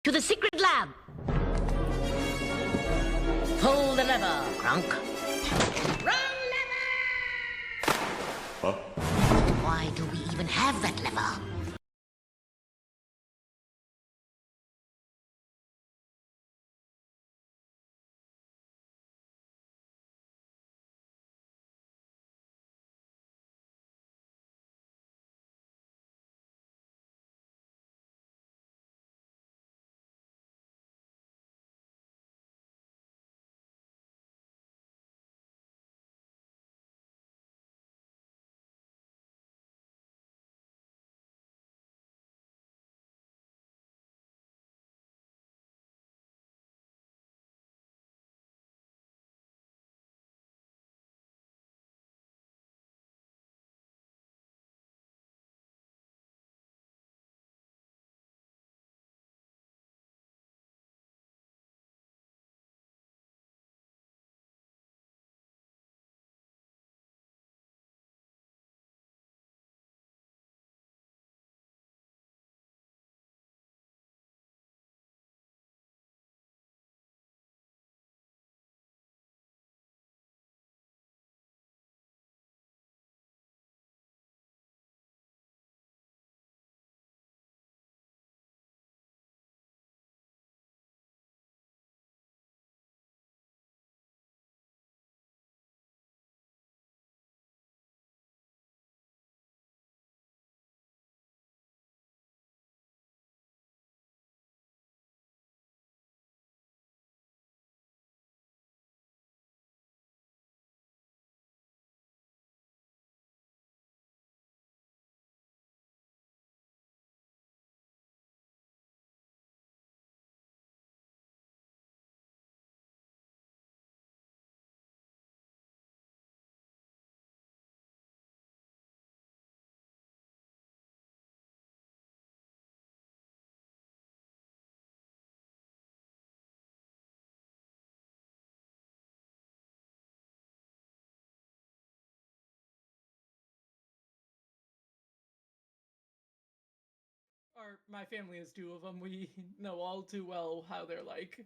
To the secret lab! Pull the lever, Kronk. Wrong lever! Huh? Why do we even have that lever? My family has two of them. We know all too well how they're like.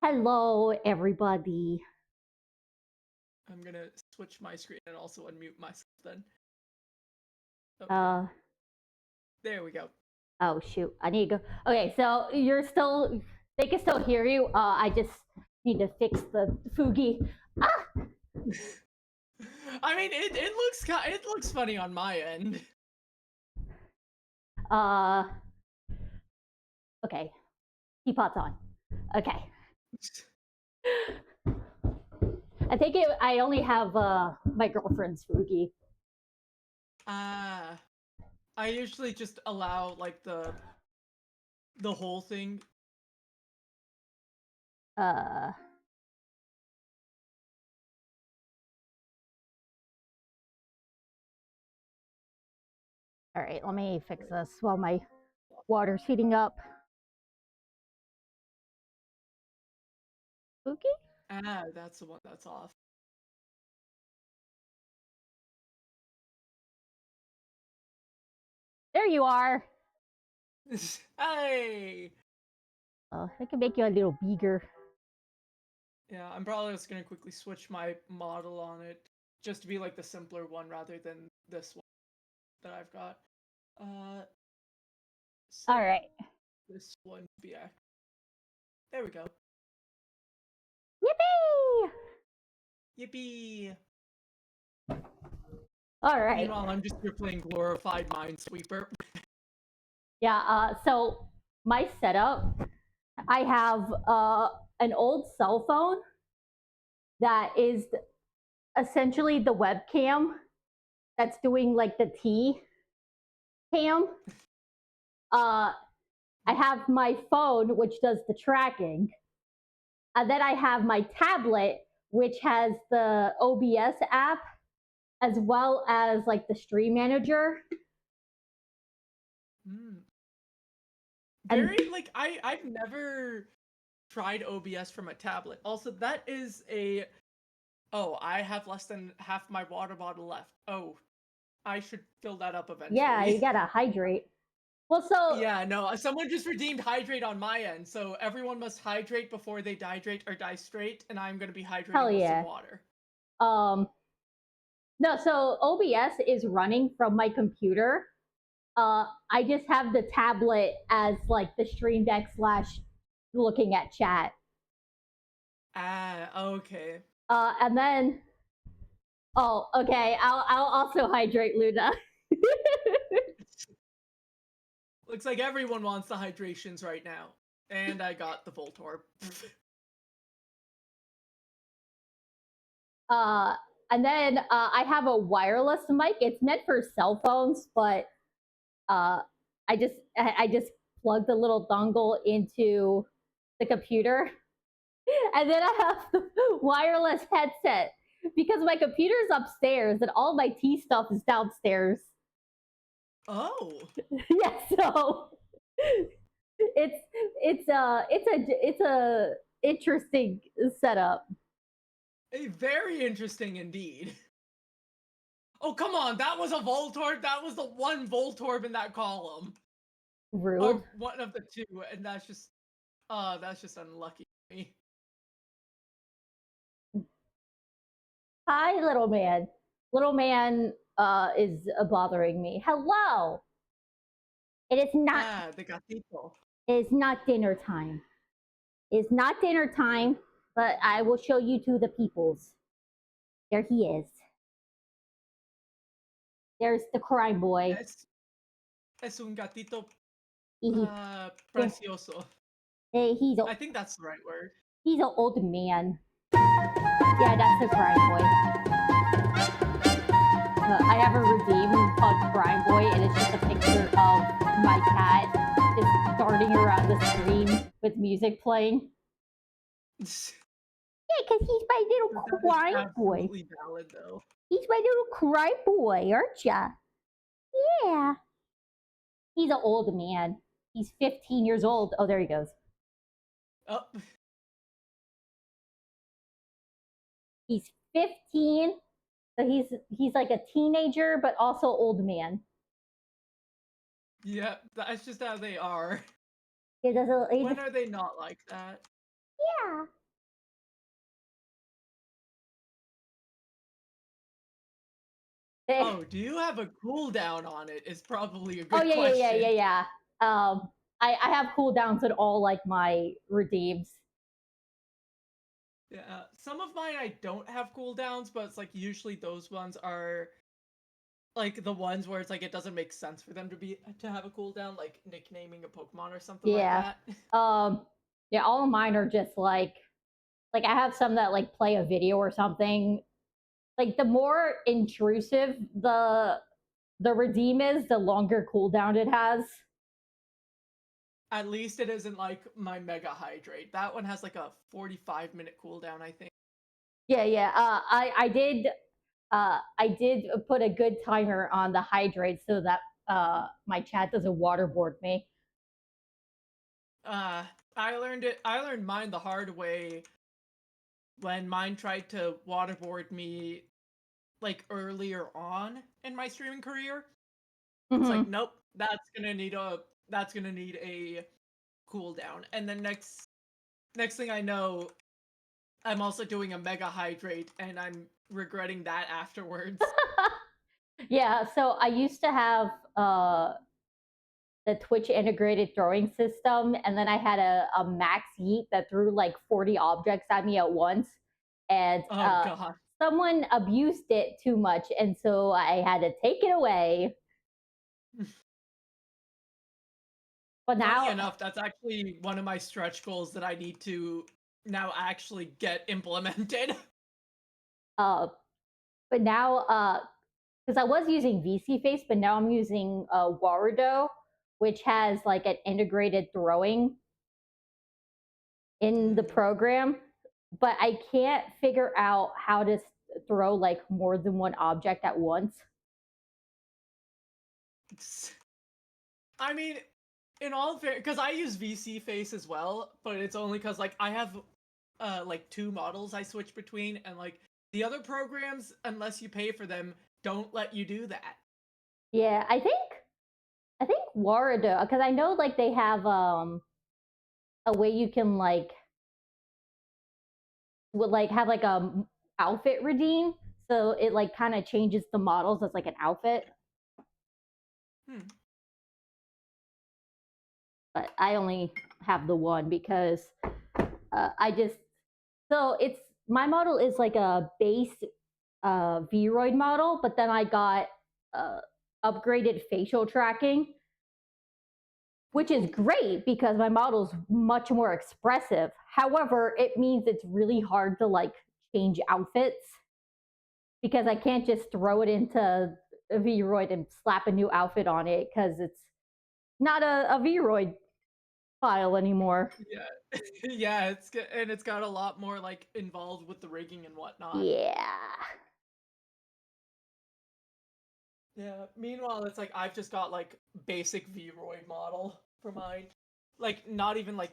Hello, everybody. I'm gonna switch my screen and also unmute myself then. Okay. There we go. Oh shoot, I need to go. Okay, so they can still hear you. I just need to fix the Fugi. Ah! I mean, it looks funny on my end. Okay. Teapot's on. Okay. I only have my girlfriend's Fugi. I usually just allow like the whole thing. All right, let me fix this while my water's heating up. Fugi? That's the one that's off. There you are. Hey! I can make you a little bigger. Yeah, I'm probably just gonna quickly switch my model on it, just to be like the simpler one rather than this one that I've got. All right. This one, yeah. There we go. Yippee! Yippee! All right. Meanwhile, I'm just here playing glorified Minesweeper. Yeah, so my setup, I have an old cell phone that is essentially the webcam that's doing like the T cam. I have my phone, which does the tracking. And then I have my tablet, which has the OBS app, as well as like the stream manager. Very, like, I've never tried OBS from a tablet. Also, that is a... Oh, I have less than half my water bottle left. Oh, I should fill that up eventually. Yeah, you gotta hydrate. Well, so Yeah, no, someone just redeemed hydrate on my end, so everyone must hydrate before they dihydrate or die straight, and I'm gonna be hell hydrating with some yeah. water. Um, no, so OBS is running from my computer. I just have the tablet as like the stream deck slash looking at chat. Ah, okay. And then, oh, okay, I'll also hydrate Luna. Looks like everyone wants the hydrations right now. And I got the Voltorb. uh, and then I have a wireless mic. It's meant for cell phones, but I just plug the little dongle into the computer, and then I have the wireless headset because my computer's upstairs and all my tea stuff is downstairs. Oh, Yeah, so it's a interesting setup. very interesting indeed. Oh, come on, that was a Voltorb. That was the one Voltorb in that column. Rude. Or one of the two, and that's just unlucky for me. Hi, little man. Little man is bothering me. Hello. It is not. Ah, the gatito. It is not dinner time. It is not dinner time, but I will show you to the peoples. There he is. There's the crime boy. Es un gatito He, precioso. he's I think that's the right word. he's an old man. Yeah, that's the crime boy. I have a redeem called Crime Boy, and it's just a picture of my cat just darting around the screen with music playing. Yeah, because he's my little That is crime boy. absolutely valid, though. He's my little crime boy, aren't ya? Yeah. He's an old man. He's 15 years old. Oh, there he goes. Oh, He's 15. So he's like a teenager, but also old man. yeah, that's just how they are. He does a, he When are they not like that? yeah. Oh, do you have a cooldown on it? Is probably a good Oh yeah, question. yeah. I have cooldowns on all like my redeems. Yeah, some of mine I don't have cooldowns, but it's like usually those ones are like the ones where it's like it doesn't make sense for them to have a cooldown, like nicknaming a Pokemon or something Yeah. like Yeah, all of mine are just like I have some that like play a video or something. Like the more intrusive the redeem is, the longer cooldown it has. At least it isn't like my Mega Hydrate. That one has like a 45-minute cooldown, I think. Yeah. I did put a good timer on the hydrate so that my chat doesn't waterboard me. I learned mine the hard way when mine tried to waterboard me like earlier on in my streaming career. It's like, nope, that's gonna need a cooldown. And then next thing I know, I'm also doing a Mega Hydrate, and I'm regretting that afterwards. Yeah, so I used to have the Twitch integrated throwing system, and then I had a max yeet that threw like 40 objects at me at once, and Oh god. someone abused it too much, and so I had to take it away. But now, Funny enough, that's actually one of my stretch goals that I need to now actually get implemented. but now, because I was using VC Face, but now I'm using Warudo, which has like an integrated throwing in the program, but I can't figure out how to throw like more than one object at once. I mean, in all fair, because I use VC Face as well, but it's only because like I have like two models I switch between, and like the other programs, unless you pay for them, don't let you do that. Yeah, I think I think Warado, because I know like they have a way you can like would like have like a outfit redeem, so it like kind of changes the models as like an outfit. Hmm. But I only have the one because I just so it's my model is like a base Vroid model, but then I got uh, upgraded facial tracking, which is great because my model is much more expressive. However, it means it's really hard to like change outfits because I can't just throw it into a Vroid and slap a new outfit on it because it's not a Vroid file anymore. Yeah, yeah, and it's got a lot more like involved with the rigging and whatnot. Yeah. Yeah. Meanwhile, it's like I've just got like basic Vroid model for mine, like not even like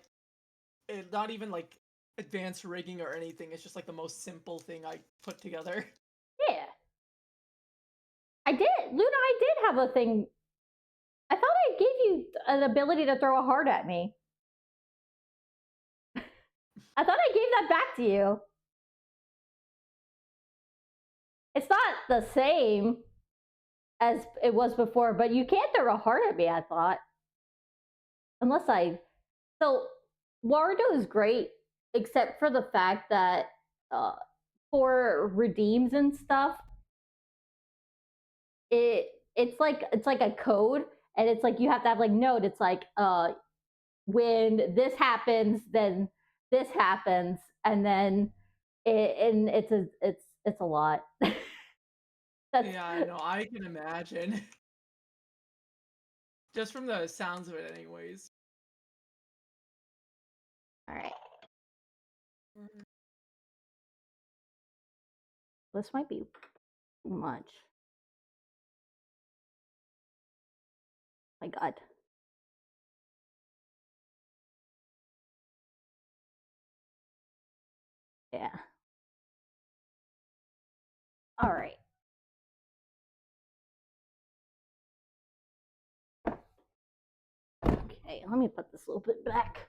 advanced rigging or anything. It's just like the most simple thing I put together. Yeah. I did. Luna, I did have a thing. I thought I gave you an ability to throw a heart at me. I thought I gave that back to you. It's not the same as it was before, but you can't throw a heart at me, I thought. Unless I. So, Warudo is great, except for the fact that for redeems and stuff, it's like a code, and it's like you have to have like note. It's like when this happens, then this happens, and then and it's a lot. That's Yeah, I know. I can imagine. Just from the sounds of it, anyways. all right. This might be too much. My God. Yeah. All right. Okay, let me put this a little bit back.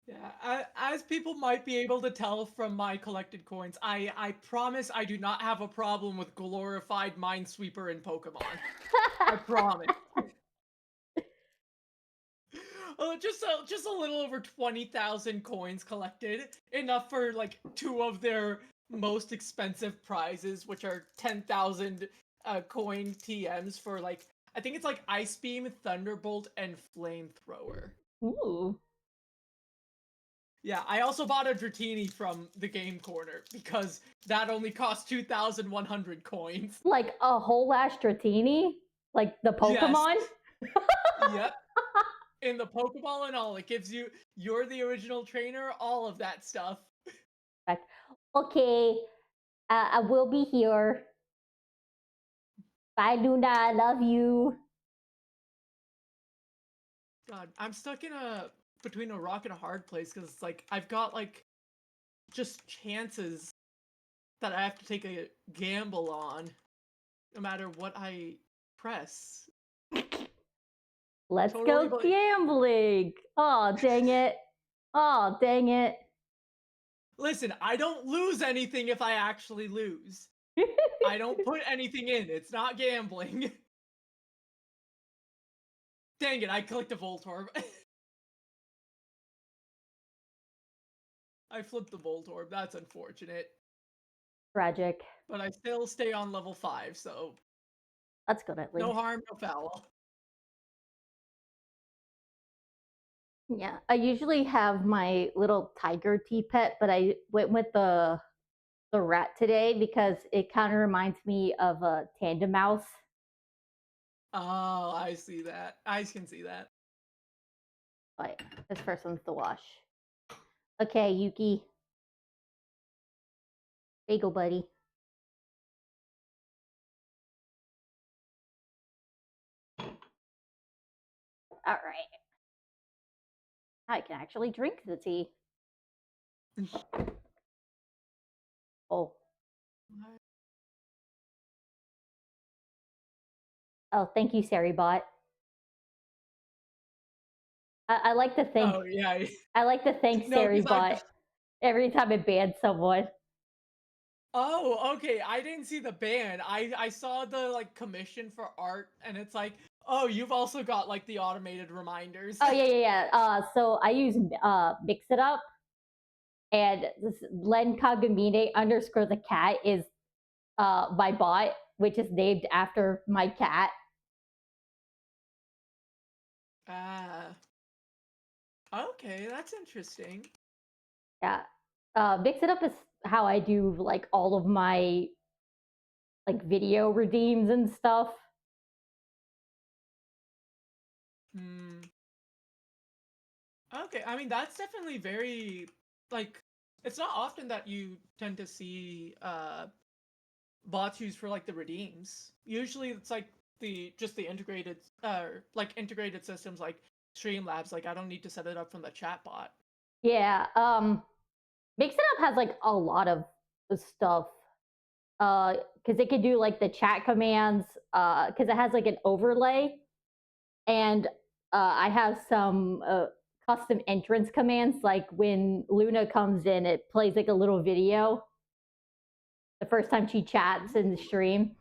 Yeah, as people might be able to tell from my collected coins, I promise I do not have a problem with glorified Minesweeper in Pokemon. I promise. Just a little over 20,000 coins collected, enough for like two of their most expensive prizes, which are 10,000 coin TMs for like I think it's like Ice Beam, Thunderbolt, and Flamethrower. Ooh. Yeah, I also bought a Dratini from the Game Corner because that only cost 2,100 coins. Like a whole Astratini? Like the Yes. Pokemon? Yep. In the Pokeball and all, it gives you're the original trainer, all of that stuff. Like, okay, I will be here. Bye, Luna. I love you. God, I'm stuck in a between a rock and a hard place because it's like I've got like just chances that I have to take a gamble on, no matter what I press. Let's Totally, go but gambling. Oh, dang it. Oh, dang it. listen, I don't lose anything if I actually lose. I don't put anything in. It's not gambling. Dang it, I clicked a Voltorb. I flipped the Voltorb. That's unfortunate. Tragic. But I still stay on level 5, so That's good at no least. harm, no foul. Yeah, I usually have my little tiger tea pet, but I went with the rat today because it kind of reminds me of a tandem mouse. Oh, I see that. I can see that. Like this person's the wash. Okay, Yuki. There you go, buddy. All right. I can actually drink the tea. Oh, Oh, thank you, Saribot. I like to thank Oh yeah. I like to thank No, because I. Saribot every time I ban someone. Oh, okay. I didn't see the ban. I saw the like commission for art, and it's like, oh, you've also got like the automated reminders. Oh yeah. So I use Mix It Up, and this Len Kagamine underscore the cat is my bot, which is named after my cat. Ah, okay, that's interesting. Yeah. Mix It Up is how I do like all of my like video redeems and stuff. Hmm. Okay, I mean that's definitely very like it's not often that you tend to see bots used for like the redeems. Usually it's like the just the integrated like integrated systems like Streamlabs, like I don't need to set it up from the chat bot. Yeah. Mix It Up has like a lot of stuff. Because it could do like the chat commands, because it has like an overlay, and I have some custom entrance commands. Like when Luna comes in, it plays like a little video the first time she chats in the stream,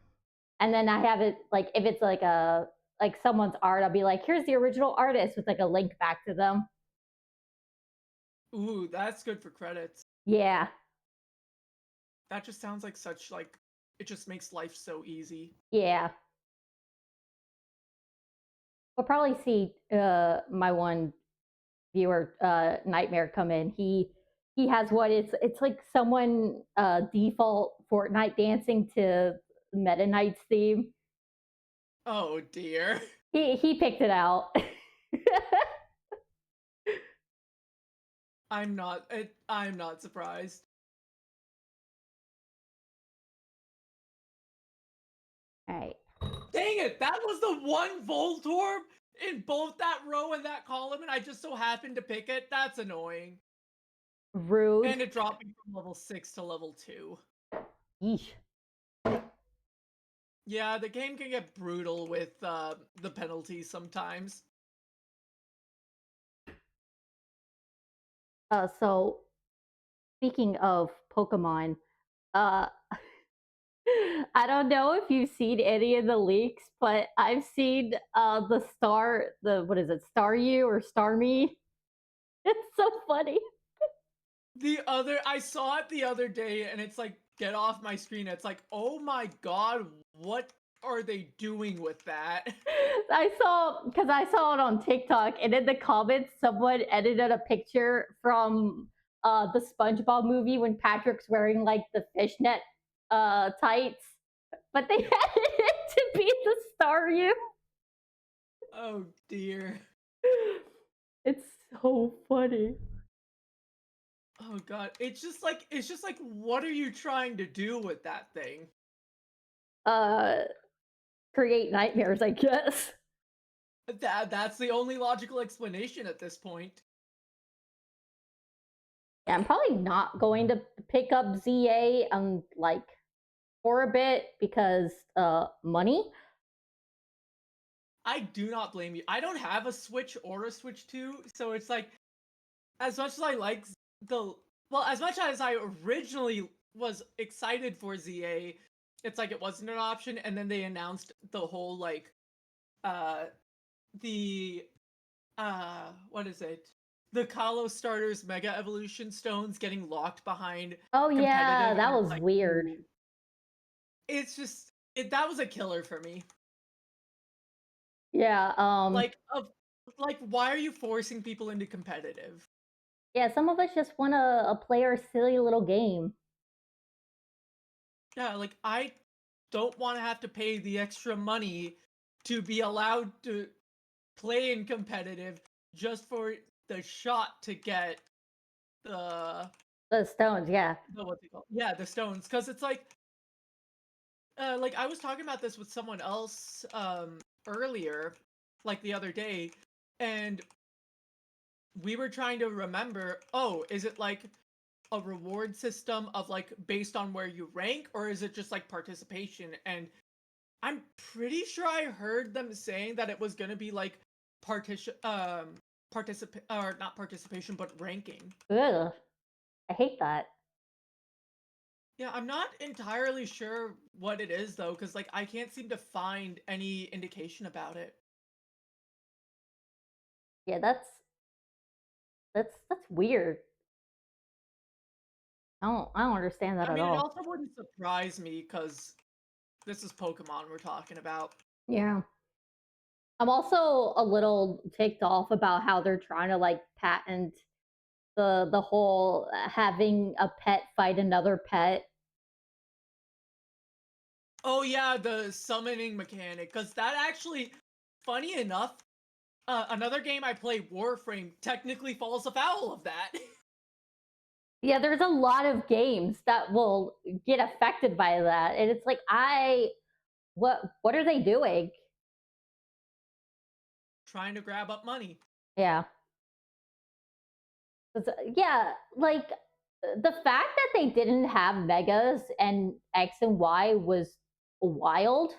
and then I have it like if it's like someone's art, I'll be like, here's the original artist with like a link back to them. Ooh, that's good for credits. Yeah, That just sounds like such like it just makes life so easy. yeah. We'll probably see my one viewer Nightmare come in. He has what it's like someone default Fortnite dancing to Meta Knight's theme. Oh dear. He picked it out. I'm not surprised. All right. Dang it, that was the one Voltorb in both that row and that column, and I just so happened to pick it. That's annoying. Rude. And it dropped me from level 6 to level 2. Yeesh. Yeah, the game can get brutal with the penalties sometimes. So speaking of Pokemon, uh I don't know if you've seen any of the leaks, but I've seen the what is it, Staryu or Starmie? It's so funny. I saw it the other day, and it's like, get off my screen. It's like, oh my god, what are they doing with that? Because I saw it on TikTok, and in the comments, someone edited a picture from the SpongeBob movie when Patrick's wearing like the fishnet tights, but they edited it to be the Staryu. Oh dear. It's so funny. Oh god, it's just like what are you trying to do with that thing? Uh, Create nightmares, I guess. That's the only logical explanation at this point. Yeah, I'm probably not going to pick up ZA like for a bit because money. I do not blame you. I don't have a Switch or a Switch 2, so it's like as much as I like the as much as I originally was excited for ZA, it's like it wasn't an option, and then they announced the whole like uh the what is it? The Kalos starters Mega Evolution stones getting locked behind Oh yeah, competitive, that and it's was like weird. ooh. It's just that was a killer for me. Yeah, Like of like why are you forcing people into competitive? yeah, some of us just want to play our silly little game. Yeah, like I don't want to have to pay the extra money to be allowed to play in competitive just for the shot to get the The stones, yeah. what's it called? Yeah, the stones. Because it's like I was talking about this with someone else earlier, like the other day, and we were trying to remember, oh, is it like a reward system of like based on where you rank, or is it just like participation? And I'm pretty sure I heard them saying that it was gonna be like participate or not participation but ranking. Ugh, I hate that. Yeah, I'm not entirely sure what it is though, because like I can't seem to find any indication about it. Yeah, that's weird. I don't understand that I at mean, it all. also wouldn't surprise me because this is Pokemon we're talking about. Yeah. I'm also a little ticked off about how they're trying to like patent the whole having a pet fight another pet. Oh yeah, the summoning mechanic, because that actually, funny enough, another game I play, Warframe, technically falls afoul of that. Yeah, there's a lot of games that will get affected by that. And it's like I what are they doing? Trying to grab up money. Yeah. Yeah, like the fact that they didn't have megas and X and Y was wild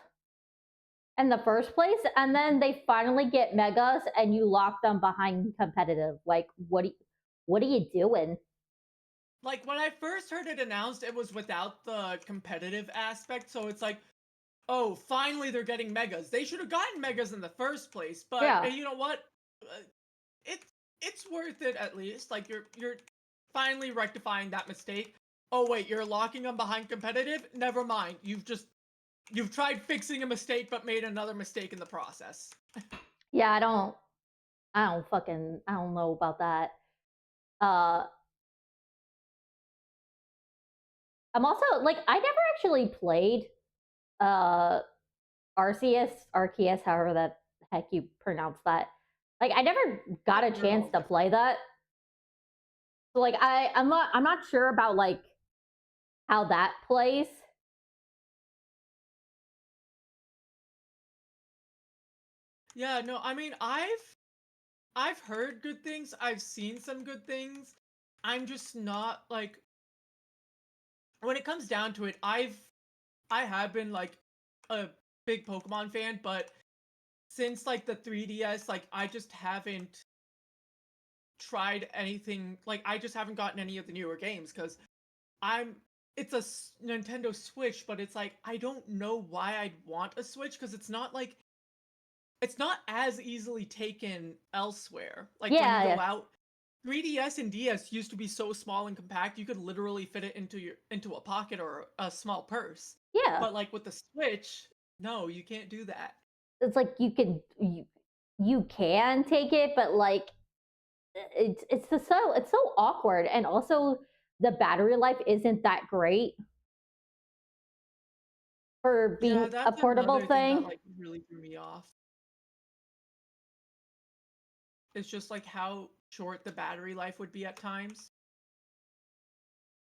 in the first place, and then they finally get megas and you lock them behind competitive. Like what are you doing? Like when I first heard it announced, it was without the competitive aspect, so it's like, oh, finally they're getting megas. They should have gotten megas in the first place, but Yeah. you know what? Uh, it's it's worth it at least. Like you're finally rectifying that mistake. Oh wait, you're locking them behind competitive? Never mind. You've tried fixing a mistake but made another mistake in the process. Yeah, I don't know about that. Uh I'm also like I never actually played uh Arceus, Arceus, however that heck you pronounce that. Like I never got a They're chance all to different. play that. So like I'm not sure about like how that plays. Yeah, no, I mean I've heard good things. I've seen some good things. I'm just not like when it comes down to it, I have been like a big Pokemon fan, but since like the 3DS, like I just haven't tried anything. Like I just haven't gotten any of the newer games because I'm it's a Nintendo Switch, but it's like I don't know why I'd want a Switch because it's not as easily taken elsewhere. Like when you Yeah, go yeah, out, 3DS and DS used to be so small and compact you could literally fit it into a pocket or a small purse. yeah. But like with the Switch, no, you can't do that. It's like you can take it, but like it's so awkward, and also the battery life isn't that great for Yeah, being a that's portable another thing that thing. like really threw me off. It's just like how short the battery life would be at times.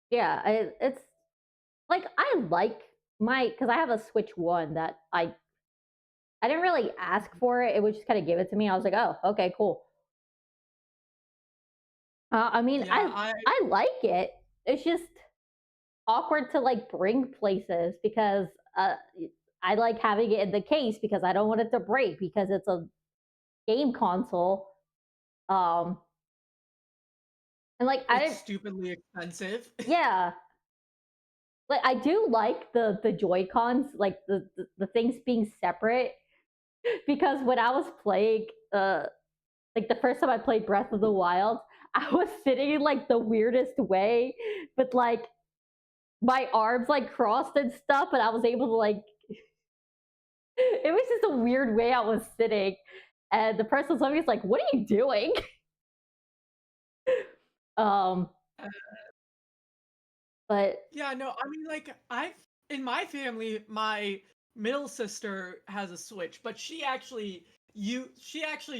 Yeah, it's like I like my because I have a Switch One that I didn't really ask for it. It was just kind of give it to me. I was like, oh, okay, cool. I mean, Yeah, I like it. It's just awkward to like bring places because I like having it in the case because I don't want it to break because it's a game console. Um, and like I it's didn't, stupidly expensive. yeah, like I do like the Joy Cons, like the things being separate because when I was playing, like the first time I played Breath of the Wild, I was sitting in like the weirdest way, but like my arms like crossed and stuff, and I was able to like it was just a weird way I was sitting. And the person was me like, "What are you doing?" um, but Yeah, no, I mean, like, I've in my family, my middle sister has a Switch, but she actually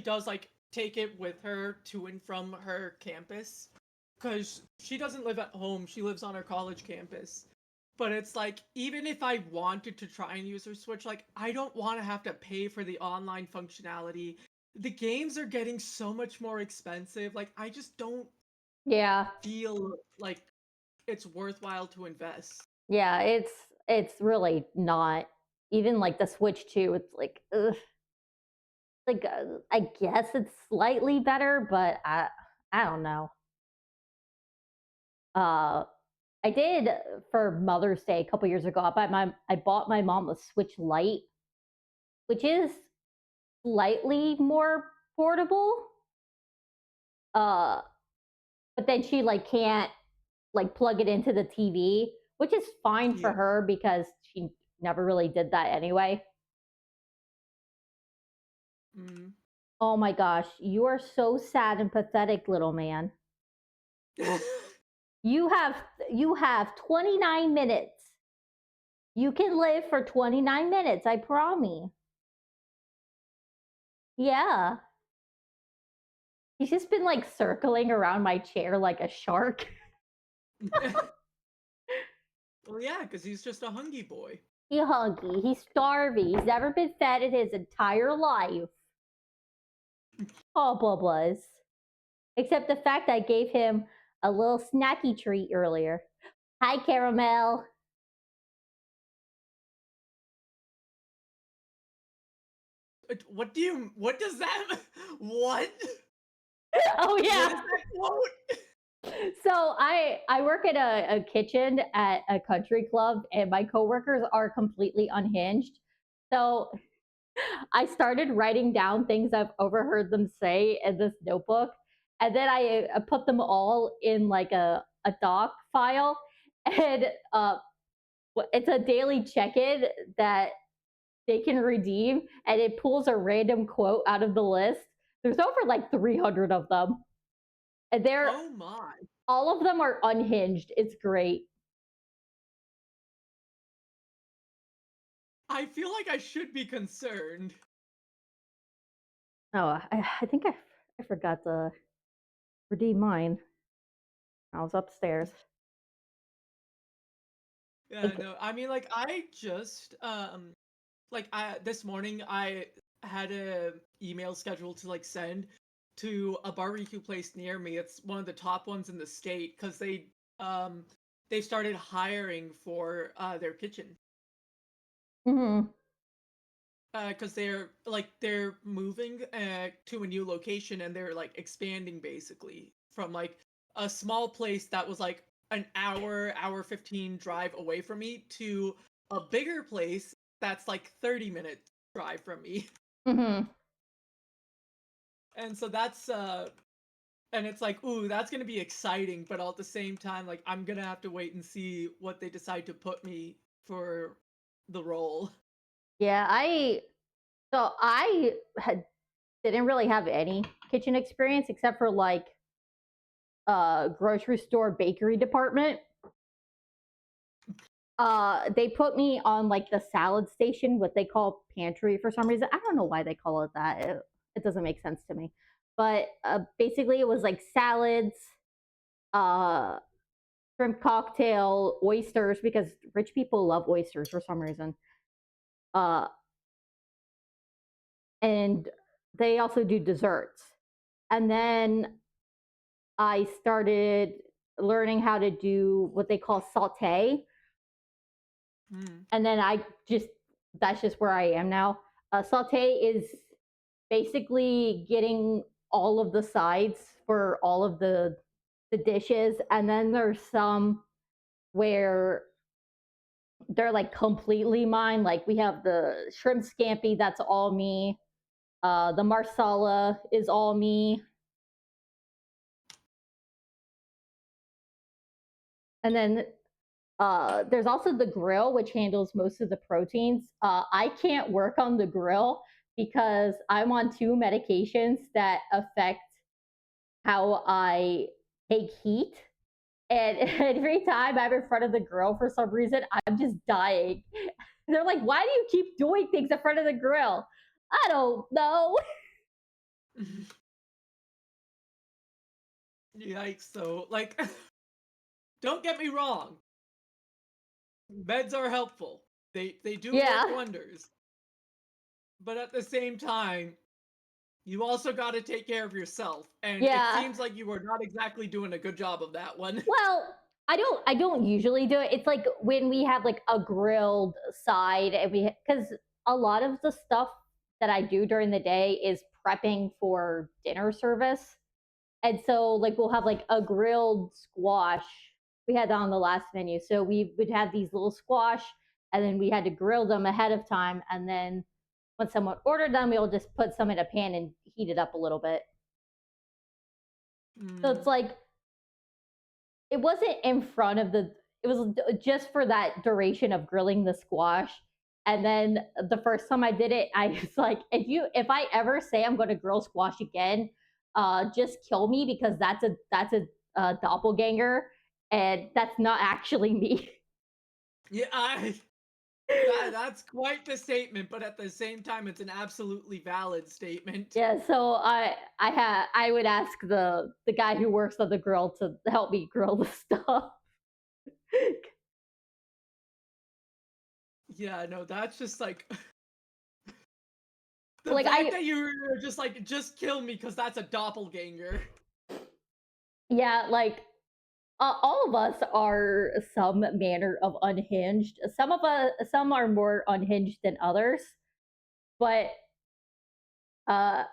does like take it with her to and from her campus because she doesn't live at home. She lives on her college campus. But it's like, even if I wanted to try and use her Switch, like, I don't want to have to pay for the online functionality. The games are getting so much more expensive. Like, I just don't yeah, feel like it's worthwhile to invest. Yeah, it's really not. Even like the Switch 2, it's like, ugh. Like, I guess it's slightly better, but I don't know. Uh, I did for Mother's Day a couple years ago. I bought my mom a Switch Lite, which is slightly more portable. Uh, but then she like can't like plug it into the TV, which is fine for Yeah. her because she never really did that anyway. Mm. Oh my gosh, you are so sad and pathetic, little man. You have you have 29 minutes. You can live for 29 minutes, I promise. Yeah. He's just been like circling around my chair like a shark. Well, yeah, because he's just a hungry boy. He's hungry. He's starving. He's never been fed in his entire life. Oh, Bubbles. Except the fact I gave him a little snacky treat earlier. Hi, Caramel. What do you? What does that? What? Oh, What is yeah. that quote? So I work at a kitchen at a country club, and my coworkers are completely unhinged. So I started writing down things I've overheard them say in this notebook, and then I put them all in like a doc file, and it's a daily check-in that they can redeem, and it pulls a random quote out of the list. There's over like 300 of them, and they're Oh my! all of them are unhinged. It's great. I feel like I should be concerned. Oh, I think I forgot to redeem mine. I was upstairs. Yeah, Like, no. I mean, like, I just like I this morning I had a email scheduled to like send to a barbecue place near me. It's one of the top ones in the state because um they started hiring for their kitchen. mm-hmm, Because they're moving to a new location and they're like expanding basically from like a small place that was like an hour 15 drive away from me to a bigger place that's like 30-minute drive from me. mm-hmm. And so that's and it's like, ooh, that's gonna be exciting, but at the same time, like I'm gonna have to wait and see what they decide to put me for the role. Yeah, I had didn't really have any kitchen experience except for like grocery store bakery department. They put me on like the salad station, what they call pantry for some reason. I don't know why they call it that. It doesn't make sense to me. But basically, it was like salads, uh, shrimp cocktail, oysters, because rich people love oysters for some reason. Uh, and they also do desserts. And then I started learning how to do what they call saute. Hmm. And then that's just where I am now. Saute is basically getting all of the sides for all of the dishes. And then there's some where they're like completely mine. Like we have the shrimp scampi, that's all me. The marsala is all me. And then there's also the grill, which handles most of the proteins. I can't work on the grill because I'm on two medications that affect how I take heat. And every time I'm in front of the grill, for some reason, I'm just dying. They're like, why do you keep doing things in front of the grill? I don't know. Yikes! So like, don't get me wrong. Meds are helpful. They do work Yeah. wonders. But at the same time, you also got to take care of yourself. And it Yeah. seems like you were not exactly doing a good job of that one. Well, I don't usually do it. It's like when we have like a grilled side and cuz a lot of the stuff that I do during the day is prepping for dinner service. And so like we'll have like a grilled squash. We had that on the last menu. So we would have these little squash and then we had to grill them ahead of time and then when someone ordered them, we'll just put some in a pan and heat it up a little bit. So it's Mm. like it wasn't in front of the it was just for that duration of grilling the squash. And then the first time I did it, I was like, if I ever say I'm going to grill squash again, just kill me because that's a doppelganger, and that's not actually me. Yeah, that's quite the statement, but at the same time, it's an absolutely valid statement. Yeah, so I would ask the guy who works on the grill to help me grill the stuff. Yeah, no, that's just like the Like fact I that you were just like, just kill me because that's a doppelganger. Yeah, like all of us are some manner of unhinged. Some are more unhinged than others, but uh,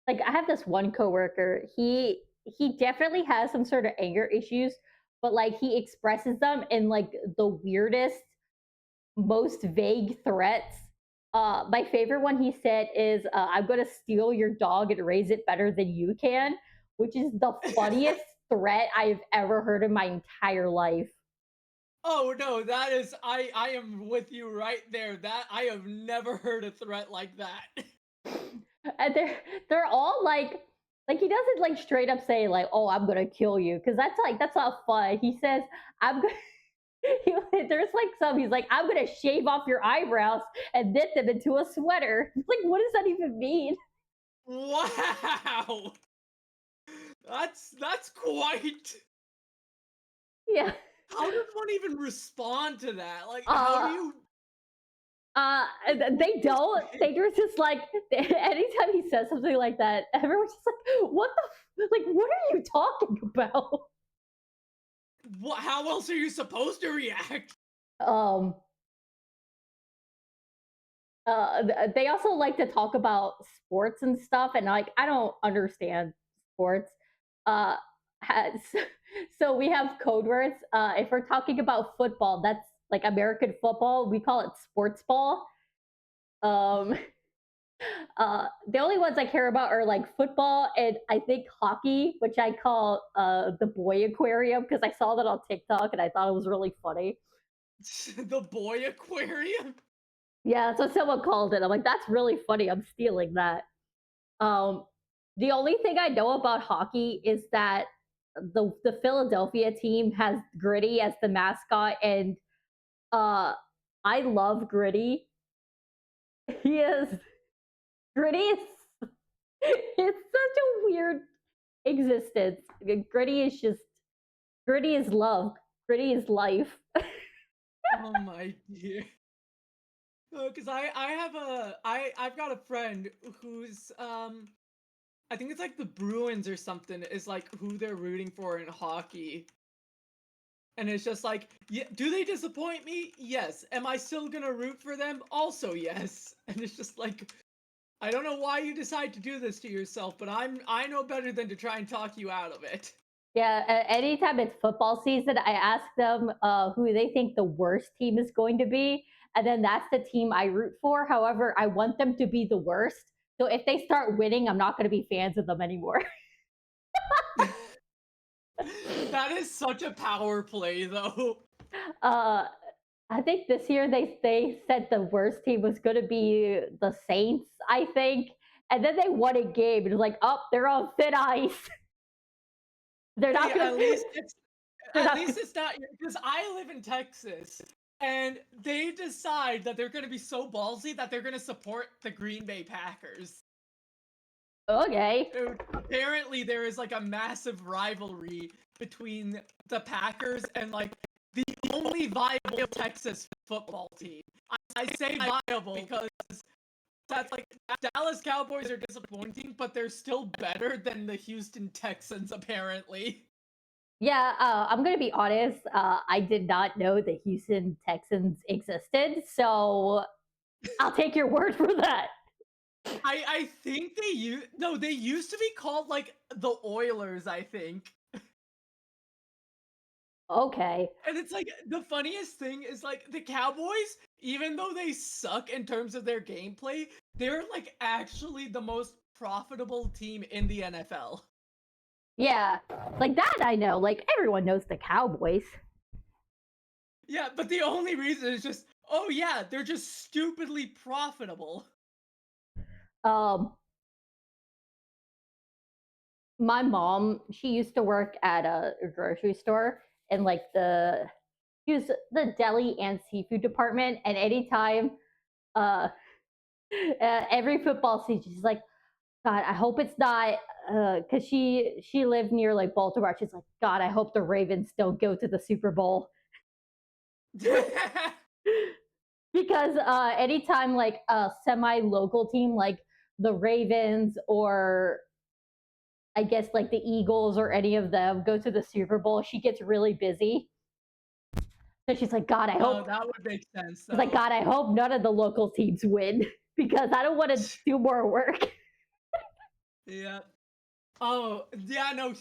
like I have this one coworker. He definitely has some sort of anger issues, but like he expresses them in like the weirdest, most vague threats. My favorite one he said is, "I'm going to steal your dog and raise it better than you can," which is the funniest threat I've ever heard in my entire life. Oh no, that is I am with you right there. That I have never heard a threat like that. And they're all like he doesn't like straight up say like, "Oh, I'm gonna kill you," because that's not fun. He says, "I'm gonna." There's like some. He's like, "I'm gonna shave off your eyebrows and knit them into a sweater." Like, what does that even mean? Wow. That's quite. Yeah. How does one even respond to that? Like, how do Uh, you? What they do you don't. say? They just like anytime he says something like that, everyone's just like, "What the like? What are you talking about?" What? How else are you supposed to react? Um, they also like to talk about sports and stuff, and like I don't understand sports. Uh, has, so we have code words. If we're talking about football, that's like American football. We call it sports ball. Um, the only ones I care about are like football and I think hockey, which I call the boy aquarium because I saw that on TikTok and I thought it was really funny. The boy aquarium? Yeah, that's what someone called it. I'm like, that's really funny. I'm stealing that. Um, the only thing I know about hockey is that the Philadelphia team has Gritty as the mascot, and uh, I love Gritty. He is Gritty is it's such a weird existence. Gritty is just Gritty is love. Gritty is life. Oh my dear. Because I have I've got a friend who's I think it's like the Bruins or something is like who they're rooting for in hockey. And it's just like, yeah, do they disappoint me? Yes. Am I still gonna root for them? Also, yes. And it's just like, I don't know why you decide to do this to yourself, but I know better than to try and talk you out of it. Yeah, anytime it's football season, I ask them who they think the worst team is going to be, and then that's the team I root for. However, I want them to be the worst. So if they start winning, I'm not going to be fans of them anymore. That is such a power play, though. uh, I think this year they said the worst team was going to be the Saints. I think, and then they won a game. It was like, oh, they're on thin ice. They're Hey, not going at least to. it's They're at not. least it's not because I live in Texas, and they decide that they're gonna be so ballsy that they're gonna support the Green Bay Packers. Okay. Dude, apparently there is like a massive rivalry between the Packers and like the only viable Texas football team. I say viable because that's like Dallas Cowboys are disappointing, but they're still better than the Houston Texans apparently. Yeah, I'm gonna be honest. I did not know the Houston Texans existed, so I'll take your word for that. I think they used to be called like the Oilers, I think. Okay. And it's like the funniest thing is like the Cowboys, even though they suck in terms of their gameplay, they're like actually the most profitable team in the NFL. Yeah, like that I know. Like everyone knows the Cowboys. Yeah, but the only reason is just, oh yeah, they're just stupidly profitable. Um, my mom, she used to work at a grocery store and like she was the deli and seafood department. And anytime, uh, every football season, she's like, God, I hope it's not because she lived near like Baltimore. She's like, God, I hope the Ravens don't go to the Super Bowl because anytime like a semi-local team like the Ravens or I guess like the Eagles or any of them go to the Super Bowl, she gets really busy. So she's like, God, I Oh, hope that would make sense she's like, though. God, I hope none of the local teams win because I don't want to do more work. Yeah. Oh, yeah, no,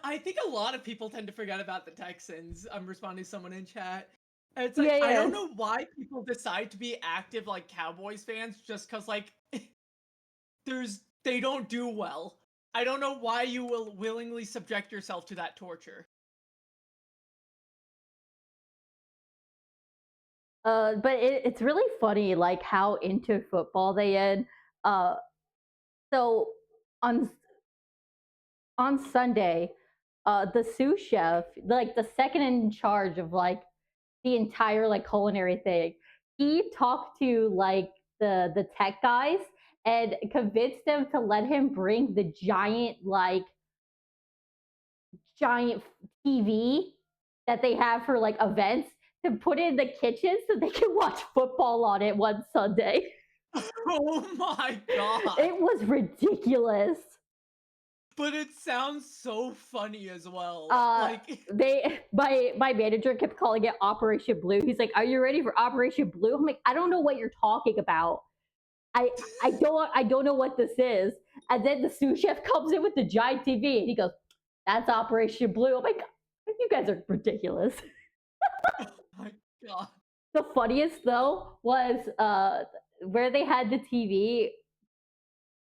I think a lot of people tend to forget about the Texans. I'm responding to someone in chat. And it's Yeah, like, I yeah. don't know why people decide to be active like Cowboys fans just because, like, they don't do well. I don't know why you will willingly subject yourself to that torture. But it's really funny, like how into football they in. Uh, so on Sunday, the sous chef, like the second in charge of like the entire like culinary thing, he talked to like the tech guys and convinced them to let him bring the giant TV that they have for like events to put in the kitchen so they can watch football on it one Sunday. Oh my god. It was ridiculous. But it sounds so funny as well. Uh, Like, they my manager kept calling it Operation Blue. He's like, "Are you ready for Operation Blue?" I'm like, "I don't know what you're talking about. I don't know what this is." And then the sous chef comes in with the giant TV and he goes, "That's Operation Blue." I'm like, "You guys are ridiculous." oh my god. The funniest though was where they had the TV.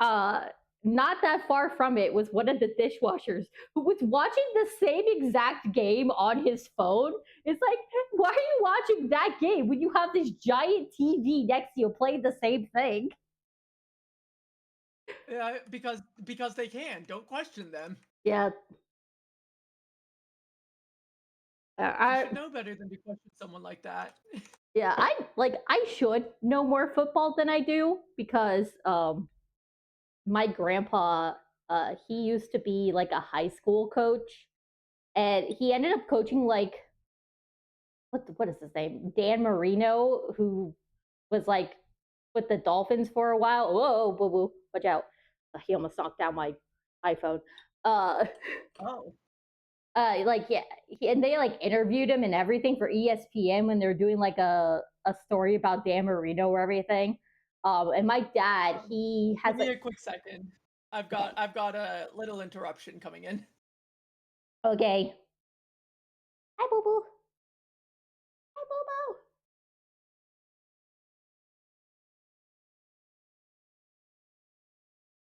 Uh, not that far from it was one of the dishwashers who was watching the same exact game on his phone. It's like, why are you watching that game when you have this giant TV next to you playing the same thing? Yeah, because they can. Don't question them. Yeah, You I should know better than to question someone like that. yeah, I should know more football than I do because my grandpa he used to be like a high school coach and he ended up coaching like what is his name? Dan Marino, who was like with the Dolphins for a while. Whoa, boo boo, watch out! He almost knocked down my iPhone. Uh, Oh. like yeah, and they like interviewed him and everything for ESPN when they're doing like a story about Dan Marino or everything. And my dad, Um, he Give has me like a quick second. okay, I've got a little interruption coming in. okay. Hi, boo boo. Hi, boo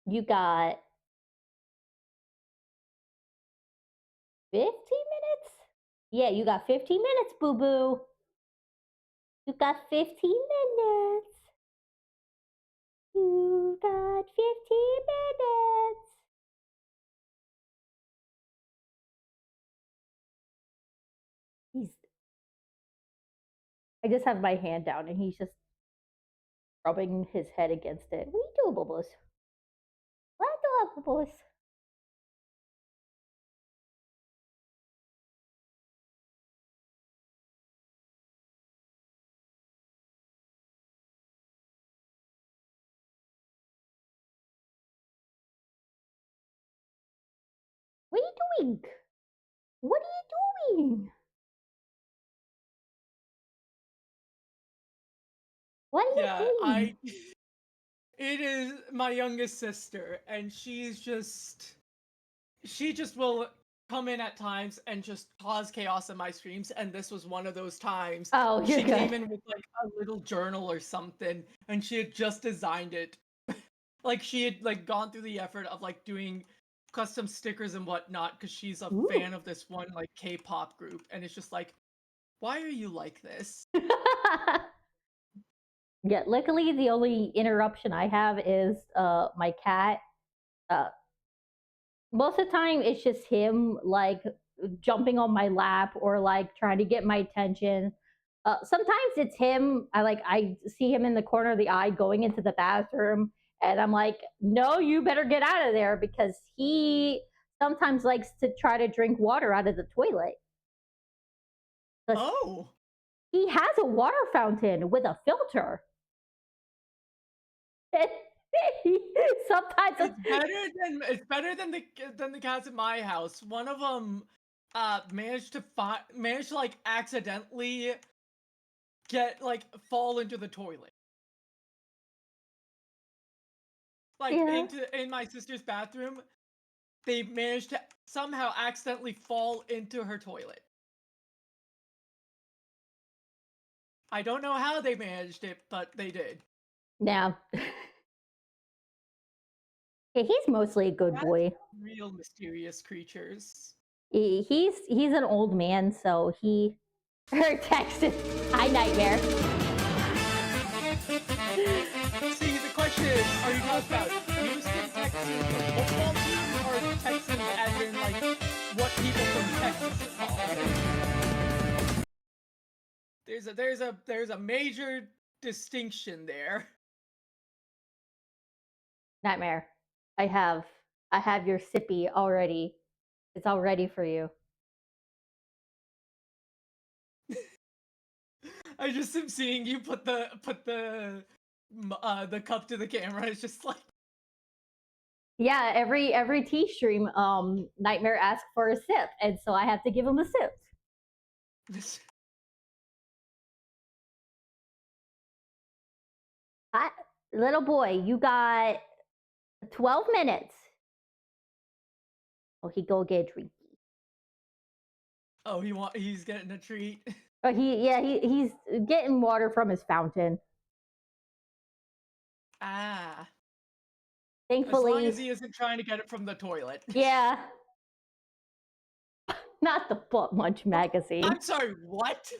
boo. You got 15 minutes? Yeah, you got 15 minutes, boo boo. You got 15 minutes. You got 15 minutes. He's I just have my hand down and he's just rubbing his head against it. What do you do, Bubbles? What do you do, Bubbles? What are you doing? What are you doing? What are Yeah, you doing? it is my youngest sister, and she just will come in at times and just cause chaos in my streams, and this was one of those times. Oh, you're She good. came in with like a little journal or something, and she had just designed it. Like she had like gone through the effort of like doing custom stickers and whatnot because she's a Ooh. fan of this one like K-pop group, and it's just like, why are you like this? Yeah, luckily the only interruption I have is my cat. Uh Most of the time it's just him like jumping on my lap or like trying to get my attention. Sometimes it's him. I see him in the corner of the eye going into the bathroom, and I'm like, no, you better get out of there because he sometimes likes to try to drink water out of the toilet. 'Cause Oh, he has a water fountain with a filter. Sometimes it's better than the cats at my house. One of them managed to like accidentally get like fall into the toilet. Like yeah. in my sister's bathroom, they managed to somehow accidentally fall into her toilet. I don't know how they managed it, but they did. Now, yeah, he's mostly a good Cats boy. are real mysterious creatures. He's an old man, so he her text is hi nightmare. See, the question is, are you talking about Houston Texans, the football team, or Texans as in like what people from Texas call it? There's a major distinction there. Nightmare. I have I have your sippy already. It's all ready for you. I just am seeing you put the cup to the camera. It's just like Yeah, every tea stream, Nightmare asks for a sip, and so I have to give him a sip. this. I, little boy, you got 12 minutes. Oh, he go get a drink. Oh, he's getting a treat. Oh, he's getting water from his fountain. Ah, as long Thankfully, as he isn't trying to get it from the toilet. yeah, not the Butt Munch magazine. I'm sorry, what?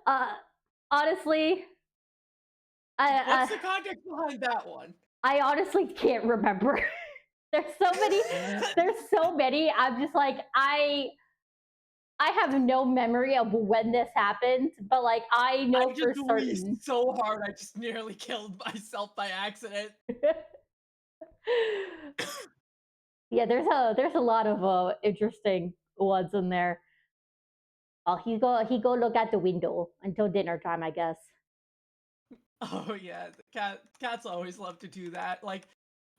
Uh, honestly, What's I the context behind that one? I honestly can't remember. There's so many. There's so many. I'm just like I have no memory of when this happened, but like I know I for just wheezed certain. so hard I just nearly killed myself by accident. Yeah, there's a lot of interesting ones in there. Oh, he go look at the window until dinner time, I guess. Oh yeah, the cats always love to do that. Like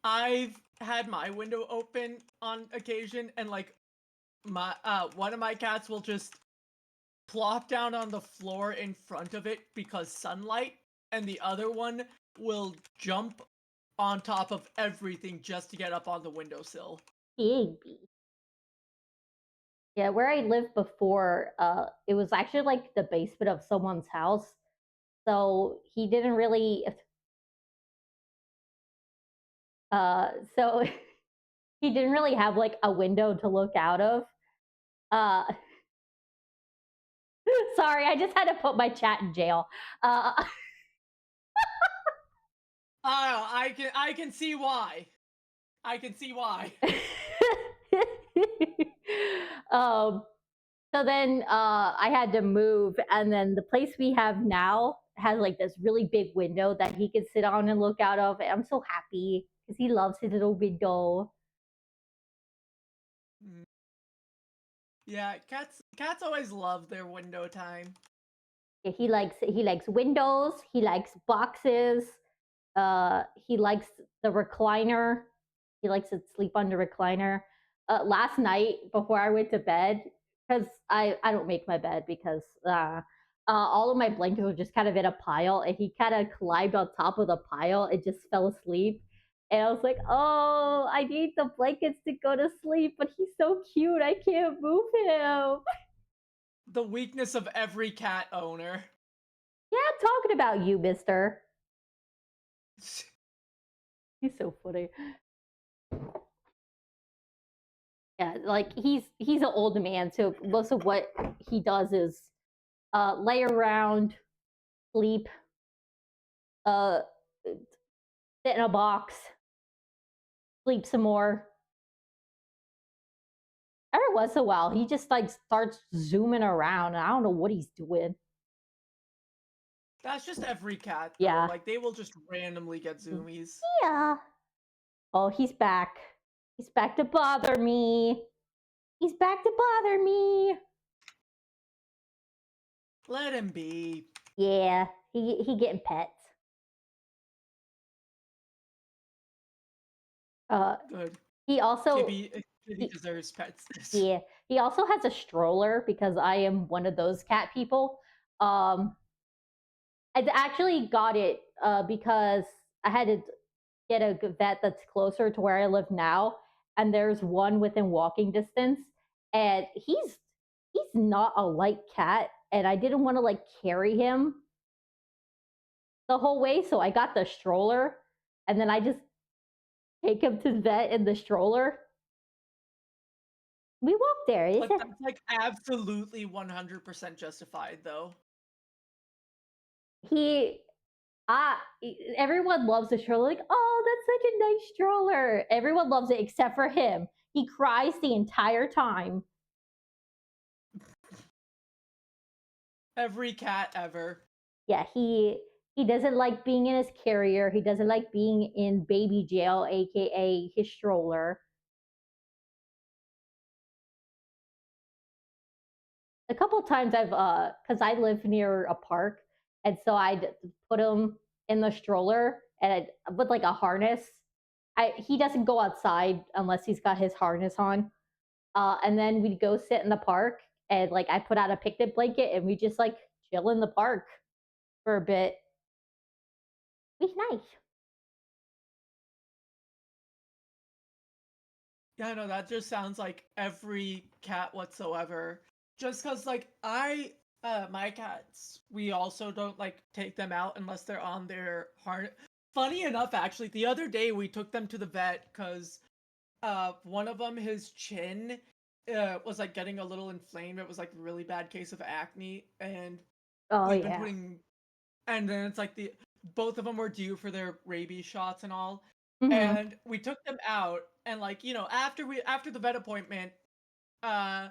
I've had my window open on occasion and like my one of my cats will just plop down on the floor in front of it because sunlight, and the other one will jump on top of everything just to get up on the windowsill. Baby. Yeah, where I lived before, it was actually like the basement of someone's house. So he didn't really so he didn't really have like a window to look out of. Uh sorry, I just had to put my chat in jail. I can see why. I can see why. um so then I had to move, and then the place we have now has like this really big window that he could sit on and look out of, and I'm so happy because he loves his little window. Mm. Yeah, cats always love their window time. Yeah, he likes windows, he likes boxes, he likes the recliner, he likes to sleep on the recliner. last night before I went to bed, because I don't make my bed because all of my blankets were just kind of in a pile, and he kind of climbed on top of the pile and just fell asleep. And I was like, "Oh, I need the blankets to go to sleep, but he's so cute, I can't move him." The weakness of every cat owner. Yeah, I'm talking about you, Mister. He's so funny. Yeah, like he's an old man, so most of what he does is lay around, sleep, uh, sit in a box, sleep some more. Every once in a while, he just like starts zooming around, and I don't know what he's doing. That's just every cat, though. Yeah, Like, they will just randomly get zoomies. yeah. Oh, he's back. He's back to bother me. He's back to bother me. Let him be. Yeah, he getting pets. Uh, Good. he also Kitty he, deserves pets. yeah, he also has a stroller because I am one of those cat people. Um, I actually got it because I had to get a vet that's closer to where I live now, and there's one within walking distance, and he's not a light cat, and I didn't want to like carry him the whole way, so I got the stroller, and then I just take him to the vet in the stroller. We walk there. It's Like, that's, like, absolutely 100% justified, though. he everyone loves the stroller. Like, oh, that's such a nice stroller. Everyone loves it except for him. He cries the entire time. Every cat ever. Yeah, he doesn't like being in his carrier. He doesn't like being in baby jail, aka his stroller. A couple times I've because I live near a park, and so I'd put him in the stroller and with like a harness. He doesn't go outside unless he's got his harness on. And then we'd go sit in the park, and like I put out a picnic blanket and we just like chill in the park for a bit. It's nice. Yeah, no, that just sounds like every cat whatsoever. Just because, like, my cats, we also don't, like, take them out unless they're on their harness. Funny enough, actually, the other day we took them to the vet because one of them, his chin was like getting a little inflamed. It was like a really bad case of acne, and Oh we've been yeah. putting, and then it's like the both of them were due for their rabies shots and all, Hmm. and we took them out, and like after the vet appointment, uh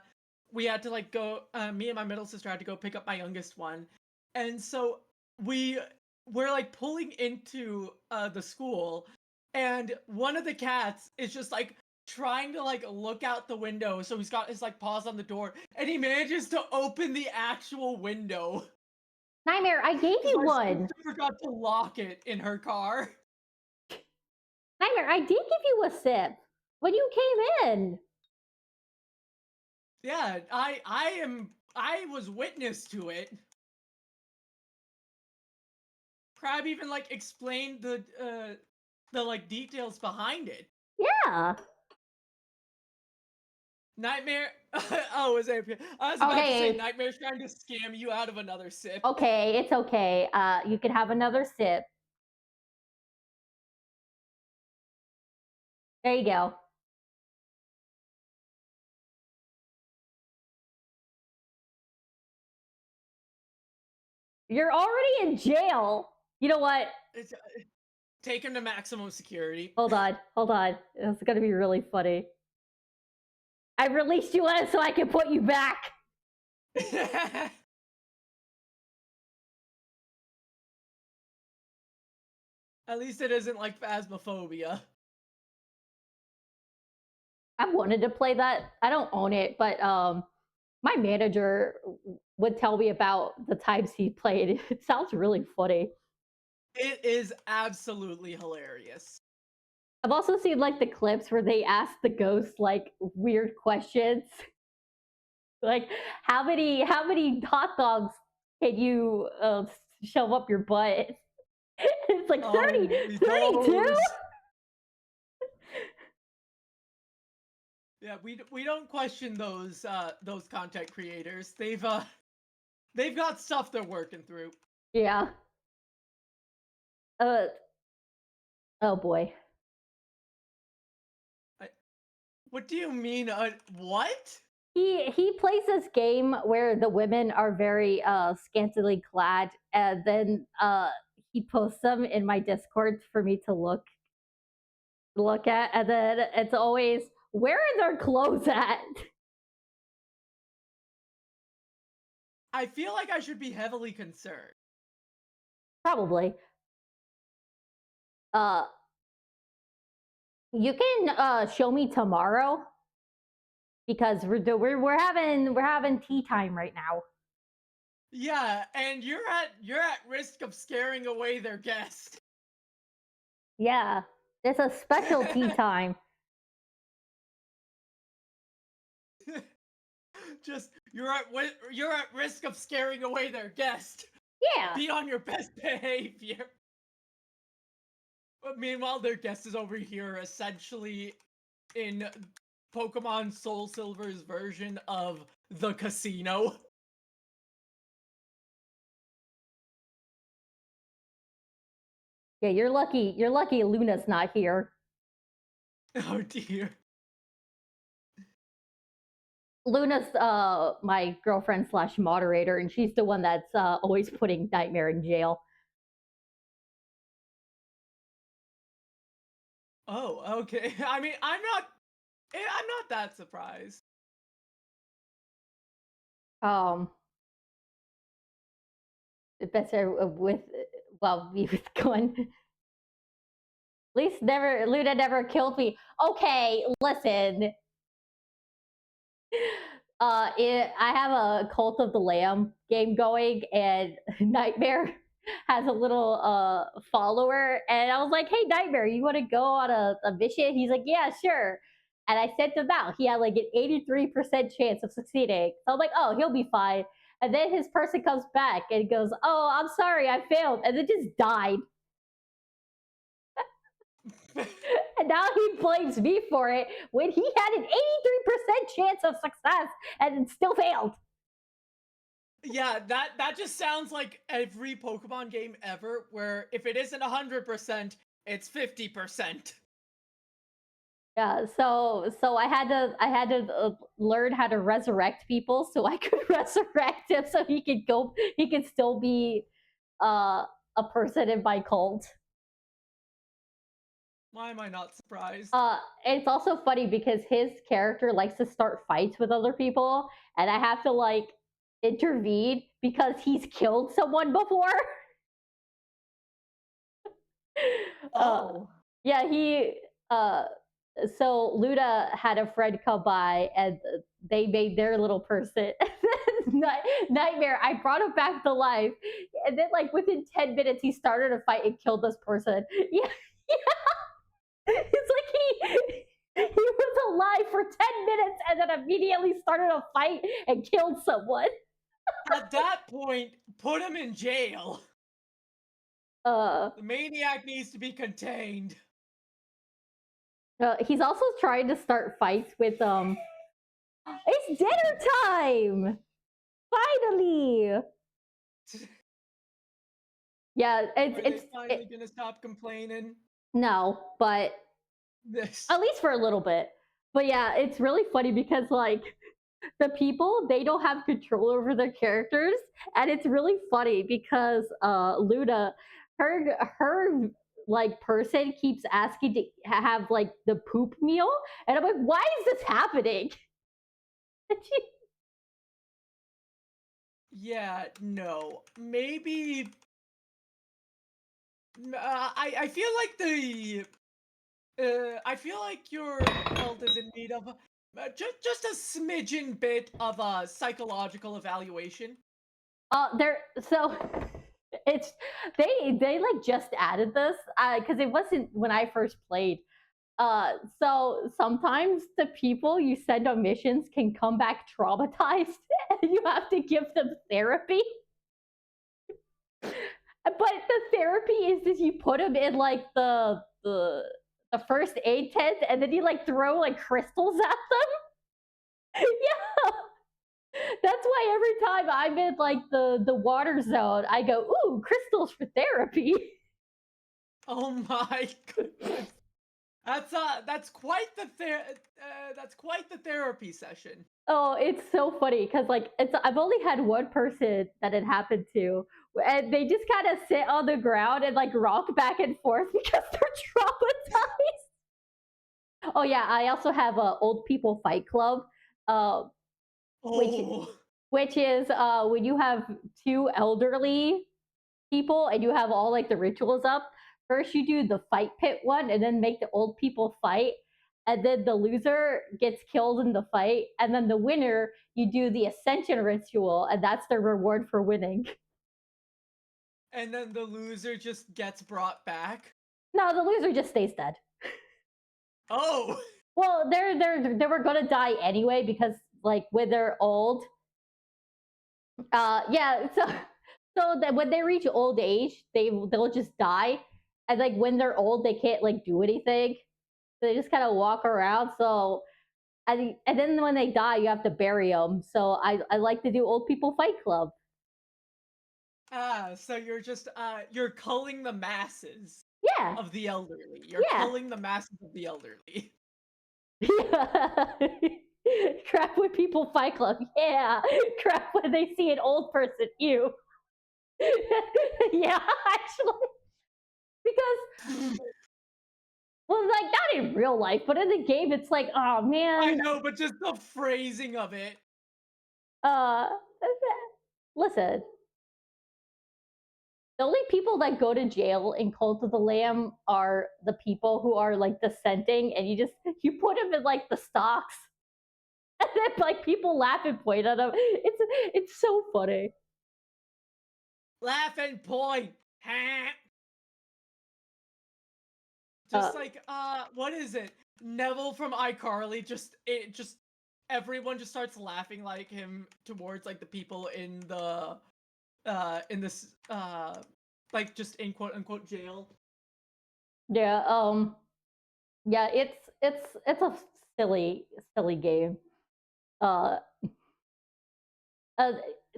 we had to like go. Me and my middle sister had to go pick up my youngest one, and so we we're like pulling into the school, and one of the cats is just like trying to like look out the window, so he's got his like paws on the door, and he manages to open the actual window Nightmare, I gave because you my one. sister forgot to lock it in her car. Nightmare, I did give you a sip when you came in. Yeah, I was witness to it. Crab even like explained the like details behind it. Yeah. Nightmare. Oh, was it? I was about to say Okay. Nightmare's trying to scam you out of another sip. Okay, it's okay. You can have another sip. There you go. You're already in jail. You know what? It's, take him to maximum security. Hold on. Hold on. It's gonna be really funny. I released you so I can put you back. At least it isn't like Phasmophobia. I wanted to play that. I don't own it, but my manager would tell me about the times he played. It sounds really funny. It is absolutely hilarious. I've also seen like the clips where they ask the ghost like weird questions, like how many hot dogs can you shove up your butt? It's like Oh, 30, 32. those. Yeah, we don't question those content creators. They've got stuff they're working through. Yeah. Uh. Oh boy. What do you mean? What? He plays this game where the women are very scantily clad, and then he posts them in my Discord for me to look at, and then it's always, where are their clothes at? I feel like I should be heavily concerned. Probably. Uh, you can show me tomorrow because we're having tea time right now. Yeah, and you're at risk of scaring away their guest. Yeah, it's a special tea time. Just you're at risk of scaring away their guest. Yeah. Be on your best behavior. But meanwhile, their guest is over here, essentially in Pokemon Soul Silver's version of the casino. Yeah, you're lucky. You're lucky Luna's not here. Oh dear. Luna's my girlfriend slash moderator, and she's the one that's always putting Nightmare in jail. Oh, okay. I mean, I'm not that surprised. Um, better with well, we was going. At least Luna never killed me. Okay, listen. I have a Cult of the Lamb game going, and Nightmare has a little follower, and I was like, "Hey, Nightmare, you want to go on a mission?" He's like, "Yeah, sure." And I sent him out. He had like an 83% chance of succeeding. So I'm like, "Oh, he'll be fine." And then his person comes back and goes, "Oh, I'm sorry, I failed," and then just died. And now he blames me for it when he had an 83% chance of success and still failed. Yeah, that just sounds like every Pokemon game ever, where if it isn't 100%, it's 50%. Yeah, so I had to learn how to resurrect people so I could resurrect him so he could still be a person in my cult. Why am I not surprised? It's also funny because his character likes to start fights with other people, and I have to like intervene because he's killed someone before. Oh. Yeah, he so Luna had a friend come by and they made their little person Nightmare. I brought him back to life, and then like within 10 minutes he started a fight and killed this person. Yeah, it's like he was alive for 10 minutes and then immediately started a fight and killed someone. At that point, put him in jail. Uh, The maniac needs to be contained. he's also trying to start fights with it's dinner time! Finally! Yeah, Are they finally gonna stop complaining? no, but This. at least for a little bit. But yeah, it's really funny because like the people, they don't have control over their characters, and it's really funny because Luna, her like person keeps asking to have like the poop meal, and I'm like, why is this happening? Yeah, no. Maybe. I feel like I feel like your cult is in need of just a smidgen bit of a psychological evaluation. They're so it's they like just added this because it wasn't when I first played. So sometimes the people you send on missions can come back traumatized, and you have to give them therapy. But the therapy is just you put them in like the first aid tent, and then you like throw like crystals at them. Yeah, that's why every time I'm in like the water zone, I go, "Ooh, crystals for therapy." Oh my goodness. That's quite the therapy session. Oh, it's so funny because like it's I've only had one person that it happened to, and they just kind of sit on the ground and like rock back and forth because they're traumatized. Oh yeah, I also have a old people fight club, uh, which Oh. which is when you have two elderly people and you have all like the rituals up. First, you do the fight pit one, and then make the old people fight. And then the loser gets killed in the fight, and then the winner, you do the ascension ritual, and that's the reward for winning. And then the loser just gets brought back. No, the loser just stays dead. Oh. Well, they were gonna die anyway because like when they're old, yeah. So that when they reach old age, they'll just die, and like when they're old, they can't like do anything. They just kind of walk around. So and then when they die, you have to bury them. So I like to do old people fight club. So you're culling the masses Yeah, of the elderly. You're yeah, culling the masses of the elderly. yeah. Crap when people fight club. Yeah, crap when they see an old person. You. Yeah, actually, because well, like not in real life, but in the game, it's like, oh I man. know, but just the phrasing of it. Uh, listen, the only people that go to jail in Cult of the Lamb are the people who are like dissenting, and you put them in like the stocks, and then like people laugh and point at them. It's so funny. Laugh and point. Ha! Uh, Just like what is it? Neville from iCarly just everyone just starts laughing like him towards like the people in this like just in quote unquote jail. yeah, yeah, it's a silly game. Uh, uh,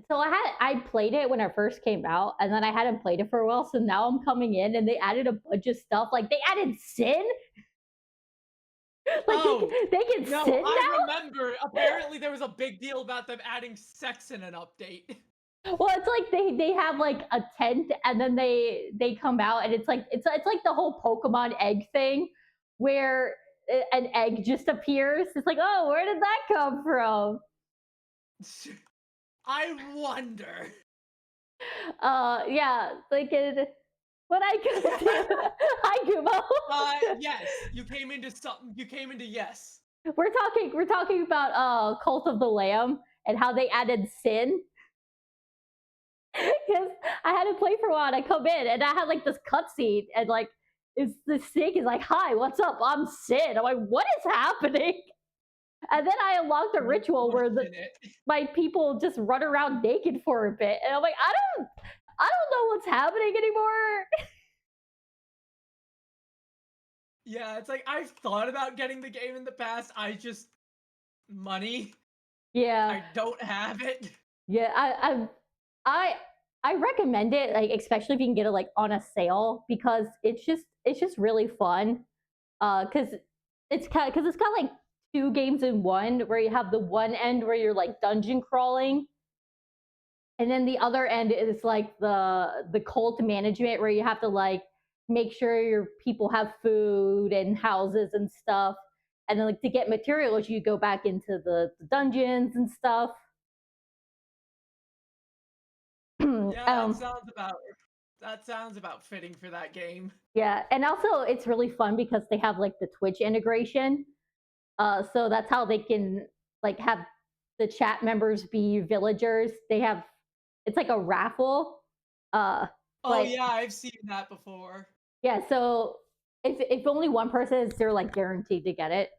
so I played it when it first came out, and then I hadn't played it for a while. So now I'm coming in, and they added a bunch of stuff. Like they added sin. Like Oh, they can no, sin I now. remember apparently there was a big deal about them adding sex in an update. Well, it's like they have like a tent, and then they come out, and it's like the whole Pokemon egg thing, where an egg just appears. It's like, oh, where did that come from? I wonder. Yeah, like what I could do. Hi, Gumo. Yes, you came into yes. We're talking about Cult of the Lamb and how they added sin. Because I had to play for a while, and I come in, and I had like this cutscene, and like, is the snake is like, "Hi, what's up? I'm Sid." I'm like, "What is happening?" And then I unlocked a ritual where Unfortunate. my people just run around naked for a bit, and I'm like, I don't know what's happening anymore. Yeah, it's like I've thought about getting the game in the past. I just money. Yeah, I don't have it. yeah, I I recommend it, like especially if you can get it like on a sale because it's just really fun. Because it's kind of like two games in one, where you have the one end where you're like dungeon crawling, and then the other end is like the cult management, where you have to like make sure your people have food and houses and stuff. And then like to get materials, you go back into the dungeons and stuff. Yeah, that sounds about fitting for that game. Yeah, and also it's really fun because they have like the Twitch integration. So that's how they can like have the chat members be villagers. They have it's like a raffle. Uh, Oh but yeah, I've seen that before. yeah, so if only one person is, they're like guaranteed to get it.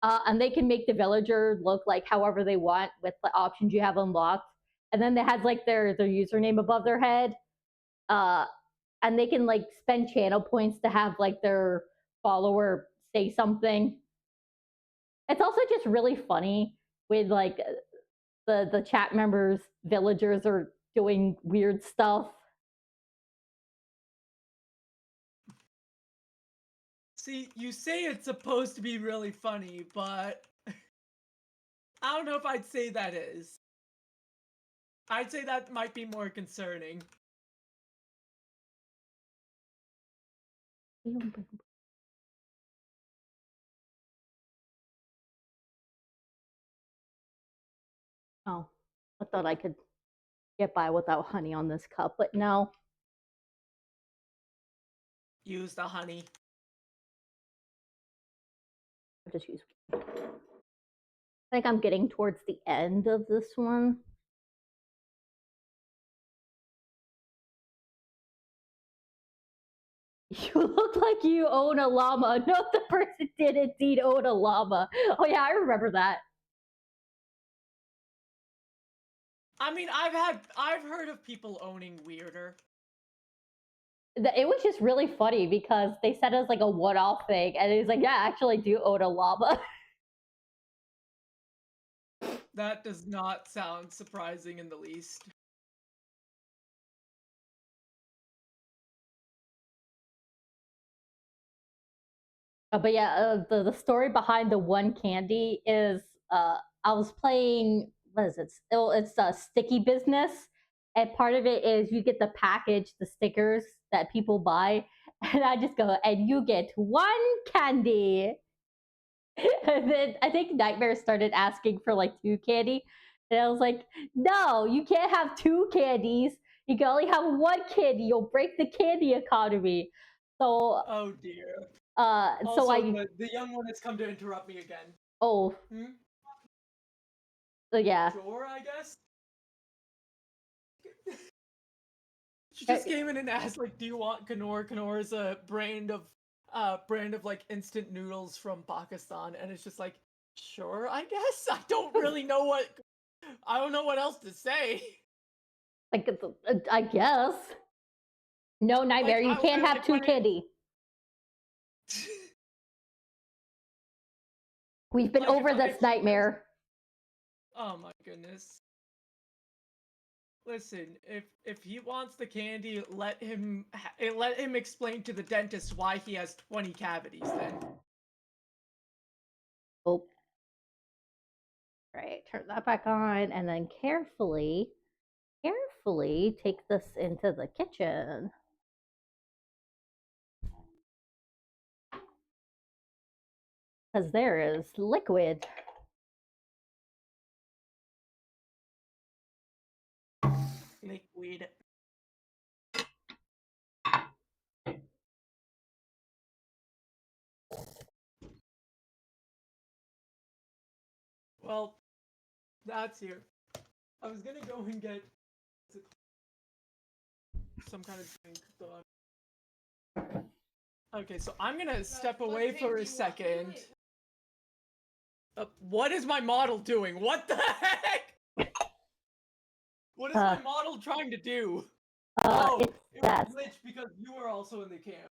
And they can make the villager look like however they want with the options you have unlocked. And then they had like their username above their head. And they can like spend channel points to have like their follower say something. It's also just really funny with like the chat members, villagers are doing weird stuff. See, you say it's supposed to be really funny, but I don't know if I'd say that is. I'd say that might be more concerning. Oh, I thought I could get by without honey on this cup, but no. Use the honey. I'll just use. I think I'm getting towards the end of this one. You look like you own a llama. No, the person did indeed own a llama. Oh yeah, I remember that. I mean, I've heard of people owning weirder. It was just really funny because they said it was like a one-off thing, and it was like, yeah, I actually do own a llama. That does not sound surprising in the least. But yeah, the story behind the one candy is I was playing, what is it? It's a sticky business, and part of it is you get the package, the stickers that people buy, and I just go, and you get one candy. And then I think Nightmare started asking for like 2 candy, and I was like, no, you can't have 2 candies. You can only have 1 candy. You'll break the candy economy. So Oh dear. so Also, I the young one has come to interrupt me again. oh Hmm? so yeah. Sure, I guess. She just came in and asked, like, "Do you want Knorr?" Knorr is a brand of like instant noodles from Pakistan, and it's just like, sure, I guess. I don't really know what. I don't know what else to say. Like I guess. No, Nightmare, Like, you can't have like 2 when candy. We've been Like, over if this, he Nightmare. Oh my goodness. Listen, if he wants the candy, let him explain to the dentist why he has 20 cavities then. Oh. Right, turn that back on, and then carefully take this into the kitchen. Because there is liquid. Liquid. Well, that's here. I was gonna go and get some kind of drink, so okay, so I'm gonna step away for a second. What is my model doing? What the heck? What is my model trying to do? Oh, It's it that. was glitched because you were also in the camp.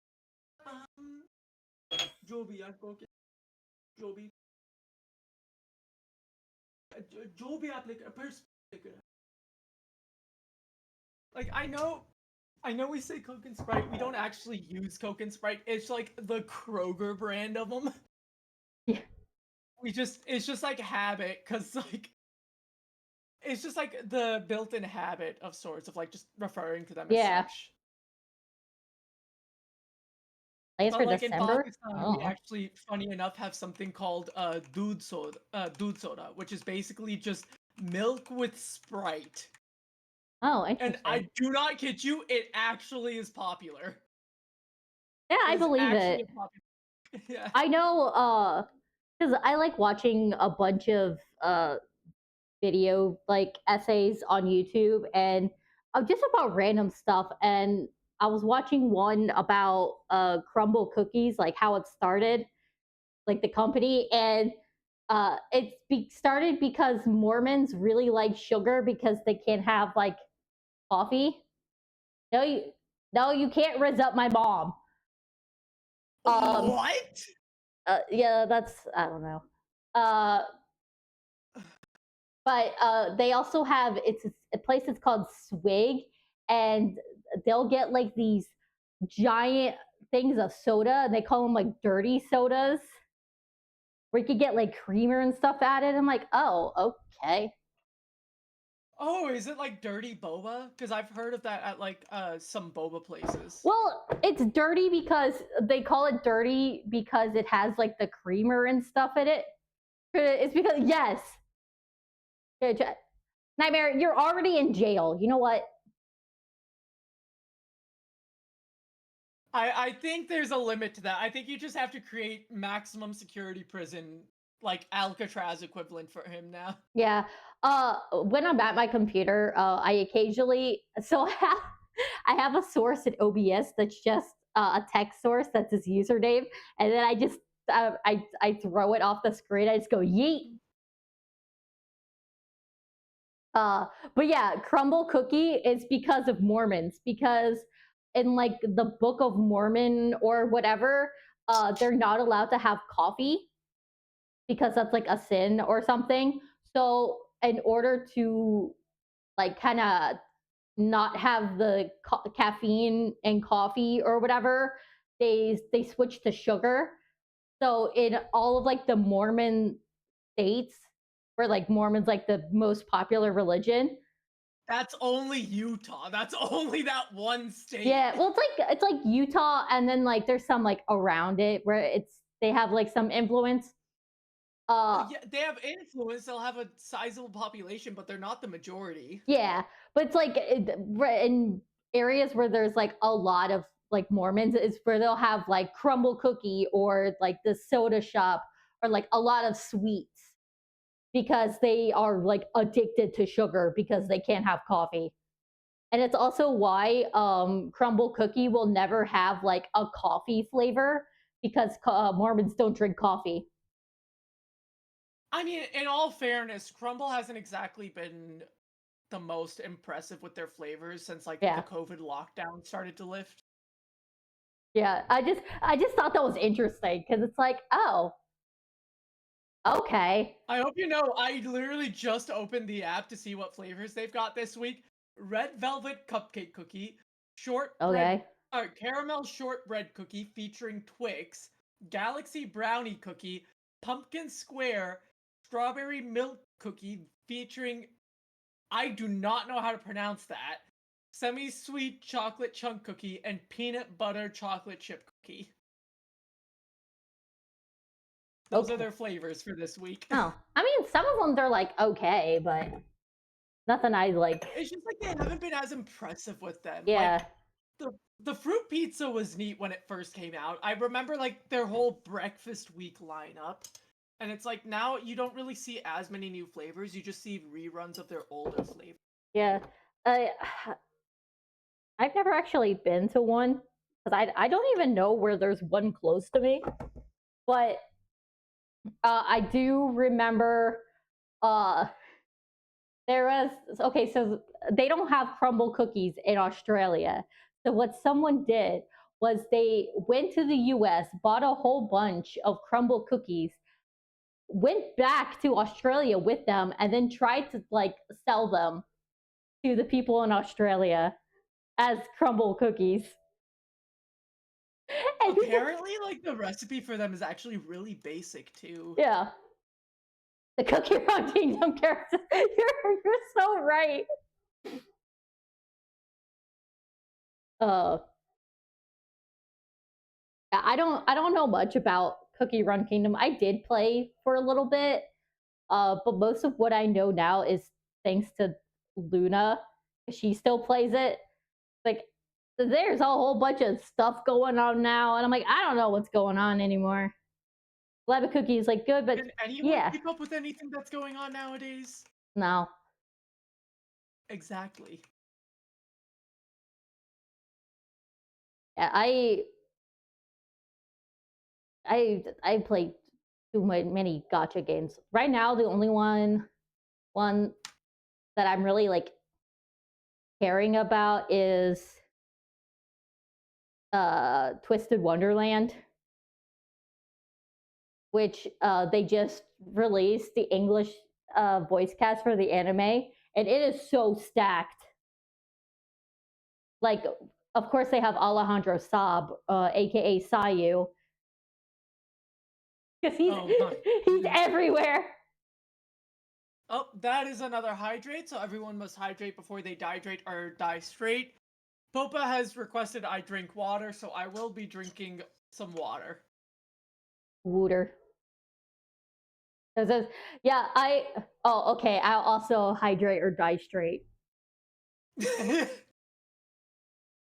Joby, I broke it. Joby. Joby, like, I know we say Coke and Sprite. We don't actually use Coke and Sprite. It's like the Kroger brand of them. Yeah. It's just like habit, cause like it's just like the built-in habit of sorts of like just referring to them as Yeah. such. Plans But for like in December? Pakistan, we actually, funny enough, have something called doodh soda, which is basically just milk with Sprite. Oh, And interesting. I do not kid you, it actually is popular. Yeah, I It is believe actually it. popular. Yeah. I know, because I like watching a bunch of video like essays on YouTube and just about random stuff. And I was watching one about Crumble Cookies, like how it started, like the company, and started because Mormons really like sugar because they can't have like coffee. No, you can't rizz up my mom. Um, What? yeah, that's I don't know. Uh, but they also have it's a place that's called Swig, and they'll get like these giant things of soda, and they call them like dirty sodas, where you could get like creamer and stuff added. I'm like, oh, okay. Oh, is it like dirty boba? Because I've heard of that at like some boba places. Well, it's dirty because they call it dirty because it has like the creamer and stuff in it. It's because yes, Nightmare, you're already in jail. You know what? I think there's a limit to that. I think you just have to create maximum security prison, like Alcatraz equivalent for him now. Yeah. When I'm at my computer, I occasionally I have a source at OBS that's just a text source that's his username, and then I throw it off the screen. I just go yeet. Uh, but yeah, Crumble Cookie is because of Mormons. Because in like the Book of Mormon or whatever, they're not allowed to have coffee because that's like a sin or something. So in order to like kind of not have the caffeine and coffee or whatever, they switch to sugar. So in all of like the Mormon states, where like Mormon's like the most popular religion. That's only Utah. That's only that one state. Yeah, well, it's like Utah, and then like there's some like around it where they have like some influence. Yeah, they have influence. They'll have a sizable population, but they're not the majority. Yeah, but it's like in areas where there's like a lot of like Mormons is where they'll have like Crumble Cookie or like the soda shop or like a lot of sweets because they are like addicted to sugar because they can't have coffee. And it's also why Crumble Cookie will never have like a coffee flavor because Mormons don't drink coffee. I mean, in all fairness, Crumble hasn't exactly been the most impressive with their flavors since like the Yeah. COVID lockdown started to lift. Yeah, I just thought that was interesting because it's like, oh, okay, I hope you know, I literally just opened the app to see what flavors they've got this week. Red velvet cupcake cookie, shortbread, okay. caramel shortbread cookie featuring Twix, galaxy brownie cookie, pumpkin square, strawberry milk cookie featuring, I do not know how to pronounce that, semi-sweet chocolate chunk cookie, and peanut butter chocolate chip cookie. Those are Okay. their flavors for this week. Oh, I mean, some of them they're like okay, but nothing I like. It's just like they haven't been as impressive with them. Like Yeah, the fruit pizza was neat when it first came out. I remember like their whole breakfast week lineup. And it's like now you don't really see as many new flavors. You just see reruns of their older flavors. yeah. I I've never actually been to one because I don't even know where there's one close to me. But I do remember uh there was okay, so they don't have crumble cookies in Australia. So what someone did was they went to the US, bought a whole bunch of crumble cookies, went back to Australia with them, and then tried to like sell them to the people in Australia as crumble cookies. And Apparently, like the recipe for them is actually really basic too. yeah, the Cookie Run Kingdom character. You're so right. Uh, I don't know much about Cookie Run Kingdom. I did play for a little bit, but most of what I know now is thanks to Luna. She still plays it. Like there's a whole bunch of stuff going on now, and I'm like, I don't know what's going on anymore. Lava Cookie is like good, but Can anyone yeah, keep up with anything that's going on nowadays? no. Exactly. I played too many gotcha games. Right now, the only one that I'm really like caring about is Twisted Wonderland, which they just released the English voice cast for the anime, and it is so stacked. Like, of course, they have Alejandro Saab, aka Sayu, because he's everywhere. Oh, that is another hydrate, so everyone must hydrate before they dehydrate or die straight. Popa has requested I drink water, so I will be drinking some water. Wooter. Yeah, okay, I'll also hydrate or die straight.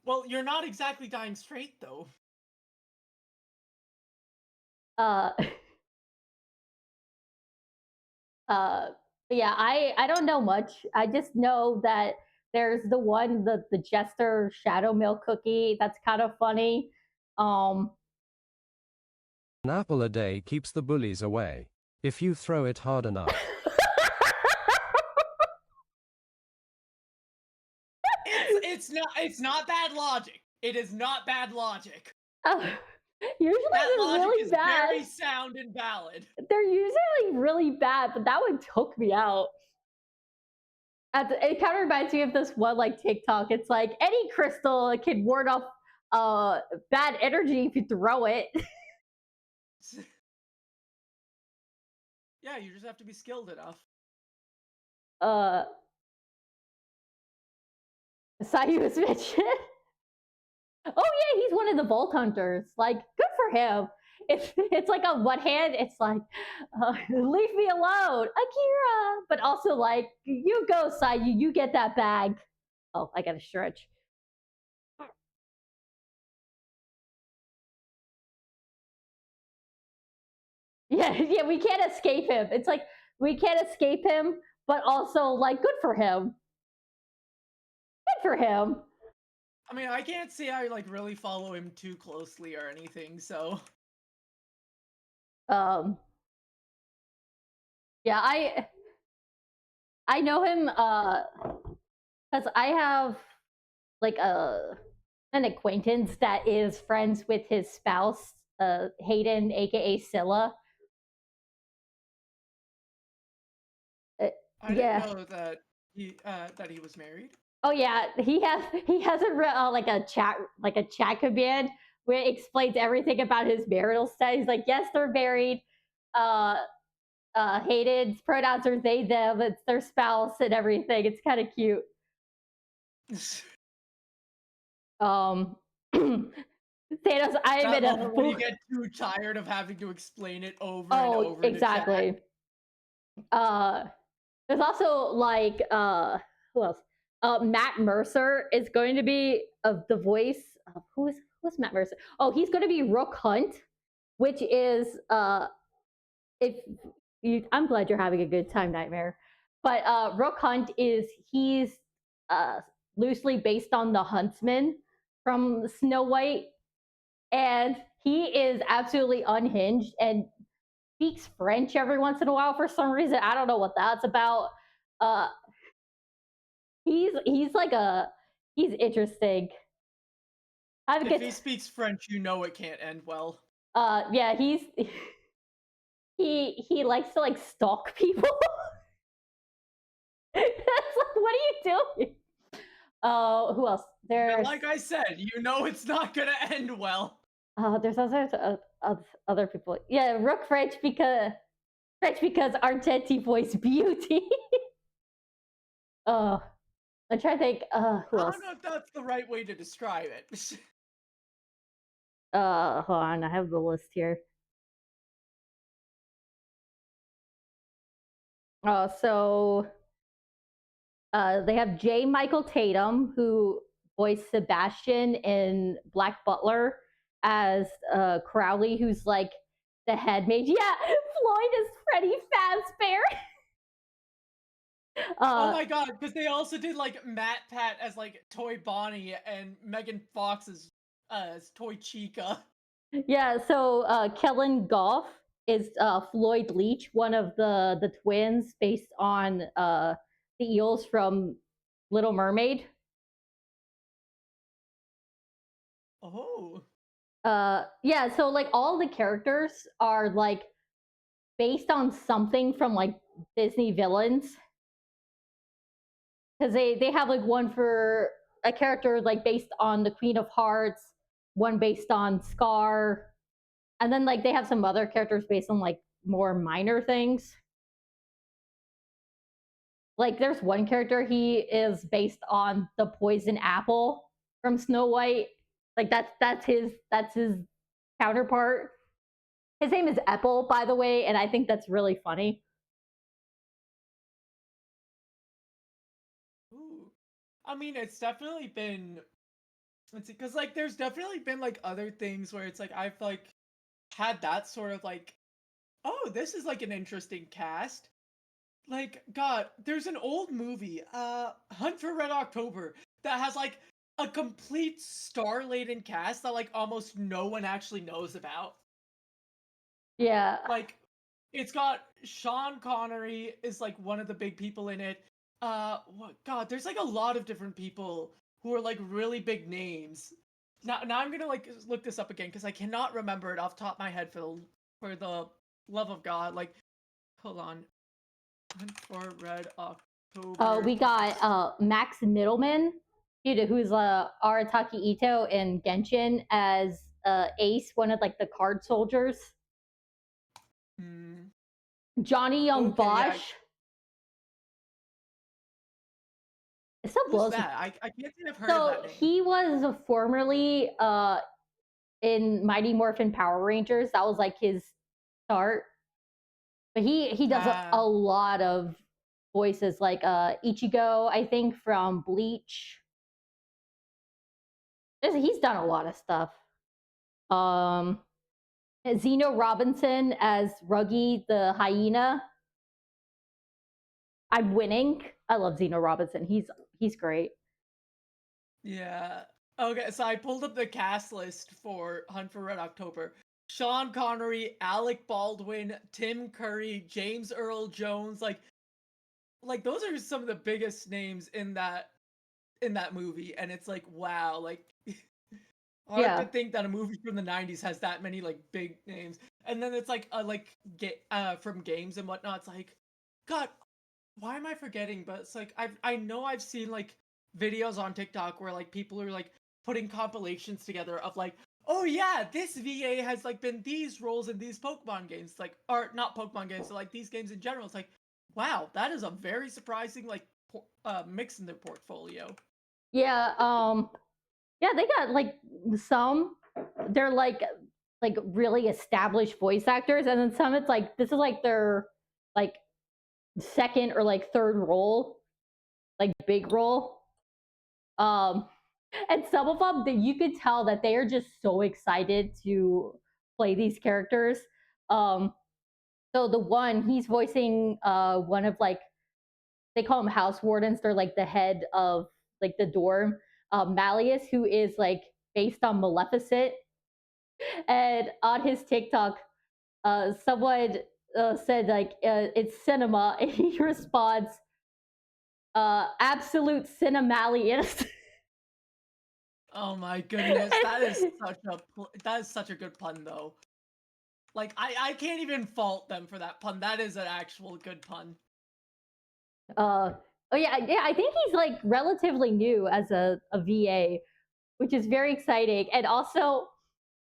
Well, you're not exactly dying straight, though. Uh, yeah, I don't know much. I just know that there's the Jester Shadow Milk cookie that's kind of funny. An apple a day keeps the bullies away. If you throw it hard enough. It's not bad logic. It is not bad logic. Usually that they're logic really is bad. Very sound and valid. They're usually really bad, but that one took me out. It kind of reminds me of this one like TikTok. It's like any crystal can ward off bad energy if you throw it. Yeah, you just have to be skilled enough. Sayu was mentioned. Oh yeah, he's one of the Vault Hunters. Like, good for him. It's like on one hand, it's like, leave me alone, Akira. But also like, you go, Sayu, you get that bag. Oh, I gotta stretch. Yeah, we can't escape him. It's like, we can't escape him, but also like, good for him. Good for him. I mean, I can't say I like really follow him too closely or anything, so. Yeah, I know him because I have like an acquaintance that is friends with his spouse, Hayden, aka Scylla. I didn't know that he was married. Oh yeah, he has like a chat command where it explains everything about his marital status. He's like, yes, they're married. Hayden's pronouns are they them. It's their spouse and everything. It's kind of cute. Thanos, I'm in a. When you get too tired of having to explain it over and over. Exactly. There's also like who else? Matt Mercer is going to be the voice. Who's Matt Mercer? Oh, he's going to be Rook Hunt, which is I'm glad you're having a good time, Nightmare. But Rook Hunt he's loosely based on the Huntsman from Snow White, and he is absolutely unhinged and speaks French every once in a while for some reason. I don't know what that's about. He's interesting. If he speaks French, you know it can't end well. Yeah, he likes to like stalk people. That's like, what are you doing? Who else? There's like I said, you know it's not gonna end well. There's other people. Yeah, Rook French because Argenti voice beauty. I'm trying to think. Who else? I don't know if that's the right way to describe it. Hold on, I have the list here. So they have J. Michael Tatum, who voiced Sebastian in Black Butler as Crowley, who's like the head mage. Yeah, Floyd is Freddy Fazbear. Oh my god, because they also did like Matt Pat as like Toy Bonnie and Megan Fox as as Toy Chica. Yeah, so Kellen Goff is Floyd Leach, one of the twins based on the eels from Little Mermaid. Oh. Yeah, so like all the characters are like based on something from like Disney villains. Because they have like one for a character like based on the Queen of Hearts, one based on Scar, and then like they have some other characters based on like more minor things. Like there's one character, he is based on the poison apple from Snow White. Like that's his counterpart. His name is Apple, by the way, and I think that's really funny. Ooh. I mean, it's definitely been. Let's see, because like, there's definitely been like other things where it's like I've like had that sort of like, oh, this is like an interesting cast. Like, God, there's an old movie, Hunt for Red October, that has like a complete star-laden cast that like almost no one actually knows about. Yeah. Like, it's got Sean Connery is like one of the big people in it. God, there's like a lot of different people who are like really big names. Now I'm gonna like look this up again because I cannot remember it off the top of my head for the love of God. Like, hold on, Hunt for Red October. We got Max Middleman, dude, who's Arataki Ito in Genshin as Ace, one of like the card soldiers. Hmm. Johnny Young Okay, yeah. Bosch. It still Who's blows. that? I can't say I've heard of So that name. he was formerly in Mighty Morphin Power Rangers. That was like his start. But he does a lot of voices, like Ichigo, I think, from Bleach. He's done a lot of stuff. Zeno Robinson as Ruggy the hyena. I'm winning. I love Zeno Robinson. He's great. Yeah. Okay, so I pulled up the cast list for Hunt for Red October. Sean Connery, Alec Baldwin, Tim Curry, James Earl Jones, like those are some of the biggest names in that movie, and it's like, wow, like hard to think that a movie from the 90s has that many like big names. And then it's like from games and whatnot. It's like, God, why am I forgetting? But it's like I know I've seen like videos on TikTok where like people are like putting compilations together of like, oh yeah, this VA has like been these roles in these Pokemon games, like, or not Pokemon games, but like these games in general. It's like, wow, that is a very surprising like mix in their portfolio. Yeah, yeah, they got like some. They're like really established voice actors, and then some it's like this is like their like second or like third role, like big role. And some of them that you could tell that they are just so excited to play these characters. So the one he's voicing one of like they call them house wardens. They're like the head of like the dorm. Malleus, who is like based on Maleficent, and on his TikTok, someone said like it's cinema, and he responds, "Absolute cinemalius." Oh my goodness, that is such a good pun though. Like I can't even fault them for that pun. That is an actual good pun. Oh yeah, yeah. I think he's like relatively new as a VA, which is very exciting. And also,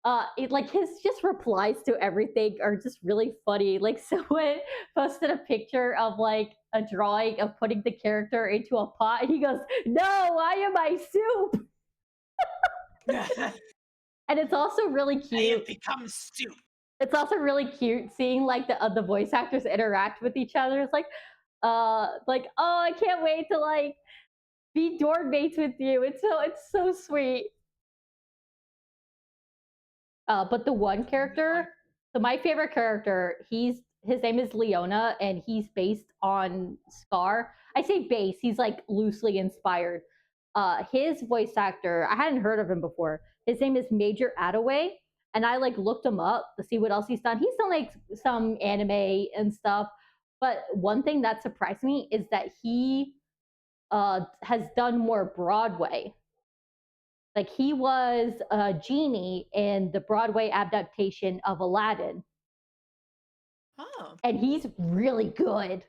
like his just replies to everything are just really funny. Like someone posted a picture of like a drawing of putting the character into a pot, and he goes, "No, I am my soup." And it's also really cute. I have become soup. It's also really cute seeing like the voice actors interact with each other. It's like oh, I can't wait to like be dorm mates with you. It's so sweet. But the one character, so my favorite character, his name is Leona, and he's based on Scar. I say base, he's like loosely inspired. His voice actor, I hadn't heard of him before. His name is Major Attaway, and I like looked him up to see what else he's done. He's done like some anime and stuff, but one thing that surprised me is that he has done more Broadway. Like he was a genie in the Broadway adaptation of Aladdin, Huh. and he's really good.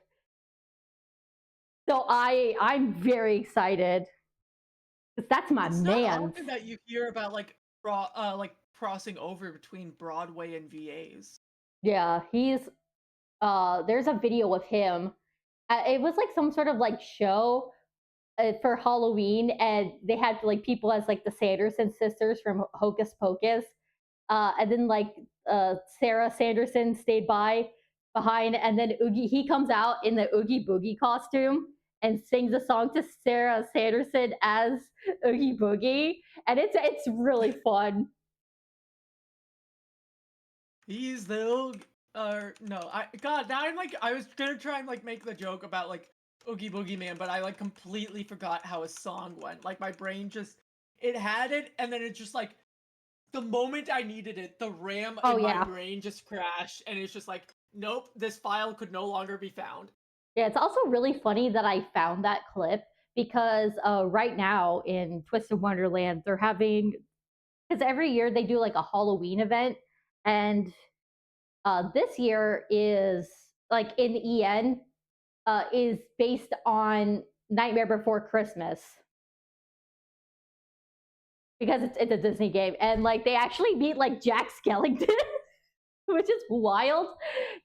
So I'm very excited because that's my It's not man. often that you hear about like crossing over between Broadway and VAs. Yeah, he's there's a video of him. It was like some sort of like show for Halloween, and they had like people as like the Sanderson sisters from Hocus Pocus, and then like Sarah Sanderson stayed behind, and then Oogie he comes out in the Oogie Boogie costume and sings a song to Sarah Sanderson as Oogie Boogie, and it's really fun. He's the old, no, God, now I'm like, I was gonna try and like make the joke about like Oogie Boogie Man, but I like completely forgot how a song went. Like my brain just, it had it, and then it just like, the moment I needed it, the RAM Oh in my yeah, brain just crashed, and it's just like, nope, this file could no longer be found. yeah. It's also really funny that I found that clip because right now in Twisted Wonderland they're having because every year they do like a Halloween event, and this year is like in EN is based on Nightmare Before Christmas because it's a Disney game, and like they actually meet like Jack Skellington, which is wild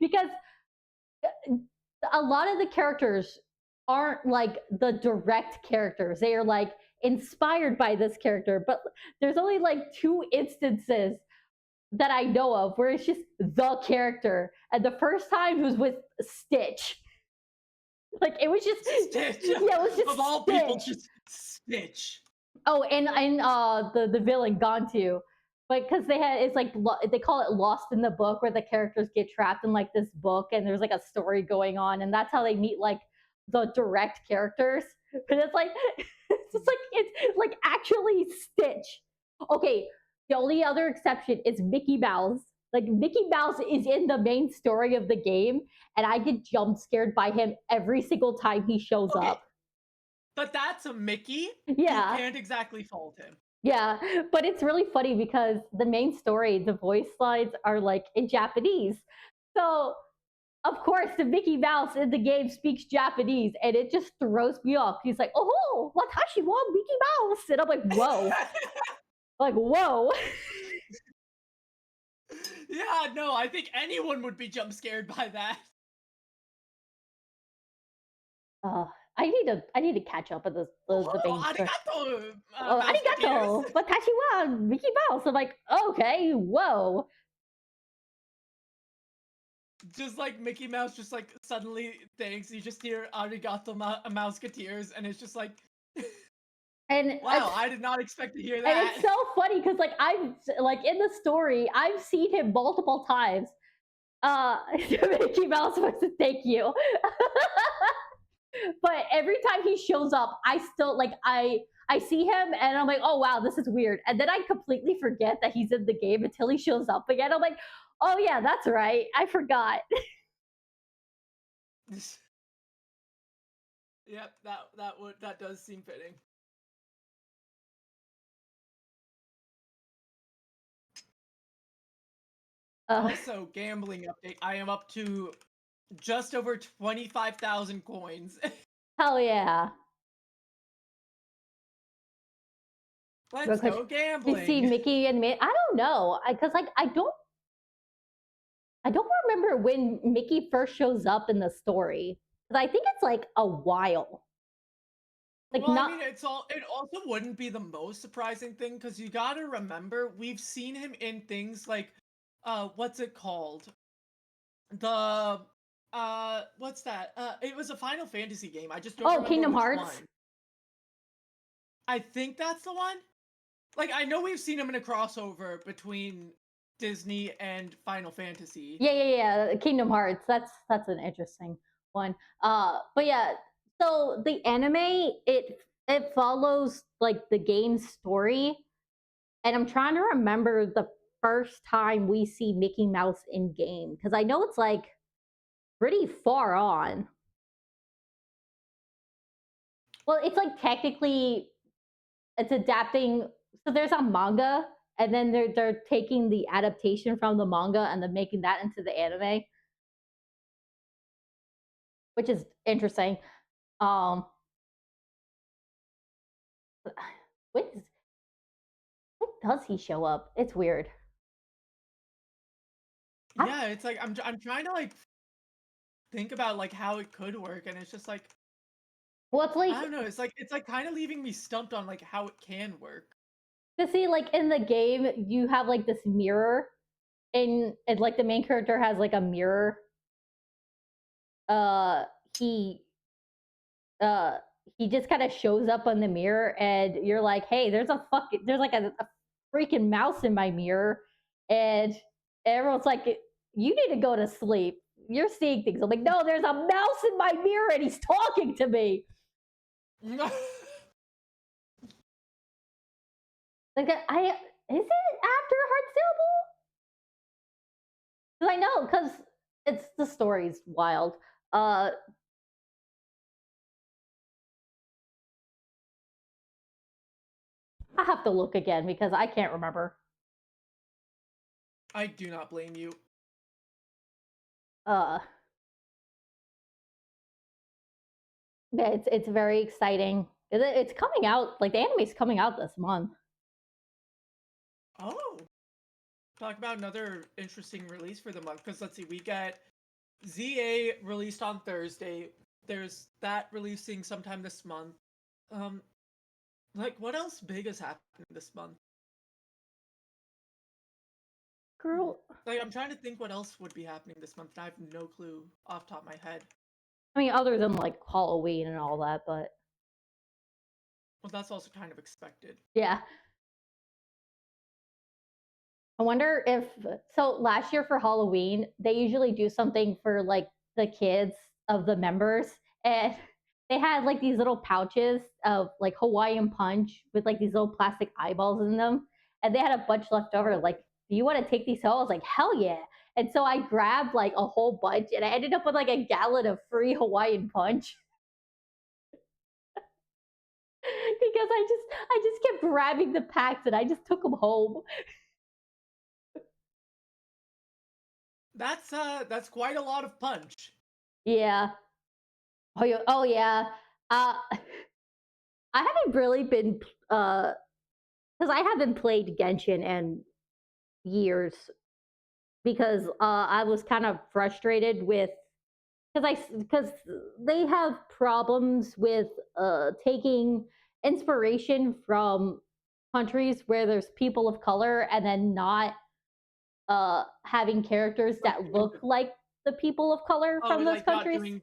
because a lot of the characters aren't like the direct characters. They are like inspired by this character, but there's only like 2 instances that I know of where it's just the character. And the first time was with Stitch. Like it was just Stitch. Yeah, it was just Of all Stitch. people, just Stitch. Oh, and the villain Gontu. But because they had it's like they call it Lost in the Book, where the characters get trapped in like this book and there's like a story going on, and that's how they meet like the direct characters. Because it's like it's like actually Stitch. Okay, the only other exception is Mickey Mouse. Like Mickey Mouse is in the main story of the game, and I get jump scared by him every single time he shows Okay, up. but that's a Mickey. Yeah. You can't exactly fault him. Yeah, but it's really funny because the main story, the voice lines are like in Japanese. So, of course, the Mickey Mouse in the game speaks Japanese, and it just throws me off. He's like, "Oh, watashi wa Mickey Mouse," and I'm like, "Whoa!" Like, whoa. Yeah, no, I think anyone would be jump scared by that. I need to catch up with the Oh, main story. arigato, Oh, Mouseketeers. arigato, watashi wa Mickey Mouse. I'm like, okay, whoa. Just like Mickey Mouse just like suddenly thanks, you just hear arigato Mouseketeers, and it's just like, And wow, I did not expect to hear and that. it's so funny because like I've like in the story I've seen him multiple times. Mickey Mouse wants to thank you. But every time he shows up, I still like I see him and I'm like, oh wow, this is weird. And then I completely forget that he's in the game until he shows up again. I'm like, oh yeah, that's right. I forgot. Yep, that does seem fitting. Also, gambling update. I am up to just over 25,000 coins. Hell yeah. Let's Because go you gambling. see Mickey and I don't know. Because like I don't remember when Mickey first shows up in the story. Because I think it's like a while. Like Well, not I mean, it also wouldn't be the most surprising thing because you got to remember we've seen him in things like, what's it called? The what's that? It was a Final Fantasy game. I just don't remember Kingdom which Hearts. one. I think that's the one. Like, I know we've seen him in a crossover between Disney and Final Fantasy. Yeah. Kingdom Hearts. That's an interesting one. But yeah, so the anime it follows like the game story, And I'm trying to remember the first time we see Mickey Mouse in game because I know it's like pretty far on. Well, it's like technically it's adapting. So there's a manga, and then they're taking the adaptation from the manga and then making that into the anime, which is interesting. Um, when is, when does he show up? It's weird. I- Yeah, it's like I'm trying to like think about like how it could work, and it's just like Well, it's I like don't know. It's like kind of leaving me stumped on like how it can work. to see like in the game you have like this mirror, and like the main character has like a mirror. Uh, he uh he just kind of shows up on the mirror and you're like, hey, there's like a freaking mouse in my mirror, and everyone's like, you need to go to sleep, you're seeing things. I'm like, no, there's a mouse in my mirror and he's talking to me. Like, I is it after Heartstable? Because I know, because it's the story's wild. uh I have to look again because I can't remember. I do not blame you. uh Yeah, it's very exciting. It's coming out, like the anime's coming out this month. Oh, talk about another interesting release for the month. Because let's see, we get ZA released on Thursday. There's that releasing sometime this month. Um, like what else big is happening this month? Girl, Like I'm trying to think what else would be happening this month, and I have no clue off the top of my head. I mean, other than like Halloween and all that, but Well, that's also kind of expected. yeah. I wonder if so last year for Halloween, they usually do something for like the kids of the members, and they had like these little pouches of like Hawaiian punch with like these little plastic eyeballs in them, and they had a bunch left over. Like, do you want to take these home? I was like, hell yeah. And so I grabbed like a whole bunch, and I ended up with like a gallon of free Hawaiian punch. Because I just kept grabbing the packs and I just took them home. That's quite a lot of punch. Yeah. Oh yeah. I haven't really been because I haven't played Genshin in years because I was kind of frustrated with because they have problems with taking inspiration from countries where there's people of color and then not having characters Like that doing look like the people of color oh, from those like not countries. doing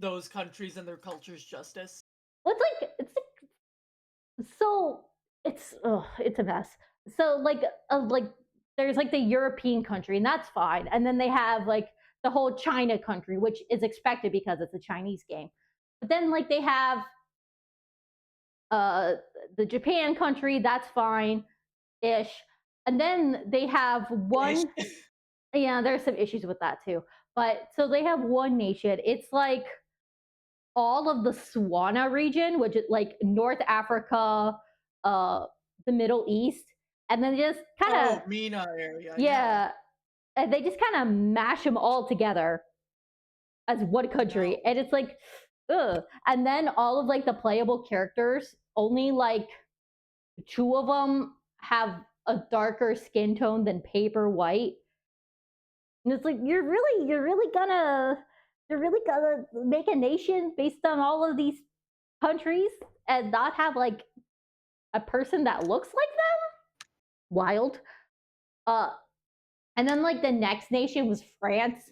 those countries and their cultures justice. Well, it's like so it's a mess. So like there's like the European country and that's fine, and then they have like the whole China country, which is expected because it's a Chinese game. But then like they have uh the Japan country, that's fine ish, and then they have one. Yeah, there's some issues with that too. But so they have one nation. It's like all of the Swana region, which is like North Africa, uh, the Middle East, and then just kind of Oh, Mina area, yeah. yeah, and they just kind of mash them all together as one country, No. and it's like, ugh. And then all of like the playable characters, only like two of them have a darker skin tone than Paper White, and it's like you're really gonna make a nation based on all of these countries and not have like a person that looks like them? Wild. Uh and then like the next nation was France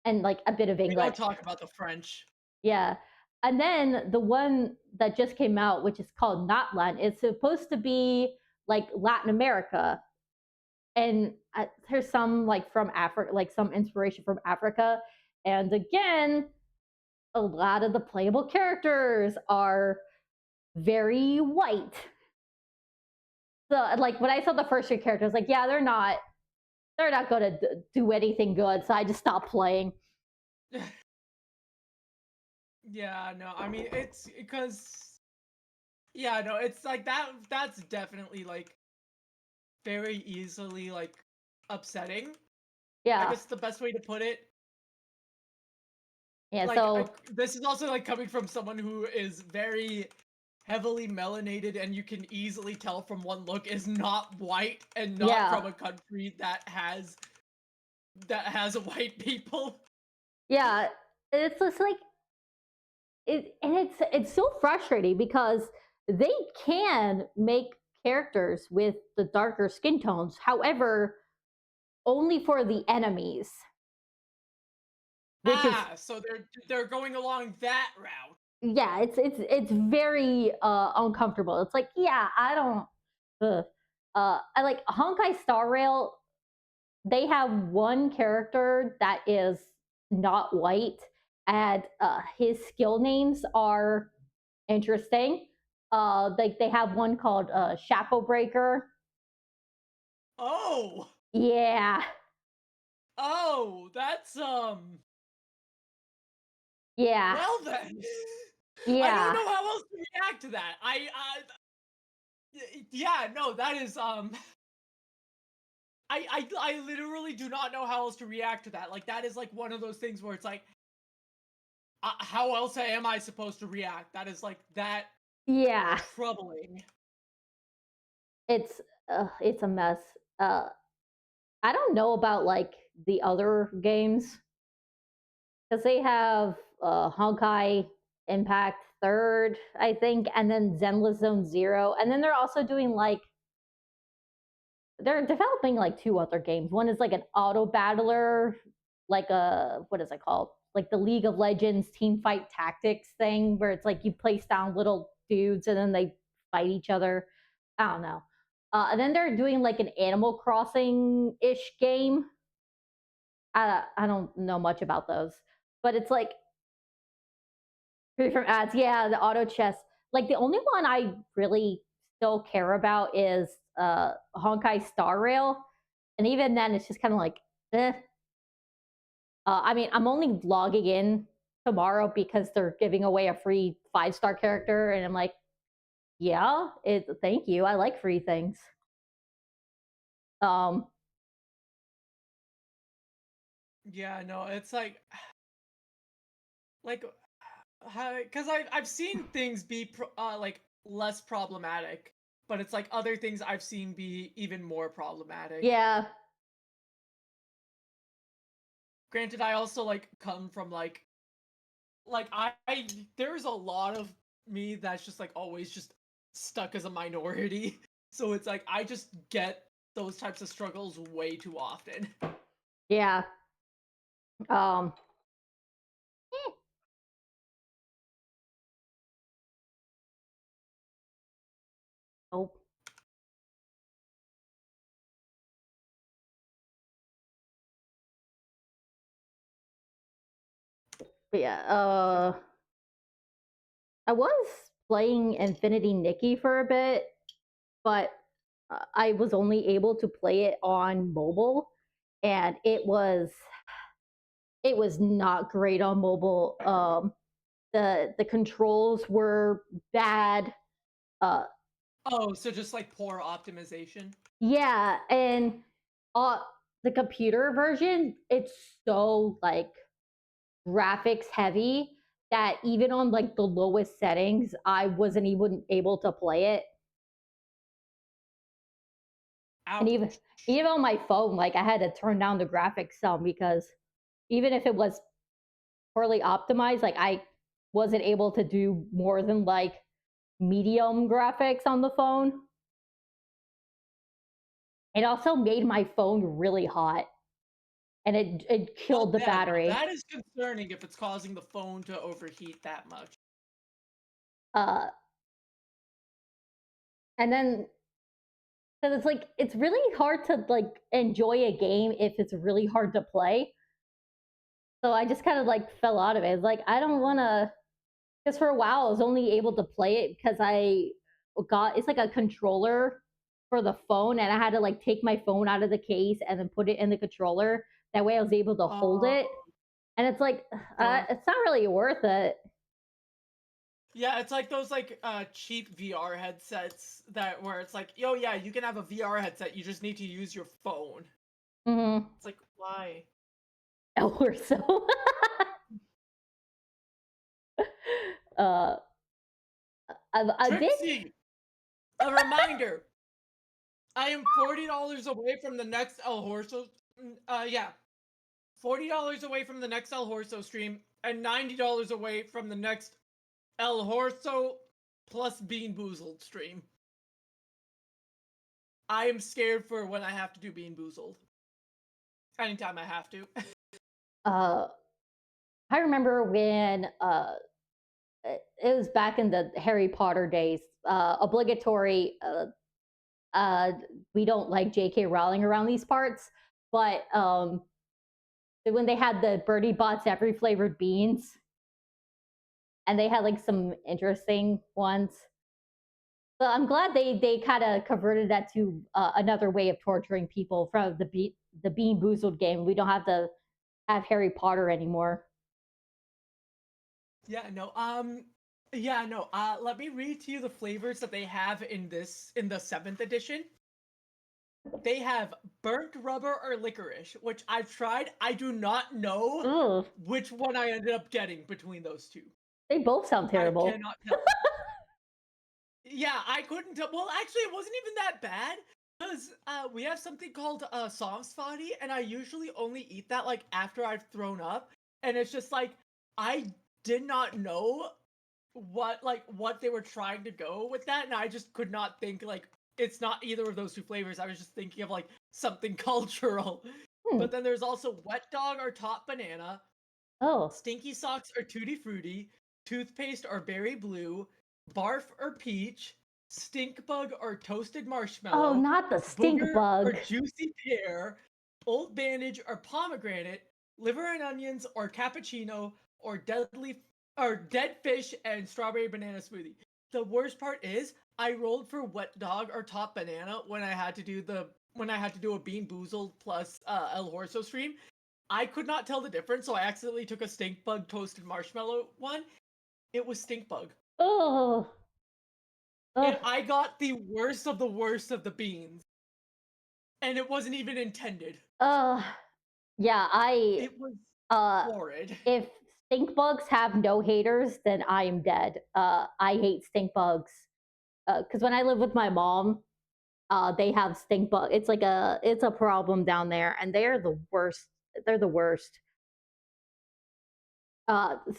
and like a bit of We don't England. talk about the French. Yeah. And then the one that just came out, which is called Notland, it's supposed to be like Latin America. And there's some like from Africa, like some inspiration from Africa. And again, a lot of the playable characters are very white. So like when I saw the first three characters, like yeah, they're not going to do anything good. So I just stopped playing. Yeah, no, I mean it's because yeah, no, it's like that's definitely like very easily like upsetting. I Yeah, guess the best way to put it. yeah. Like So this is also like coming from someone who is very heavily melanated and you can easily tell from one look is not white and not yeah, from a country that has white people. yeah. It's just like and it's so frustrating because they can make characters with the darker skin tones. However, only for the enemies, which is So they're going along that route. yeah, it's very uncomfortable. It's like yeah, I don't. I like Honkai Star Rail. They have one character that is not white, and his skill names are interesting. Like they have one called Shackle Breaker. Oh, Yeah, oh, that's yeah, well then. I don't yeah, know how else to react to that. Yeah, no, that is I literally do not know how else to react to that. Like that is like one of those things where it's like how else am I supposed to react? That is like that yeah. troubling. It's a mess. Uh, I don't know about like the other games because they have Honkai Impact Third, I think, and then Zenless Zone Zero, and then they're also doing like they're developing like two other games. One is like an auto battler, like a what is it called? Like the League of Legends team fight tactics thing, where it's like you place down little dudes and then they fight each other. I don't know. And then they're doing like an Animal Crossing ish game. I don't know much about those, but it's like free from ads. Yeah, the auto chess. Like the only one I really still care about is Honkai Star Rail, and even then, it's just kind of like, eh. I mean, I'm only logging in tomorrow because they're giving away a free 5-star character, and I'm like, yeah, thank you. I like free things. Um, Yeah, no, it's like because I've seen things be like less problematic, but it's like other things I've seen be even more problematic. yeah, Granted, I also like come from like I there's a lot of me that's just like always just stuck as a minority. So it's like I just get those types of struggles way too often. yeah. Um, oh, but yeah. I was playing Infinity Nikki for a bit, but I was only able to play it on mobile, and it was not great on mobile. The controls were bad. Uh, Oh, so just like poor optimization. yeah, and uh, the computer version, it's so like graphics heavy that even on like the lowest settings, I wasn't even able to play it. And Ouch. even on my phone, like I had to turn down the graphics some because even if it was poorly optimized, like I wasn't able to do more than like medium graphics on the phone. It also made my phone really hot and it Well, killed the yeah, no, battery. that is concerning if it's causing the phone to overheat that much. Uh and then because it's like it's really hard to like enjoy a game if it's really hard to play. So I just kind of like fell out of it. It's like I don't want to because for a while I was only able to play it because I got it's like a controller for the phone, and I had to like take my phone out of the case and then put it in the controller. That way, I was able to hold Oh, it, and it's like those. it's not really worth it. Yeah, it's like those like cheap VR headsets that where it's like, yo, yeah, you can have a VR headset. You just need to use your phone. Mm-hmm. It's like, why? Or so. uh, I did. Trixie, a reminder. I am $40 away from the next El Horso. Yeah, $40 away from the next El Horso stream, and $90 away from the next El Horso plus Bean Boozled stream. I am scared for when I have to do Bean Boozled. Anytime I have to. Uh, I remember when it was back in the Harry Potter days. Obligatory. We don't like J.K. Rowling around these parts, but when they had the Birdie Bots every flavored beans, and they had like some interesting ones. So I'm glad they kind of converted that to another way of torturing people from the Bean Boozled game. We don't have to have Harry Potter anymore. Yeah, no. Yeah, no. Let me read to you the flavors that they have in the 7th edition. They have burnt rubber or licorice, which I've tried. I do not know Ugh, which one I ended up getting between those two. they both sound I terrible. cannot tell. Yeah, I couldn't tell. Well, actually, it wasn't even that bad because we have something called Samsfadi, and I usually only eat that like after I've thrown up, and it's just like I did not know what they were trying to go with that, and I just could not think like it's not either of those two flavors. I was just thinking of like something cultural. Hmm. But then there's also wet dog or top banana, Oh, stinky socks or tutti frutti, toothpaste or berry blue, barf or peach, stink bug or toasted oh, marshmallow, not the stink booger or bug. juicy pear, old bandage or pomegranate, liver and onions or cappuccino, or dead fish and strawberry banana smoothie. The worst part is I rolled for wet dog or top banana when I had to do a Bean Boozled plus El Horso stream. I could not tell the difference, so I accidentally took a stink bug toasted marshmallow one. It was stink bug. Oh, oh, I got the worst of the beans, and it wasn't even intended. uh, yeah. It was Uh, horrid. if stink bugs have no haters, then I am dead. I hate stink bugs. Because when I live with my mom, they have stink bug. It's a problem down there, and they're the worst. They're the worst.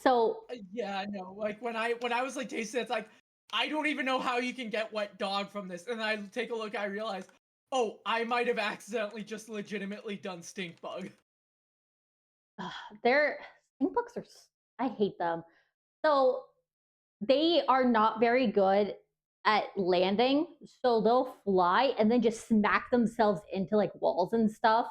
So Yeah, no. Like when I was like tasting it, it's like I don't even know how you can get wet dog from this. And I take a look, I realize, oh, I might have accidentally just legitimately done stink bug. they're stink bugs are. I hate them. So they are not very good at landing. So they'll fly and then just smack themselves into like walls and stuff.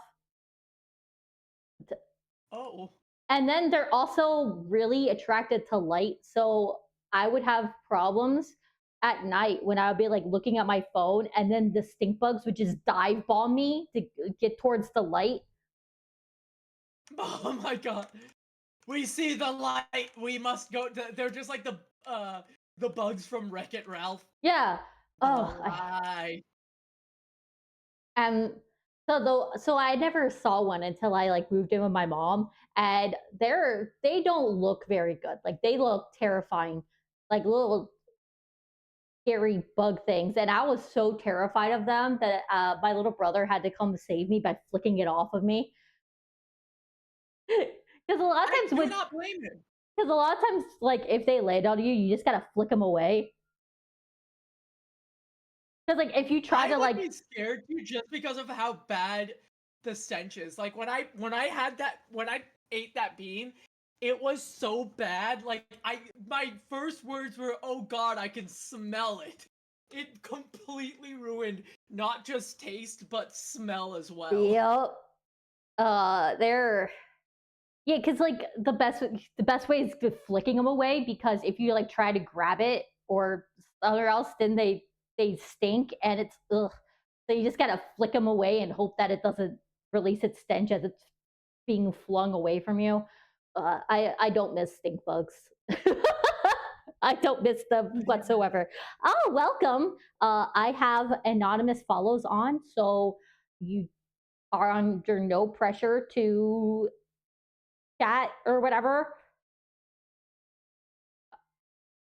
Oh. And then they're also really attracted to light. So I would have problems at night when I would be like looking at my phone, and then the stink bugs would just dive bomb me to get towards the light. Oh my god. We see the light. We must go. They're just like the bugs from Wreck-It Ralph. Yeah. The Oh, light. and so I never saw one until I like moved in with my mom, and they don't look very good. Like they look terrifying, like little scary bug things, and I was so terrified of them that my little brother had to come save me by flicking it off of me. Because a lot of I times do not blame him. because a lot of times, like if they land on you, you just gotta flick them away. Because like if you try I to would like, be scared too, just because of how bad the stench is. Like when I ate that bean, it was so bad. Like my first words were, "Oh God, I can smell it." It completely ruined not just taste but smell as well. yep, they're yeah, because like the best way is flicking them away, because if you like try to grab it or somewhere else, then they stink, and it's ugh. So you just gotta flick them away and hope that it doesn't release its stench as it's being flung away from you. I don't miss stink bugs. I don't miss them whatsoever. Oh, welcome. I have anonymous follows on, so you are under no pressure to chat or whatever.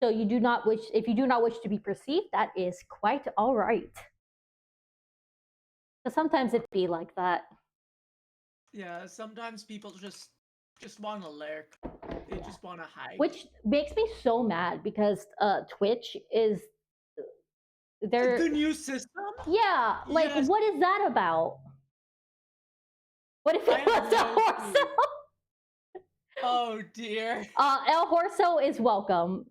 So you do not wish, if you do not wish to be perceived, that is quite all right. Because sometimes it be like that. Yeah, sometimes people just want to lurk. They just want to hide. Which makes me so mad because Twitch is they're the new system? yeah, like Yes. what is that about? What if I it have was El no Horso? clue. Oh dear. El Horso is welcome.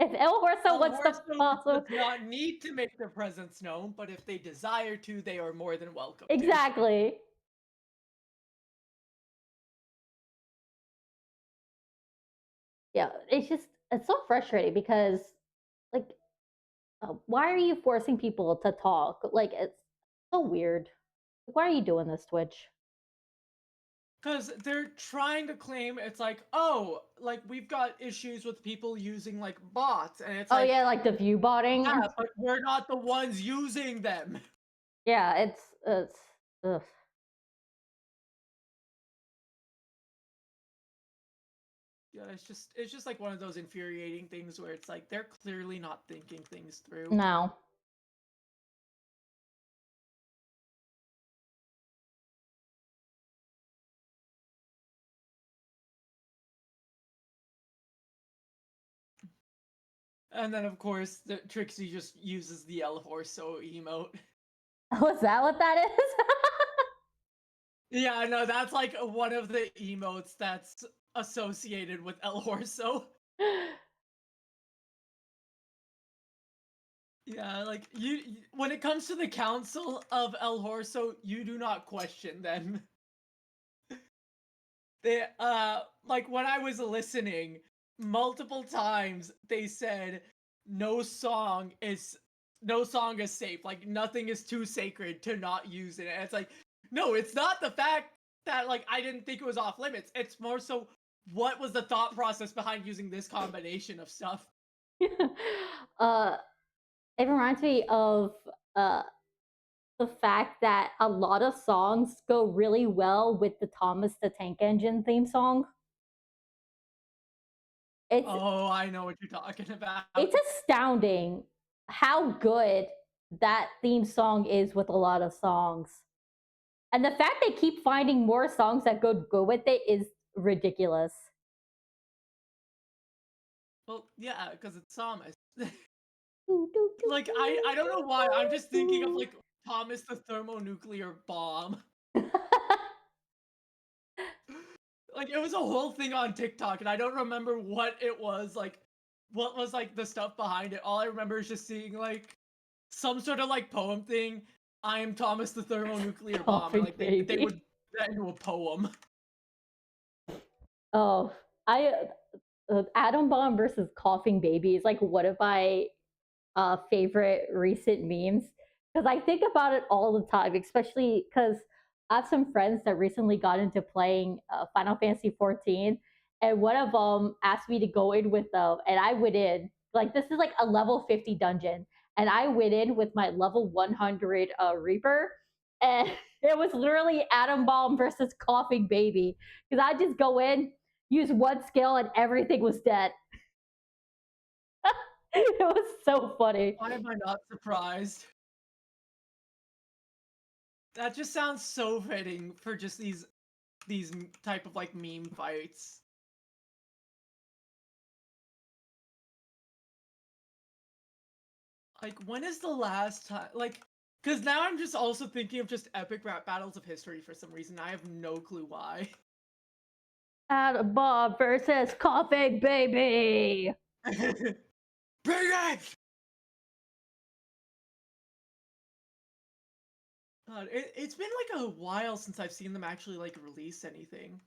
If El Horso El wants to Horso follow, does not need to make their presence known, but if they desire to, they are more than welcome to. exactly. Yeah, it's so frustrating because like why are you forcing people to talk? Like it's so weird. Why are you doing this, Twitch? Because they're trying to claim it's like, oh, like we've got issues with people using like bots, and it's Oh like, yeah, like the view botting. yeah, but we're not the ones using them. Yeah, it's ugh. Yeah, it's just like one of those infuriating things where it's like they're clearly not thinking things through. No. And then of course the Trixie just uses the El Horso emote. Was that what that is? Yeah, no, that's like one of the emotes that's associated with El Horso. Yeah, like when it comes to the council of El Horso, you do not question them. They like when I was listening, multiple times they said no song is safe. Like nothing is too sacred to not use it. And it's like, no, it's not the fact that like I didn't think it was off limits. It's more so what was the thought process behind using this combination of stuff. uh it reminds me of uh the fact that a lot of songs go really well with the Thomas the Tank Engine theme song. It's Oh, I know what you're talking about. it's astounding how good that theme song is with a lot of songs. And the fact they keep finding more songs that go with it is ridiculous. Well, yeah, because it's Thomas. Like I don't know why. I'm just thinking of like Thomas the thermonuclear bomb. Like it was a whole thing on TikTok, and I don't remember what it was. Like, what was like the stuff behind it? All I remember is just seeing like some sort of like poem thing. I am Thomas the thermonuclear bomb, and Coughing like they would baby. put that into a poem. Oh, I Atom Bomb versus Coughing Baby is like one of my favorite recent memes because I think about it all the time, especially because I have some friends that recently got into playing Final Fantasy 14, and one of them asked me to go in with them, and I went in. Like, this is like a level 50 dungeon, and I went in with my level 100 Reaper, and it was literally Atom Bomb versus Coughing Baby because I just go in, use one skill, and everything was dead. It was so funny. Why am I not surprised? That just sounds so fitting for just these type of like meme fights. Like, when is the last time? Like, because now I'm just also thinking of just epic rap battles of history for some reason. I have no clue why. Atom Bomb versus Coughing Baby. Bring it! God, it's been like a while since I've seen them actually like release anything.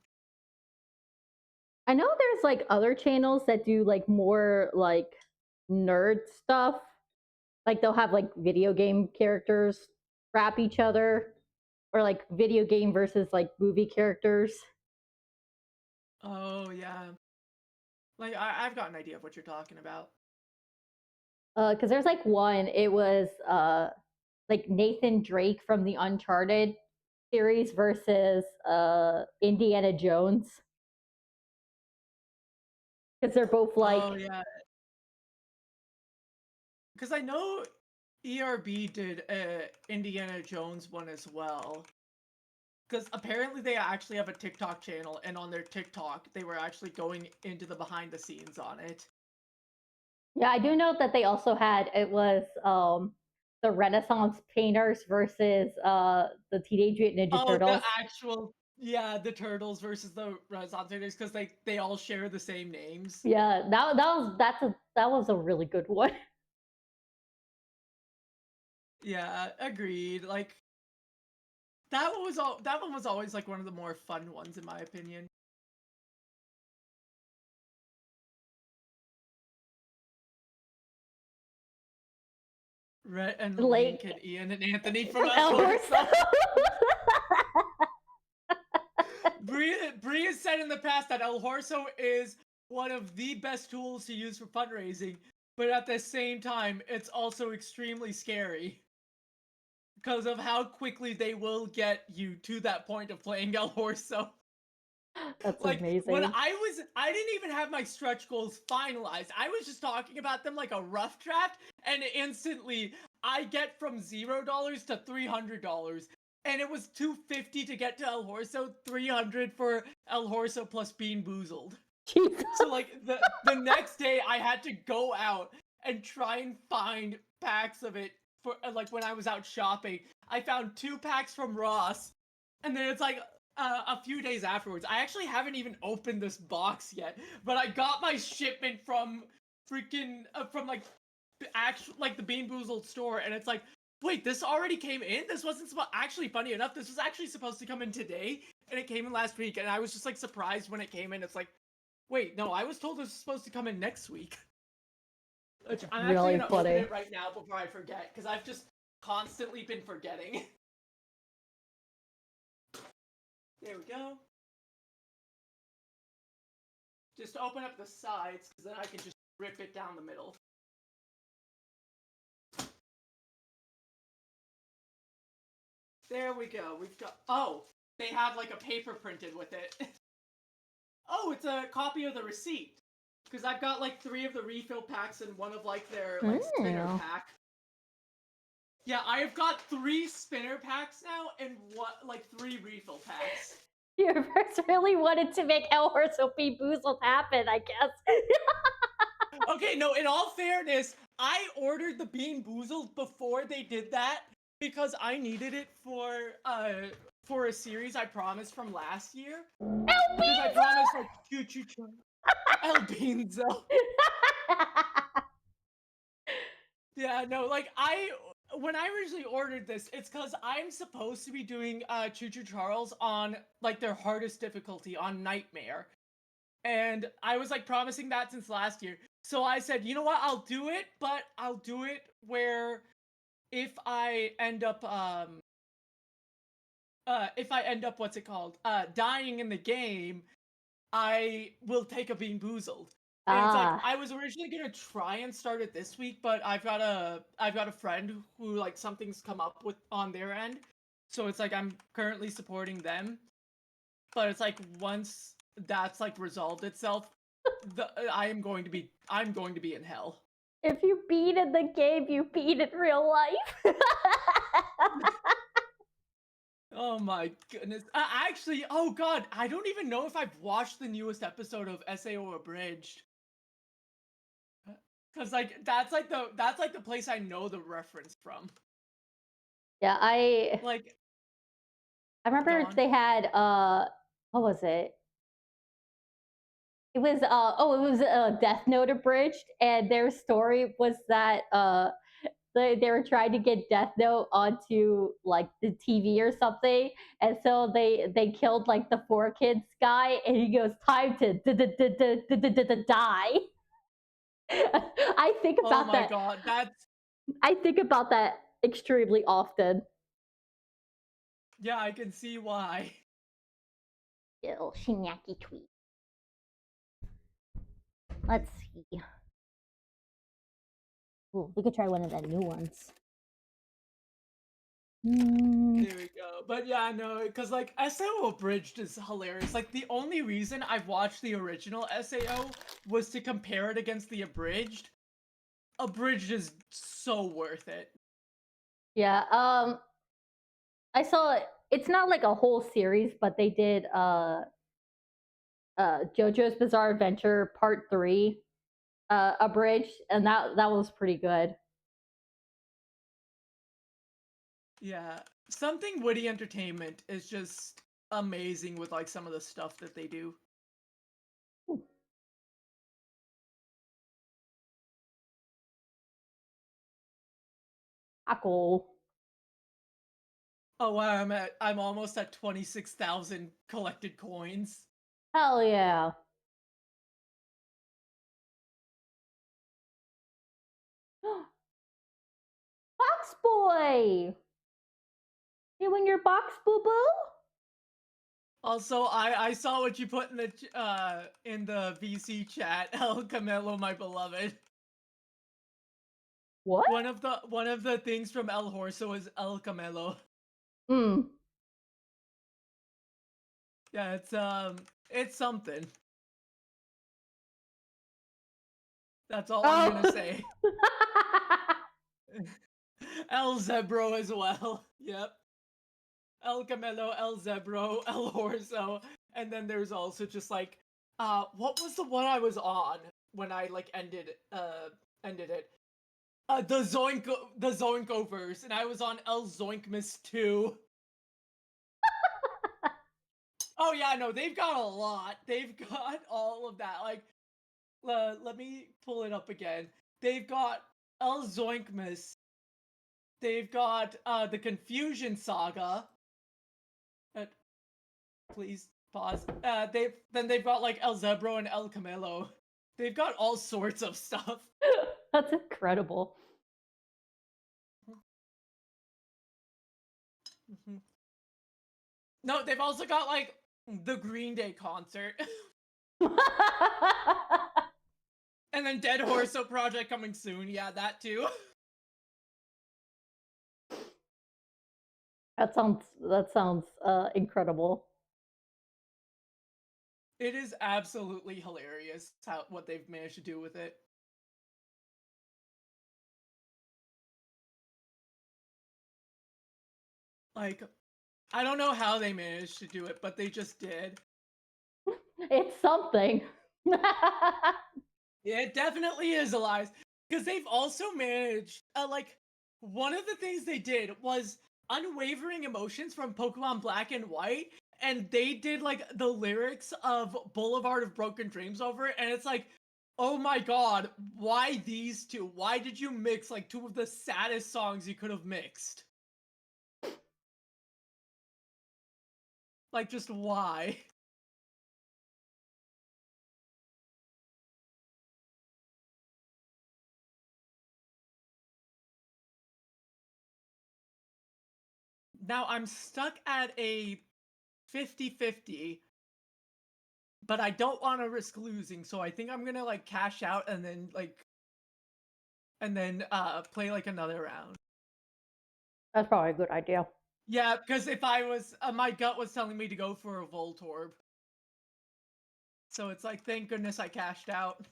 I know there's like other channels that do like more like nerd stuff. Like they'll have like video game characters rap each other, or like video game versus like movie characters. Oh yeah. Like I've got an idea of what you're talking about. Because there's like one, it was like Nathan Drake from the Uncharted series versus Indiana Jones. Because they're both like, Oh yeah. Because I know ERB did a Indiana Jones one as well. Because apparently they actually have a TikTok channel, and on their TikTok, they were actually going into the behind the scenes on it. yeah, I do know that they also had, it was the Renaissance painters versus the Teenage Mutant Ninja Oh, the Turtles. actual, yeah, the Turtles versus the Renaissance Fighters, because they all share the same names. Yeah, that was a really good one. Yeah, agreed. Like that one was always like one of the more fun ones in my opinion. Rhett and Like- Link and Ian and Anthony from From El Horso. Bree has said in the past that El Horso is one of the best tools to use for fundraising, but at the same time, it's also extremely scary because of how quickly they will get you to that point of playing El Horso. That's Like amazing. when I didn't even have my stretch goals finalized. I was just talking about them like a rough draft, and instantly I get from $0 to $300. And it was $250 to get to El Horso, $300 for El Horso plus Bean Boozled. Jesus. So like the next day I had to go out and try and find packs of it for like when I was out shopping. I found 2 packs from Ross, and then it's like a few days afterwards. I actually haven't even opened this box yet, but I got my shipment from freaking from like the Bean Boozled store, and it's like, wait, this already came in? This wasn't actually, funny enough, this was actually supposed to come in today, and it came in last week, and I was just like surprised when it came in. It's like, wait, no, I was told this was supposed to come in next week. Which I'm Really actually gonna funny. open it right now before I forget, because I've just constantly been forgetting. There we go. Just open up the sides, because then I can just rip it down the middle. There we go. We've got. Oh, they have like a paper printed with it. Oh, it's a copy of the receipt. Because I've got like 3 of the refill packs and 1 of like their like spinner pack. Yeah, I have got 3 spinner packs now and like 3 refill packs. Universe really wanted to make El Horso Bean Boozled happen, I guess. Okay, no, in all fairness, I ordered the Bean Boozled before they did that because I needed it for a series I promised from last year. El Because I promised like Choo Choo El Beanzo. Yeah, no, like when I originally ordered this, it's because I'm supposed to be doing Choo Choo Charles on like their hardest difficulty on Nightmare. And I was like promising that since last year. So I said, you know what, I'll do it, but I'll do it where if I end up what's it called? Dying in the game, I will take a Bean Boozled. And it's like I was originally gonna try and start it this week, but I've got a friend who like something's come up with on their end. So it's like I'm currently supporting them. But it's like once that's like resolved itself, I'm going to be in hell. If you beat in the game, you beat in real life. Oh my goodness. Actually, oh god, I don't even know if I've watched the newest episode of SAO Abridged. Cause like that's like the place I know the reference from. Yeah, I Like remember Dawn. they had what was it? It was it was Death Note abridged, and their story was that they were trying to get Death Note onto like the TV or something, and so they killed like the 4Kids guy, and he goes, "Time to die." I think Oh about my that. god, I think about that extremely often. Yeah, I can see why. Little Shinyaki tweet. Let's see. Ooh, we could try one of the new ones. There we go. But yeah, no, because like SAO Abridged is hilarious. Like the only reason I've watched the original SAO was to compare it against the Abridged. Abridged is so worth it. Yeah, I saw it. It's not like a whole series, but they did JoJo's Bizarre Adventure Part 3 abridged, and that was pretty good. Yeah, something Witty Entertainment is just amazing with like some of the stuff that they do. Ako. Oh wow, I'm almost at 26,000 collected coins. Hell yeah. Box Boy! You win your box, boo boo? Also, I saw what you put in the VC chat, El Camelo, my beloved. What? One of the things from El Horso is El Camelo. Hmm. Yeah, it's something. That's all I'm gonna say. El Zebro as well. Yep. El Camelo, El Zebro, El Horso, and then there's also just like, what was the one I was on when I like ended it? The Zoinko verse, and I was on El Zoinkmas 2. Oh yeah, no, they've got a lot. They've got all of that. Like, let me pull it up again. They've got El Zoinkmas. They've got the Confusion Saga. Please pause. They've got like El Zebro and El Camelo. They've got all sorts of stuff. That's incredible. No, they've also got like the Green Day concert. And then Dead Horso project coming soon. Yeah, that too. that sounds incredible. It is absolutely hilarious what they've managed to do with it. Like, I don't know how they managed to do it, but they just did. It's something. Yeah, it definitely is, Elias. Because they've also managed, like, one of the things they did was Unwavering Emotions from Pokemon Black and White, and they did, like, the lyrics of Boulevard of Broken Dreams over it, and it's like, oh my god, why these two? Why did you mix, like, two of the saddest songs you could have mixed? Like, just why? Now I'm stuck at a 50-50, but I don't want to risk losing, so I think I'm gonna like cash out and then play like another round. That's probably a good idea. Yeah, because if I was my gut was telling me to go for a Voltorb. So it's like, thank goodness I cashed out.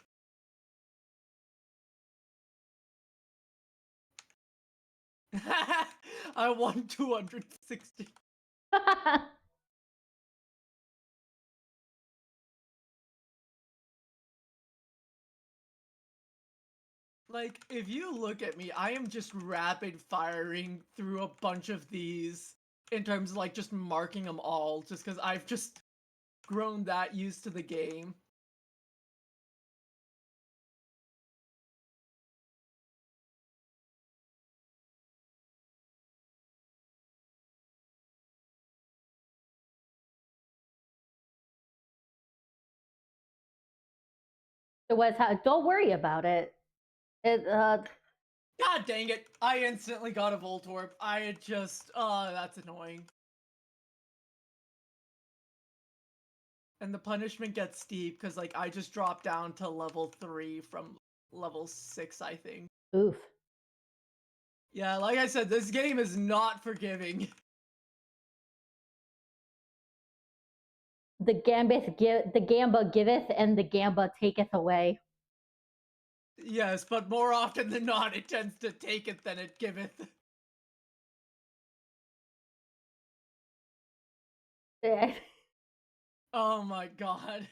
I won 260. Like, if you look at me, I am just rapid firing through a bunch of these in terms of like just marking them all, just because I've just grown that used to the game. Don't worry about it. It God dang it! I instantly got a Voltorb. I had just, that's annoying. And the punishment gets steep because, like, I just dropped down to level 3 from level 6, I think. Oof. Yeah, like I said, this game is not forgiving. The Gamba giveth, and the Gamba taketh away. Yes, but more often than not, it tends to take it than it giveth. Eh. Oh my god.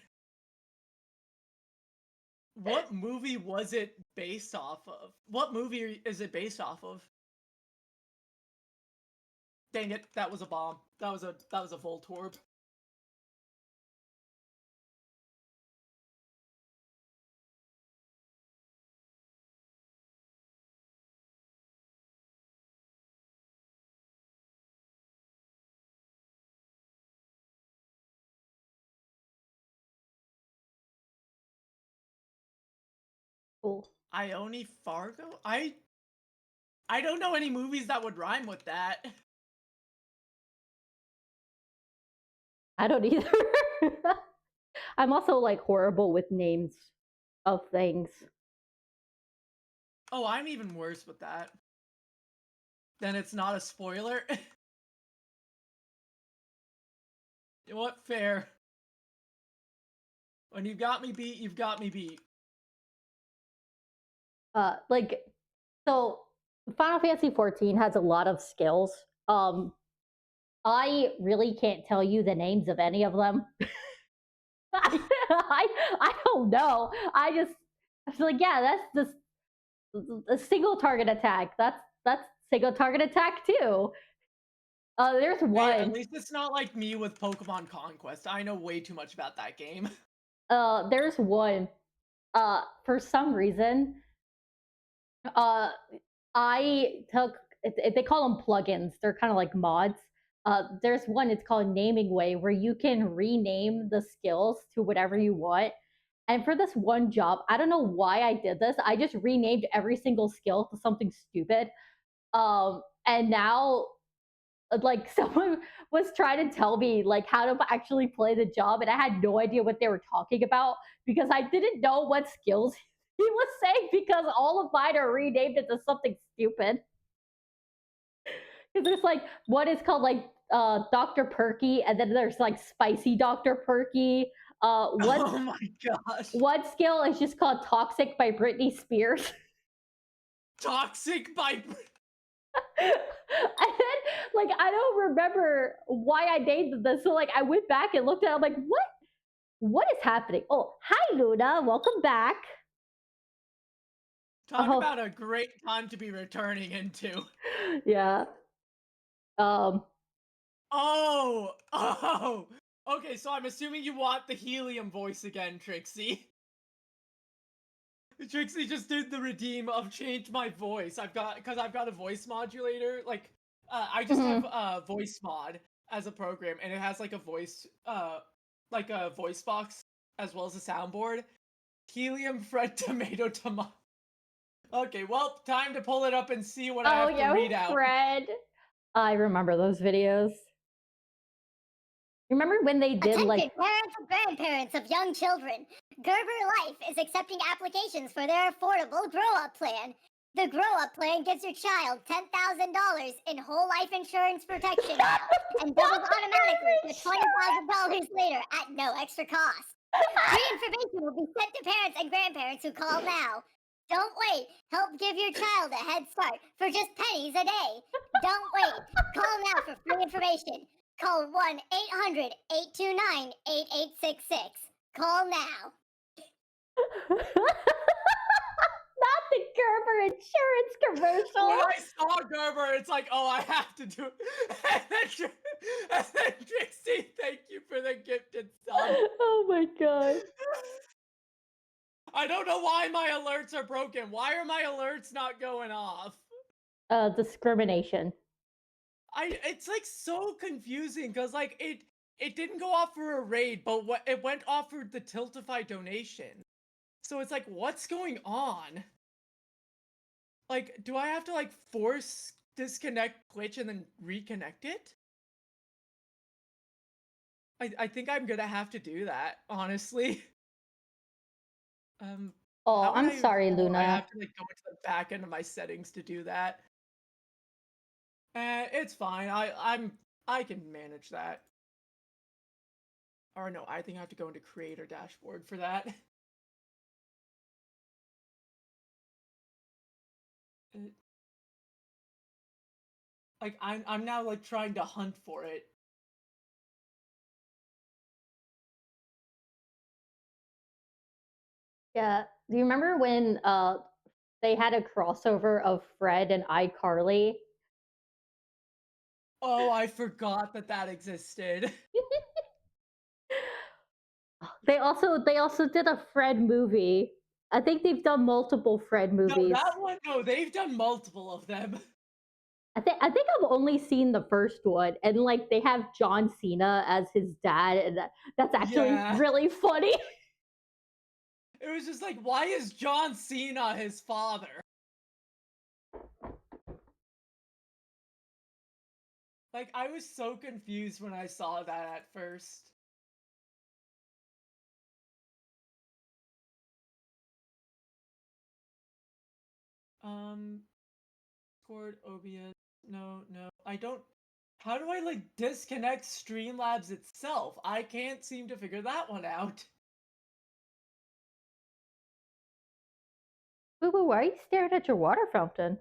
What movie was it based off of? What movie is it based off of? Dang it, that was a bomb. That was a Voltorb. Cool. Ione Fargo? I don't know any movies that would rhyme with that. I don't either. I'm also like horrible with names of things. Oh, I'm even worse with that. Then it's not a spoiler. What fair? When you've got me beat, you've got me beat. Like, so Final Fantasy 14 has a lot of skills. I really can't tell you the names of any of them. I don't know. I was like, yeah, that's the single target attack. That's single target attack too. There's Hey, one. at least it's not like me with Pokemon Conquest. I know way too much about that game. There's one. For some reason, I took. They call them plugins. They're kind of like mods. There's one. It's called Naming Way, where you can rename the skills to whatever you want. And for this one job, I don't know why I did this. I just renamed every single skill to something stupid. And now like someone was trying to tell me like how to actually play the job, and I had no idea what they were talking about because I didn't know what skills he was saying because all of mine are renamed into something stupid. Because there's like what is called like Dr. Perky, and then there's like Spicy Dr. Perky. Oh my gosh. One skill is just called Toxic by Britney Spears. Toxic by And then, like, I don't remember why I named this. So, like, I went back and looked at it. I'm like, what? What is happening? Oh, hi, Luna. Welcome back. Talk Oh. about a great time to be returning into. Yeah. Oh. Okay, so I'm assuming you want the helium voice again, Trixie. Trixie just did the redeem of change my voice. I've got a voice modulator. Like, I just have voice mod as a program, and it has like a voice box as well as a soundboard. Helium, Fred, Tomato. Okay, well, time to pull it up and see what I have to read out. Fred. I remember those videos. Remember when they did like parents and grandparents of young children. Gerber Life is accepting applications for their affordable grow-up plan. The grow-up plan gives your child $10,000 in whole life insurance protection now, and doubles automatically to $20,000 later at no extra cost. Free information will be sent to parents and grandparents who call now. Don't wait. Help give your child a head start for just pennies a day. Don't wait. Call now for free information. Call 1-800-829-8866. Call now. not the Gerber insurance commercial. When I saw Gerber, it's like, oh, I have to do it. And then Trixie, thank you for the gifted sub. Oh my god. I don't know why my alerts are broken. Why are my alerts not going off? Discrimination. It's like so confusing because like it didn't go off for a raid, but it went off for the Tiltify donation. So it's like, what's going on? Like, do I have to like force disconnect Glitch and then reconnect it? I think I'm gonna have to do that, honestly. Oh, How would I'm I? sorry, Oh, I Luna. have to like go into the back end of my settings to do that. It's fine. I can manage that. Or no, I think I have to go into creator dashboard for that. It- like I'm now like trying to hunt for it. Yeah. Do you remember when they had a crossover of Fred and iCarly? Oh, I forgot that that existed. They also did a Fred movie. I think they've done multiple Fred No, movies. that one. No, they've done multiple of them. I think I've only seen the first one, and like they have John Cena as his dad, and that's actually Yeah. really funny. It was just like, why is John Cena his father? Like, I was so confused when I saw that at first. Um, Discord, OBS. No, no. I don't. How do I, like, disconnect Streamlabs itself? I can't seem to figure that one out. Boo boo, why are you staring at your water fountain?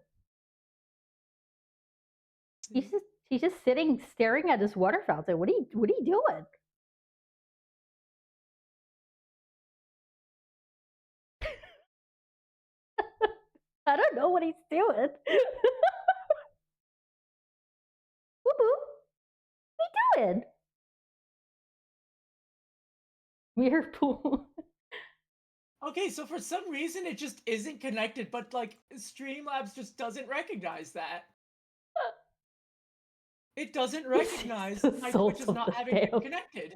He's just sitting staring at his water fountain. What are you doing? I don't know what he's doing. Boo boo, what are you doing? Mirror pool. Okay, so for some reason it just isn't connected, but, like, Streamlabs just doesn't recognize that. It doesn't recognize The my salt Twitch as of not the having been fail. connected.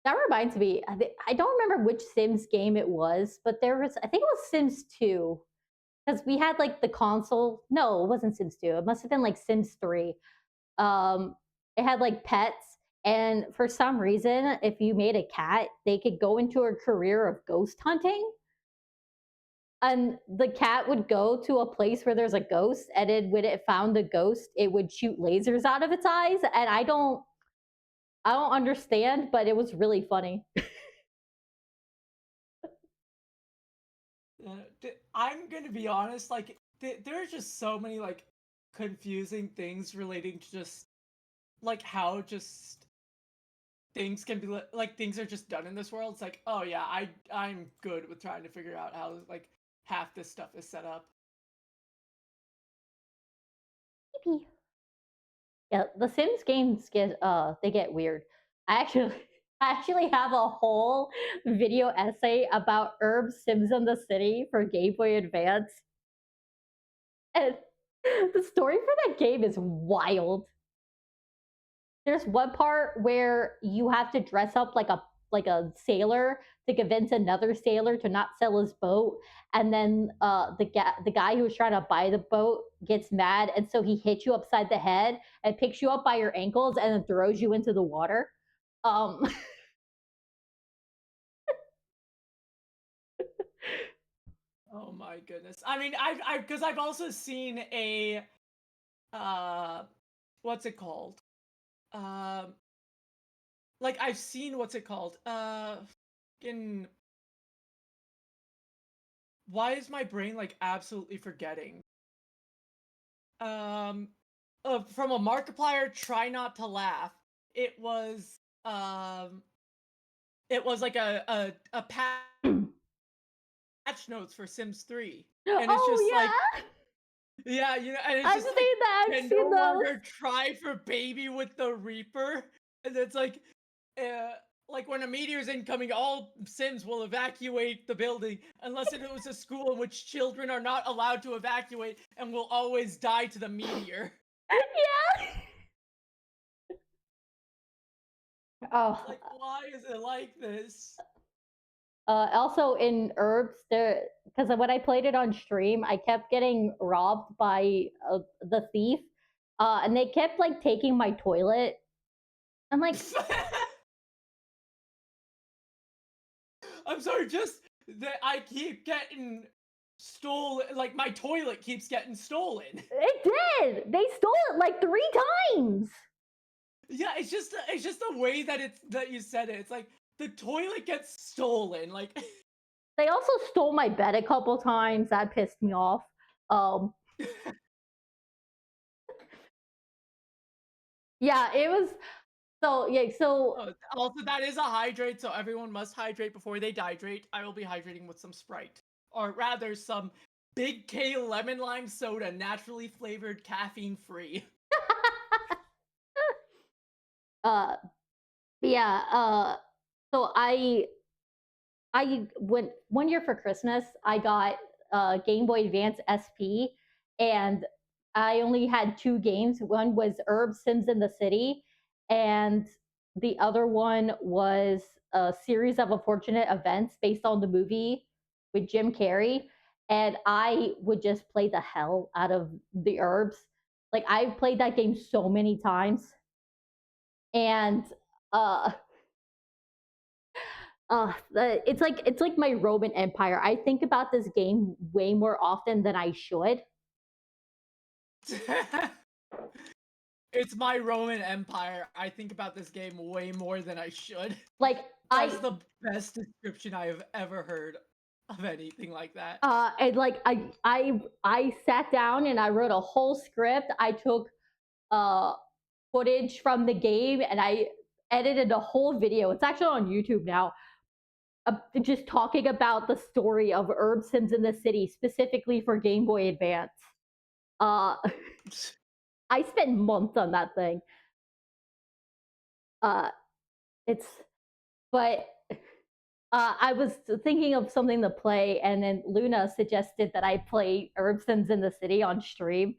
That reminds me, I don't remember which Sims game it was, but I think it was Sims 2. Because we had like the console. No, it wasn't Sims 2. It must have been like Sims 3. Um, it had like pets. And for some reason, if you made a cat, they could go into a career of ghost hunting. And the cat would go to a place where there's a ghost, and then when it found the ghost, it would shoot lasers out of its eyes. And I don't understand, but it was really funny. I'm gonna be honest, like there's just so many like confusing things relating to just like how just things can be like things are just done in this world. It's like, oh yeah, I'm good with trying to figure out how like half this stuff is set up. Yeah, the Sims games get weird. I actually I actually have a whole video essay about Herb Sims in the City for Game Boy Advance. And the story for that game is wild. There's one part where you have to dress up like a sailor to convince another sailor to not sell his boat, and then the guy who was trying to buy the boat gets mad, and so he hits you upside the head and picks you up by your ankles and then throws you into the water. Um, Oh my goodness. I mean, I because I've also seen a uh what's it called? Um like I've seen what's it called? In why is my brain like absolutely forgetting? Um from a Markiplier, try not to laugh. It was um it was like a patch notes for Sims 3. And it's just like oh yeah, yeah, and it's I've just like seen that. I've can seen no those. longer try for baby with the Reaper. And it's uh like when a meteor is incoming, all Sims will evacuate the building unless it was a school in which children are not allowed to evacuate and will always die to the meteor. Yeah. It's Oh, like, why is it like this? Also in herbs, there because when I played it on stream, I kept getting robbed by the thief, and they kept like taking my toilet. I'm like, I'm sorry, just that I keep getting stolen. Like my toilet keeps getting stolen. it did. They stole it like 3 times. Yeah, it's just the way that you said it. It's like the toilet gets stolen. Like They also stole my bed a couple times. That pissed me off. Um, yeah, it was. So yeah, so also that is a hydrate, so everyone must hydrate before they dehydrate. I will be hydrating with some Sprite, or rather, some Big K lemon lime soda, naturally flavored, caffeine free. uh, yeah. So I went 1 year for Christmas. I got Game Boy Advance SP, and I only had 2 games. One was Herb Sims in the City, and the other one was a series of unfortunate events based on the movie with Jim Carrey. And I would just play the hell out of the herbs. Like I played that game so many times, and uh it's like my Roman Empire. I think about this game way more often than I should. It's my Roman Empire. I think about this game way more than I should. Like That's the best description I have ever heard of anything like that. and like I sat down and I wrote a whole script. I took uh footage from the game and I edited a whole video. It's actually on YouTube now. Just talking about the story of Herb Sims in the City, specifically for Game Boy Advance. Uh, I spent months on that thing. It's, but I was thinking of something to play, and then Luna suggested that I play Herb Sims in the City on stream,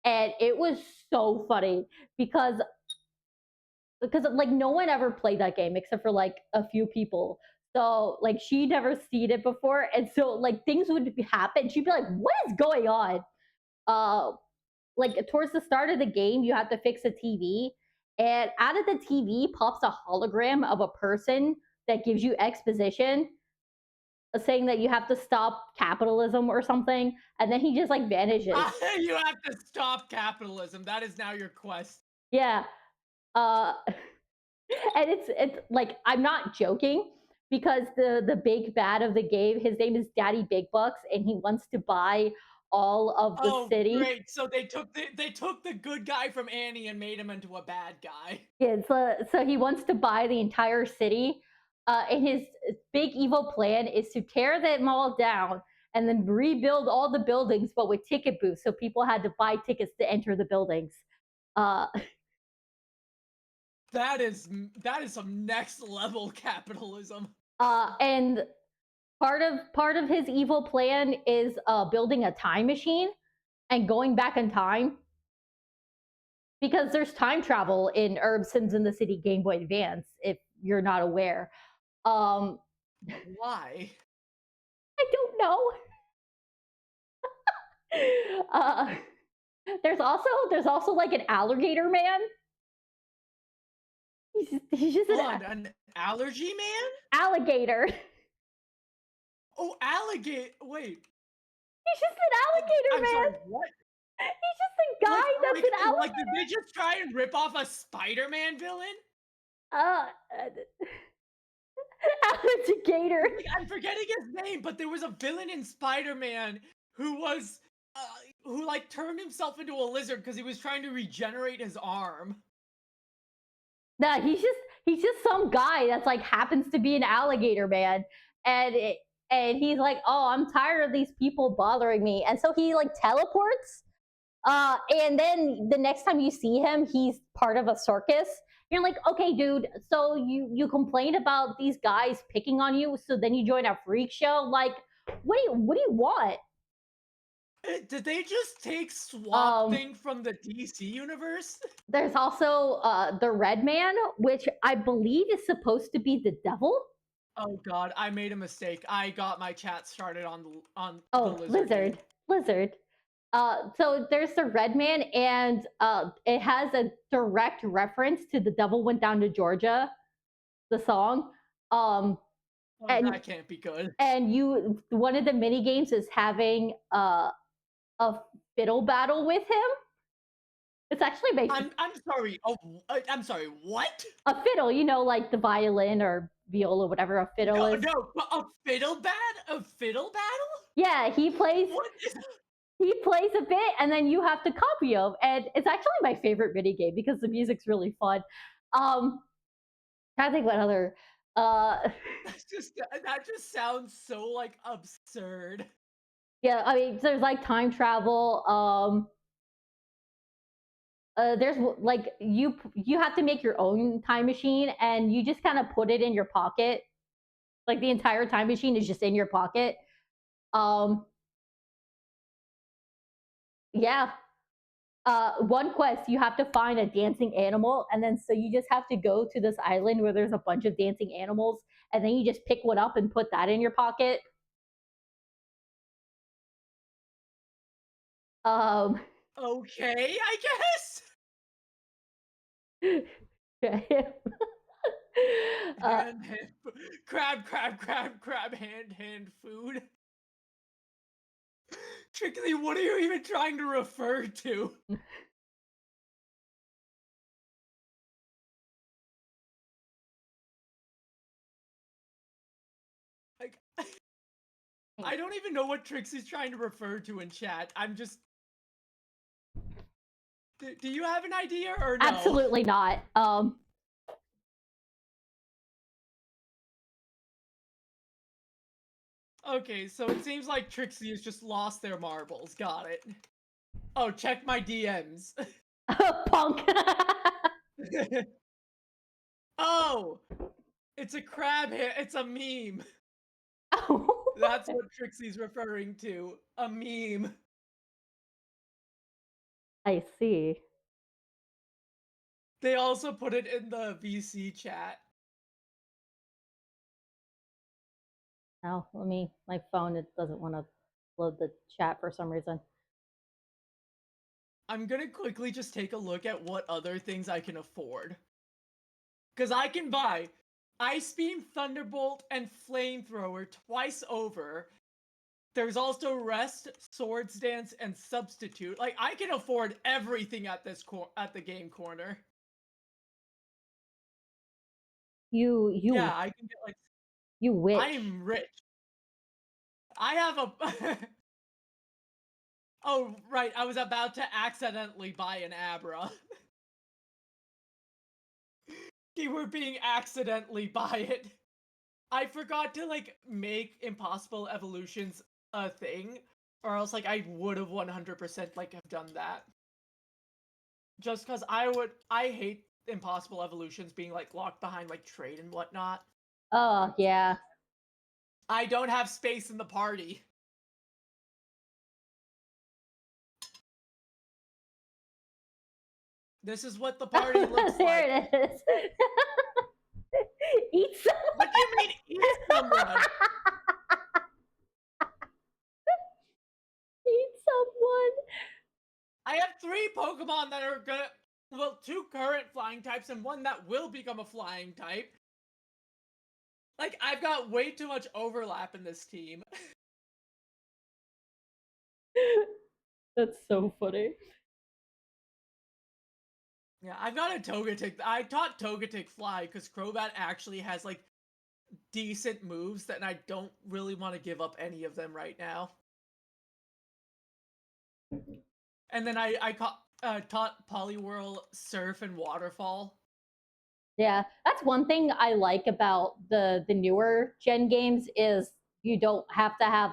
and it was so funny because like no one ever played that game except for like a few people. So like she never seen it before, and so like things would happen. She'd be like, "What is going on?" Uh, like towards the start of the game, you have to fix a TV, and out of the TV pops a hologram of a person that gives you exposition, saying that you have to stop capitalism or something, and then he just like vanishes. You have to stop capitalism. That is now your quest. Yeah. Uh, and it's like I'm not joking because the big bad of the game, his name is Daddy Big Bucks, and he wants to buy all of the city. Great. So they took the good guy from Annie and made him into a bad guy. Yeah, so he wants to buy the entire city. And his big evil plan is to tear them all down and then rebuild all the buildings, but with ticket booths, so people had to buy tickets to enter the buildings. That is some next level capitalism. And part of his evil plan is building a time machine and going back in time, because there's time travel in Herb Sims in the City Game Boy Advance, if you're not aware. Why? I don't know. There's also like an alligator man. He's just an allergy man? Alligator. Oh, alligator. Wait. He's just an alligator I'm man. sorry, what? He's just a guy that's an alligator. Like, did they just try and rip off a Spider-Man villain? Alligator. I'm forgetting his name, but there was a villain in Spider-Man who was who like turned himself into a lizard because he was trying to regenerate his arm. Nah, he's just some guy that's like happens to be an alligator man, and he's like, oh, I'm tired of these people bothering me, and so he like teleports. And then the next time you see him, he's part of a circus. You're like, okay, dude, so you complain about these guys picking on you, so then you join a freak show. Like, what do you want? Did they just take Swamp Thing from the DC universe? There's also the Red Man, which I believe is supposed to be the devil. Oh god, I made a mistake. I got my chat started on the Oh, lizard. game. lizard. So there's the red man, and it has a direct reference to "The Devil Went Down to Georgia," the song. Um, Oh, and that can't be good. and you one of the mini games is having a fiddle battle with him. It's actually based I'm sorry. Oh, I'm sorry. What? a fiddle, like the violin or viola, whatever a fiddle is. No, a fiddle a fiddle battle? Yeah, he plays What? a bit, and then you have to copy him, and it's actually my favorite mini game because the music's really fun. Trying to think what other. That just sounds so like absurd. Yeah, I mean, there's like time travel. There's like you have to make your own time machine, and you just kind of put it in your pocket. Like the entire time machine is just in your pocket. Um, yeah. One quest, you have to find a dancing animal, and then so you just have to go to this island where there's a bunch of dancing animals, and then you just pick one up and put that in your pocket. Um, Okay, I guess. Hand, crab, hand, food. Trixie, what are you even trying to refer to? Like, I don't even know what Trixie's trying to refer to in chat. I'm just. Do you have an idea or no? Absolutely not. Okay, so it seems like Trixie has just lost their marbles. Got it. Oh, check my DMs. Punk. Oh, it's a crab hair. It's a meme. Oh. That's what Trixie's referring to. A meme. I see. They also put it in the VC chat. Oh, my phone, it doesn't want to load the chat for some reason. I'm gonna quickly just take a look at what other things I can afford. Because I can buy Ice Beam, Thunderbolt, and Flamethrower twice over. There's also Rest, Swords Dance, and Substitute. Like, I can afford everything at this at the game corner. You Yeah, I can get like. You witch. I am rich. I have a. Oh, right. I was about to accidentally buy an Abra. You were being accidentally buy it. I forgot to like make Impossible Evolutions a thing, or else like I would have 100% like have done that. Just because I hate Impossible Evolutions being like locked behind like trade and whatnot. Oh yeah. I don't have space in the party. This is what the party looks there like. it is. Eat some. What do you mean eat someone? Eat someone. I have 3 Pokemon that are gonna. Well, 2 current flying types and 1 that will become a flying type. Like, I've got way too much overlap in this team. That's so funny. Yeah, I've got a Togetic. I taught Togetic Fly because Crobat actually has, like, decent moves that I don't really want to give up any of them right now. And then I taught Poliwhirl Surf and Waterfall. Yeah, that's one thing I like about the newer gen games is you don't have to have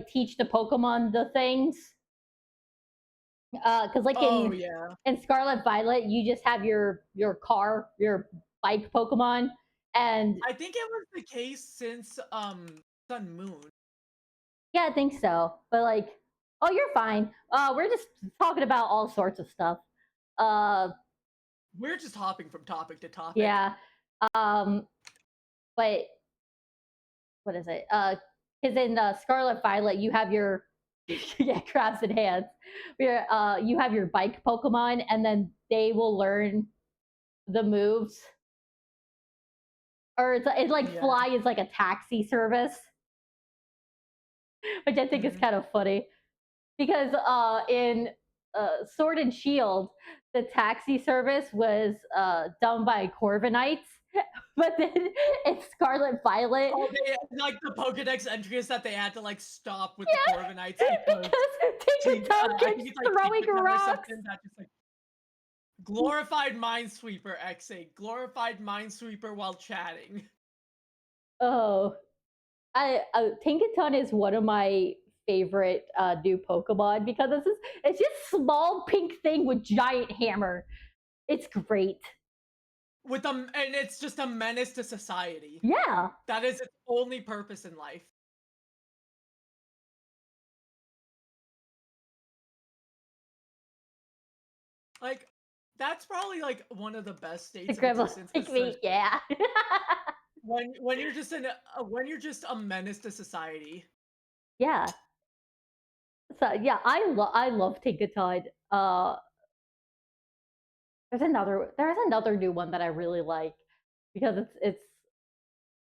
teach the Pokemon the things. Because like in Scarlet Violet, you just have your bike Pokemon, and I think it was the case since Sun Moon. Yeah, I think so. But like, oh, you're fine. We're just talking about all sorts of stuff. We're just hopping from topic to topic. Yeah. but what is it? Because in Scarlet Violet, you have your yeah, crabs in hands. Where you have your bike Pokemon, and then they will learn the moves, or it's like Yeah. Fly is like a taxi service, which I think is Mhm. kind of funny because in Sword and Shield, the taxi service was done by Corviknights, but then in Scarlet Violet, Oh, they like the Pokedex entry is that they had to like stop with the yeah, Corviknights because Tinkaton I keeps think it's like throwing Tinkaton or rocks. something that just like glorified Minesweeper XA, glorified Minesweeper while chatting. Oh, I Tinkaton is one of my favorite new Pokemon because it's just small pink thing with giant hammer. It's great. With them, and it's just a menace to society. Yeah. That is its only purpose in life. Like, that's probably like one of the best The states of grandma existence. like Is me, yeah. when you're just when you're just a menace to society. Yeah. So yeah, I love Tinkaton. There's another new one that I really like because it's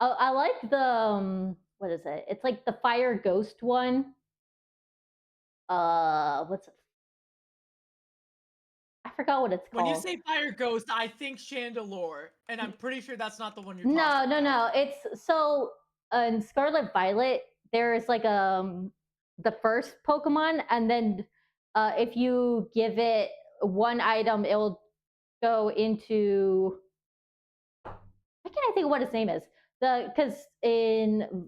I like the what is it? It's like the fire ghost one. What's I forgot what it's When you called. say fire ghost, I think Chandelure, and I'm pretty sure that's not the one you're No, talking no, about. no. It's so in Scarlet Violet, there is like the first Pokemon, and then if you give it one item, it will go into. Why can't I think of what its name is? Because in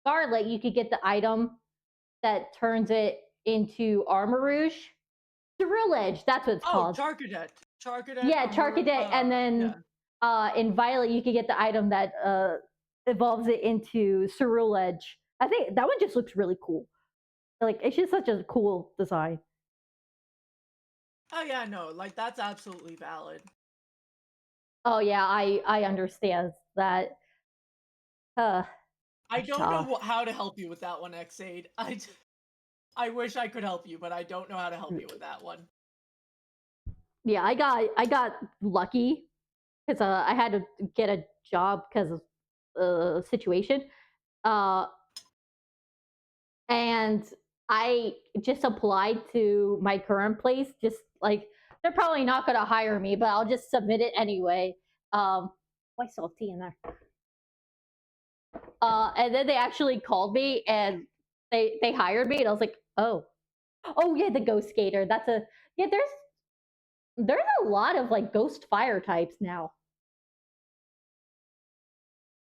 Scarlet, you could get the item that turns it into Armarouge. Ceruledge, that's what it's Oh, called. Charcadet. Charcadet Yeah, or Charcadet, and yeah. then in Violet you could get the item that evolves it into Ceruledge. I think that one just looks really cool. Like it's just such a cool design. Oh yeah, no, like that's absolutely valid. Oh yeah, I understand that. Uh, I don't uh know how to help you with that one, Xade. I wish I could help you, but I don't know how to help you with that one. yeah, I got lucky because I had to get a job because of situation. Uh, and I just applied to my current place. Just like they're probably not going to hire me, but I'll just submit it anyway. Why salty in there? And then they actually called me and they hired me, and I was like, oh yeah, the Ghost Skater. That's a yeah. There's a lot of like Ghost Fire types now.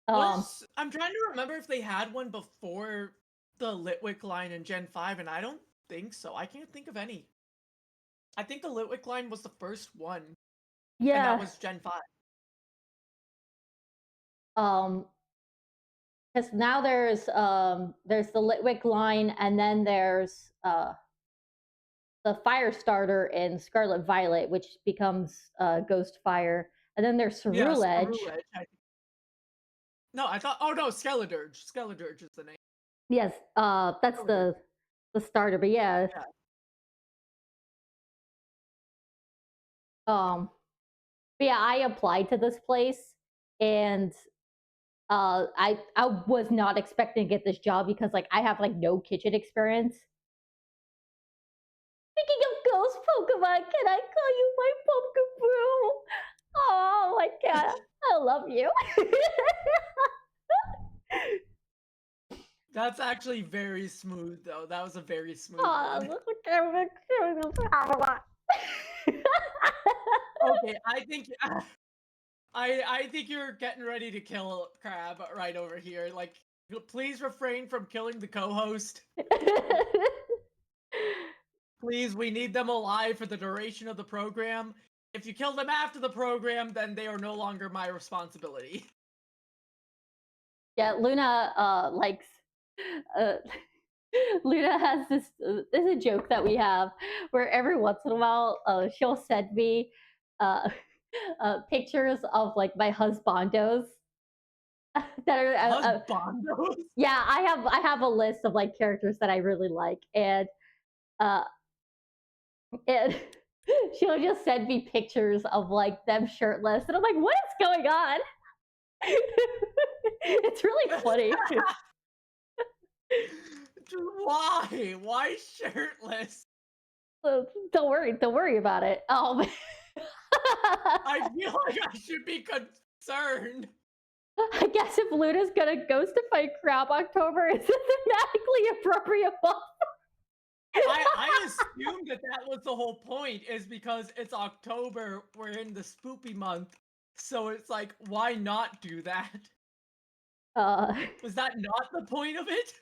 I'm trying to remember if they had one before the Litwick line in Gen 5, and I don't think so. I can't think of any. I think the Litwick line was the first one, and that Yeah. was Gen 5. Um, because now there's the Litwick line, and then there's the Fire Starter in Scarlet Violet, which becomes Ghost Fire, and then there's Yeah, Ceruledge. Ceruledge. No, I thought. Oh no, Skeledirge. Skeledirge is the name. Yes, that's Ceruledge. the starter, but yeah. Yeah. But yeah, I applied to this place, and I was not expecting to get this job because like I have like no kitchen experience. Speaking of ghost Pokemon, can I call you my Pumpkin Brew? Oh my god, I love you. That's actually very smooth, though. That was a very smooth Oh, one. Okay, I think I think you're getting ready to kill Crab right over here. Like, please refrain from killing the co-host. Please, we need them alive for the duration of the program. If you kill them after the program, then they are no longer my responsibility. Yeah, Luna likes uh Luna has this is a joke that we have where every once in a while she'll send me uh pictures of like my husbandos, that are Husbandos. yeah, I have a list of like characters that I really like, uh and she'll just send me pictures of like them shirtless, and I'm like, what is going on? It's really funny. Why? Why shirtless? Don't worry about it. I feel like I should be concerned. I guess if Luna's gonna ghost to fight Crab October is a thematically appropriate month. I assumed that that was the whole point, is because it's October, we're in the spoopy month, so it's like, why not do that? Uh, Was that not the point of it?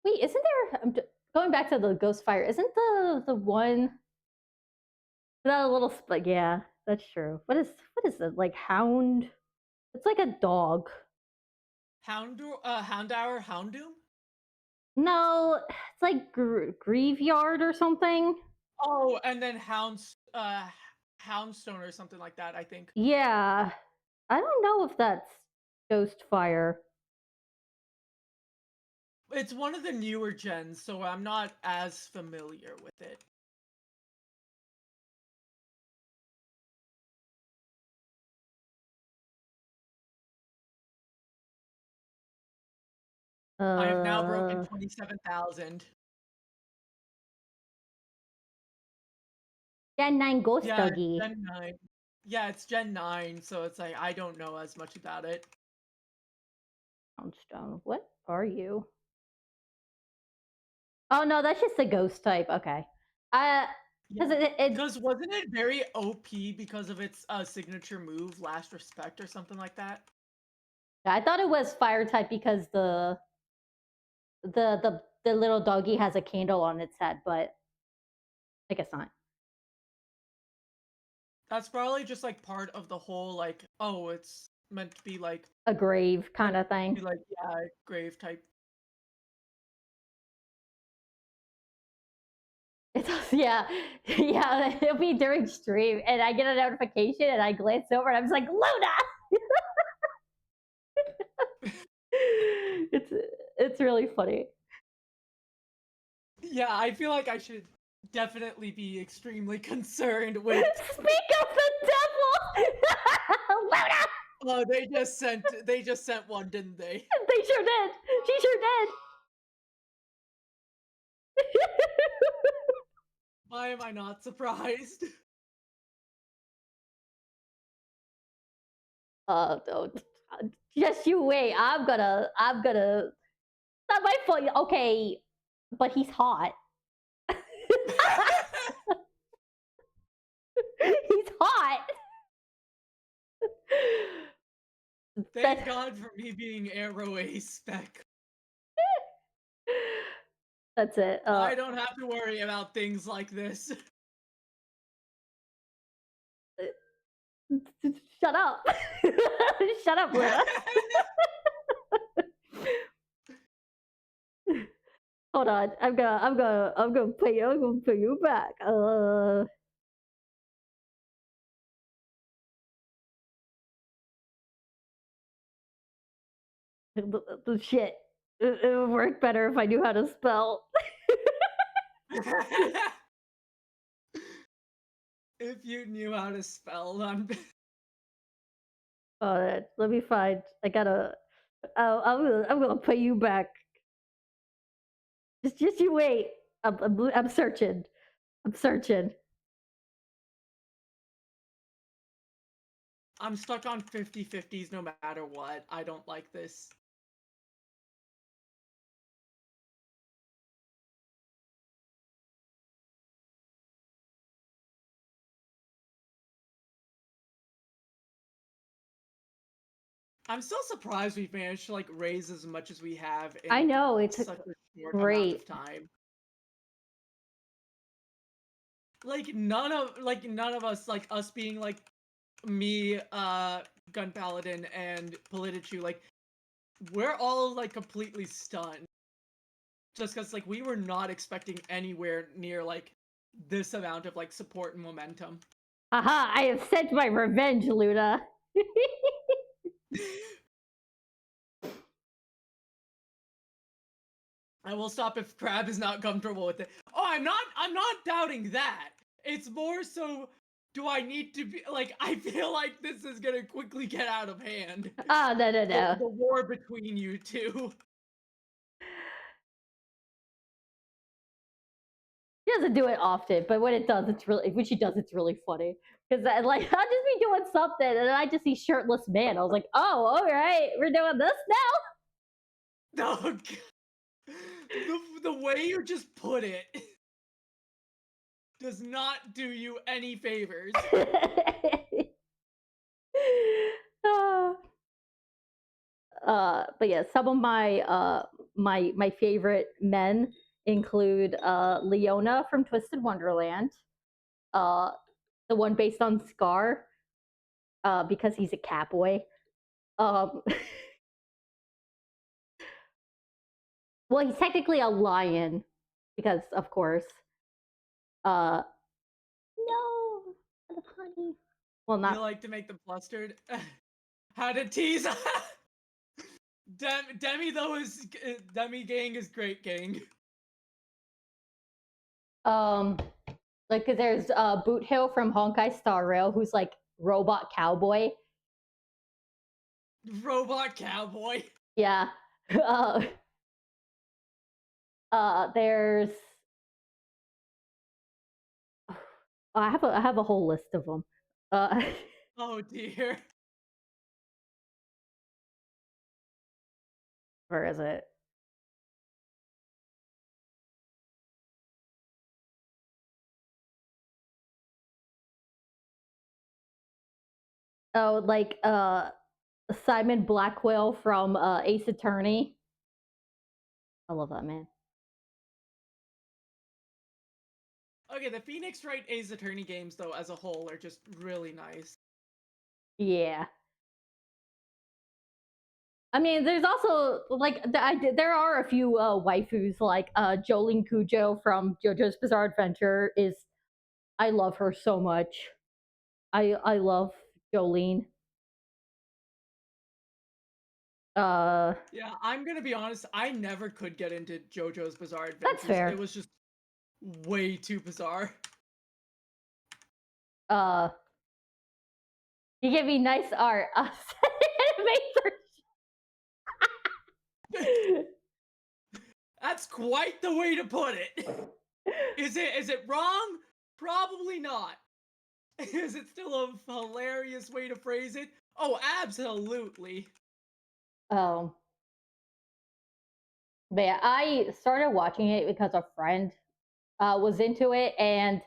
wait, isn't there? Going back to the ghost fire. Isn't the one that a little? Yeah, that's true. What is it like? Hound? It's like a dog. Houndour, Houndoom? No, it's like graveyard or something. Oh, and then Houndstone or something like that, I think. Yeah, I don't know if that's ghost fire. It's one of the newer gens, so I'm not as familiar with it. I have now broken 27,000. Gen 9 Ghost Yeah, Doggy. Gen 9. Yeah, it's Gen 9, so it's like, I don't know as much about it. Houndstone. What are you? Oh no, that's just the ghost type. Okay. Because Because wasn't it very OP because of its signature move, Last Respect or something like that? I thought it was fire type because the little doggy has a candle on its head, but I guess not. That's probably just like part of the whole like, oh, it's meant to be like A grave kind of thing. yeah, grave type. It's yeah, yeah. It'll be during stream, and I get a notification, and I glance over, and I'm just like, Luna. It's really funny. Yeah, I feel like I should definitely be extremely concerned with. Speak of the devil, Luna. Oh, they just sent one, didn't they? They sure did. She sure did. Why am I not surprised? Don't. Just you wait. I'm gonna. Not my fault. Okay, but he's hot. He's hot. Thank God for me being Arrow A spec. That's it. I don't have to worry about things like this. Shut up. Shut up, Luna. Hold on. I'm gonna pay you back. The shit. It would work better if I knew how to spell. If you knew how to spell, I'm. Let me find. I gotta. I'm gonna pay you back. Just you wait. I'm searching. I'm searching. I'm stuck on 50/50s no matter what. I don't like this. I'm still surprised we've managed to like raise as much as we have in I know it's such a short amount great. of time. Like none of us, like us being like me, Gun Paladin, and Politichu, like we're all like completely stunned. Just because like we were not expecting anywhere near like this amount of like support and momentum. Haha, I have sent my revenge, Luna. I will stop if Crab is not comfortable with it. Oh, I'm not doubting that. It's more so, do I need to be like, I feel like this is gonna quickly get out of hand. Oh, no, no, The, no. the war between you two. She doesn't do it often, but when it does, when she does, it's really funny. Because like I'll just be doing something, and then I just see shirtless man. I was like, oh, all right, we're doing this Oh, God. The way you just put it does not do you any favors. now. But yeah, some of my favorite men include Leona from Twisted Wonderland, uh, the one based on Scar, because he's a catboy. Um, well, he's technically a lion because, of course. No, honey. Well, You not. like to make them flustered. How to tease. Demi though is Demi gang is great gang. Like, cause there's Boot Hill from Honkai Star Rail, who's like robot cowboy. Robot cowboy. Yeah. There's. I have a whole list of them. Oh dear. Where is it? Oh, like Simon Blackwell from Ace Attorney. I love that man. Okay, the Phoenix Wright Ace Attorney games though as a whole are just really nice. Yeah. I mean, there's also like there are a few waifus like Jolene Cujo from JoJo's Bizarre Adventure. I love her so much. I love Jolene. Yeah, I'm gonna be honest, I never could get into JoJo's Bizarre Adventures. fair. It was just way too bizarre. You give me nice art. That's quite the way to put it. Is it wrong? Probably not. Is it still a hilarious way to phrase it? Oh, absolutely. But yeah, I started watching it because a friend was into it, and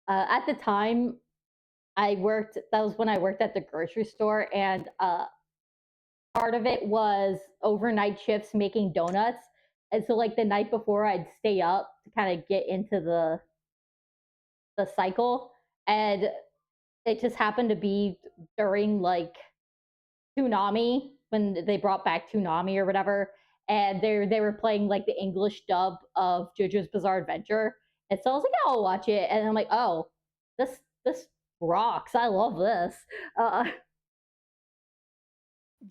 at the time, I worked. That was when I worked at the grocery store, and part of it was overnight shifts making donuts. And so, like the night before, I'd stay up to kind of get into the cycle, and it just happened to be during like Toonami when they brought back Toonami or whatever, and they were playing like the English dub of JoJo's Bizarre Adventure, and so I was like, oh, I'll watch it, and I'm like, oh, this rocks! I love this.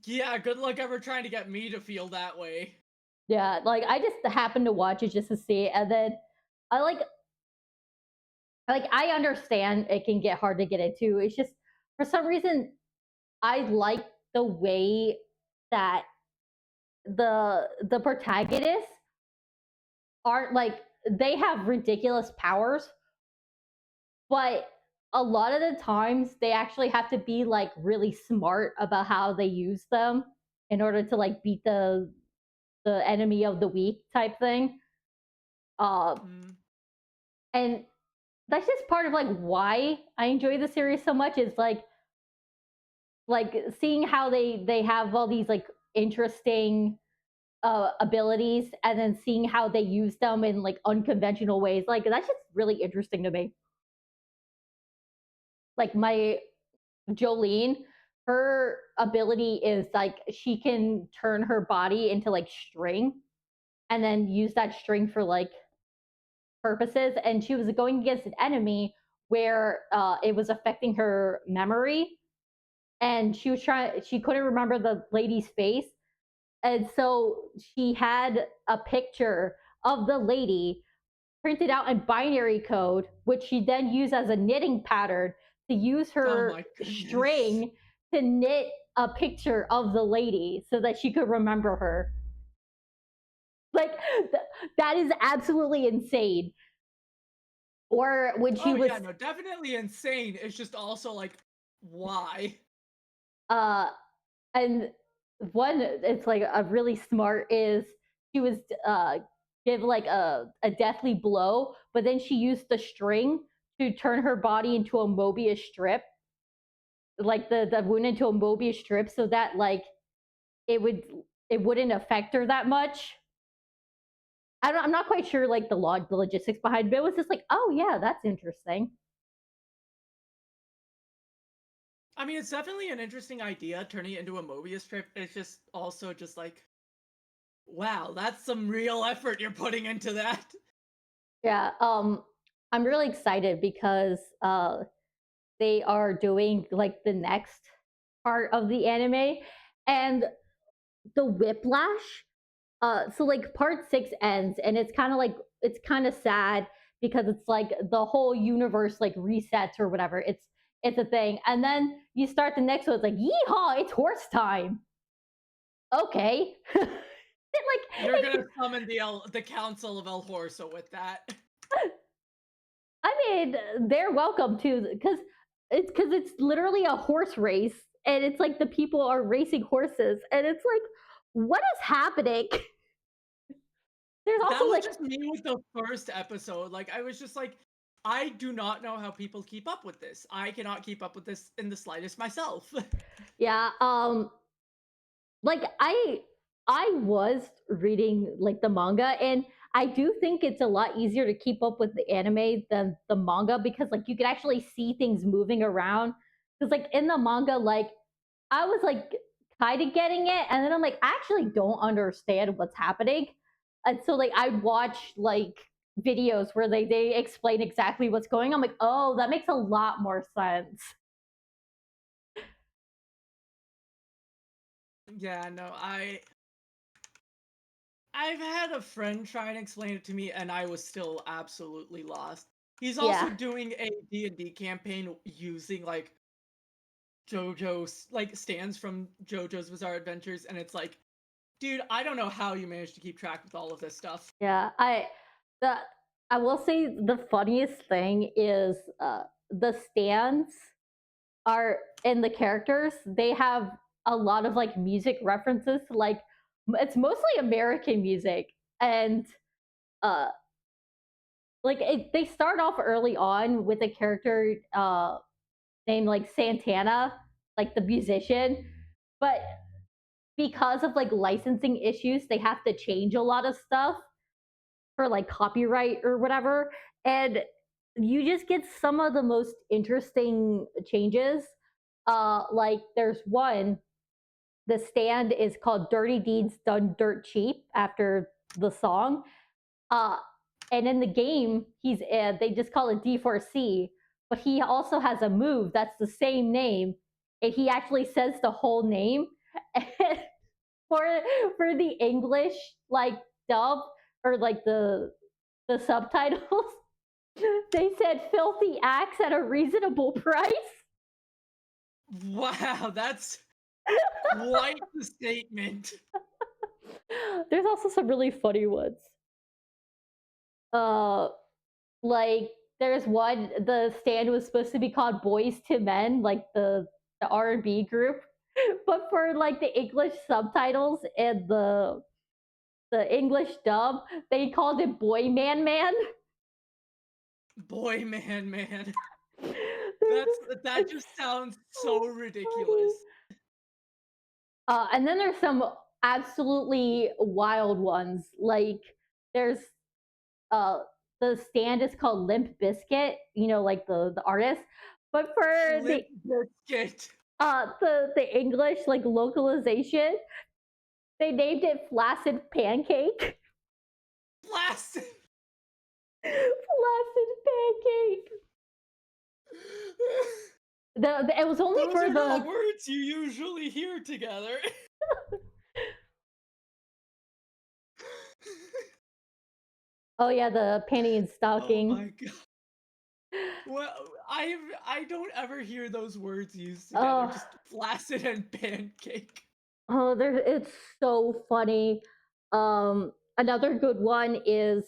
Yeah, good luck ever trying to get me to feel that way. Yeah, like I just happened to watch it just to see it, and then I like I understand it can get hard to get into. It's just for some reason I like the way that the protagonists aren't like they have ridiculous powers, but a lot of the times they actually have to be like really smart about how they use them in order to like beat the enemy of the week type thing. And that's just part of like why I enjoy the series so much is like seeing how they have all these like interesting abilities and then seeing how they use them in like unconventional ways. Like that's just really interesting to me. Like my Jolene, her ability is like she can turn her body into like string and then use that string for like purposes. And she was going against an enemy where it was affecting her memory, and she couldn't remember the lady's face, and so she had a picture of the lady printed out in binary code, which she then used as a knitting pattern to use Oh her my goodness. string to knit a picture of the lady so that she could remember her. Like that is absolutely insane. Or when she Oh was yeah, no, definitely insane. It's just also like, why? uh and one it's like a really smart is she was give like a deathly blow, but then she used the string to turn her body into a Mobius strip, like the wound into a Mobius strip, so that like it would it wouldn't affect her that much. I'm not quite sure like the logistics behind it, but it was just like, oh yeah, that's interesting. I mean, it's definitely an interesting idea, turning it into a Mobius strip. It's just also just like, wow, that's some real effort you're putting into that. Yeah, I'm really excited because they are doing like the next part of the anime, and the whiplash. So like part 6 ends, and it's kind of like it's kind of sad because it's like the whole universe like resets or whatever. It's a thing, and then you start the next one. It's like yeehaw! It's horse time. Okay, You're like gonna summon the Council of El Horso with that. I mean, they're welcome to because it's literally a horse race, and it's like the people are racing horses, and it's like, what is happening? There's That also was like, just me with the first episode. Like, I was just like, I do not know how people keep up with this. I cannot keep up with this in the slightest myself. yeah, like I was reading like the manga, and I do think it's a lot easier to keep up with the anime than the manga because like you could actually see things moving around. Because like in the manga, like I was like kind of getting it, and then I'm like, I actually don't understand what's happening. And so like I watch like videos where they explain exactly what's going on. I'm like, oh, that makes a lot more sense. Yeah, no, I've had a friend try and explain it to me, and I was still absolutely lost. He's also Yeah. doing a D&D campaign using like JoJo's like stands from JoJo's Bizarre Adventures, and it's like, dude, I don't know how you managed to keep track with all of this stuff. Yeah, the I will say the funniest thing is the stands are in the characters. They have a lot of like music references. Like it's mostly American music, and uh, they start off early on with a character named like Santana, like the musician, but because of like licensing issues, they have to change a lot of stuff for like copyright or whatever. And you just get some of the most interesting changes. Like there's one, the stand is called Dirty Deeds Done Dirt Cheap after the song. Uh, and in the game, they just call it D4C, but he also has a move that's the same name, and he actually says the whole name. And for for the English like dub or like the subtitles, they said filthy acts at a reasonable price. Wow, that's quite the statement. There's also some really funny ones. Uh like there's one, the stand was supposed to be called Boys to Men, like the R&B group. But for like the English subtitles and the English dub, they called it Boy Man Man. Boy, man. They're That it's just sounds so so funny. ridiculous. And then there's some absolutely wild ones. Like there's uh the stand is called Limp Biscuit, you know, like the artist. But for Limp Bizkit. the English like localization, they named it Flaccid Pancake. Blasted. Flaccid Pancake. It was only Those for are the not words you usually hear together. oh yeah, the panty and Oh stocking. my god. Well, I don't ever hear those words used together. Oh, Just flaccid and pancake. oh, there it's so funny. Another good one is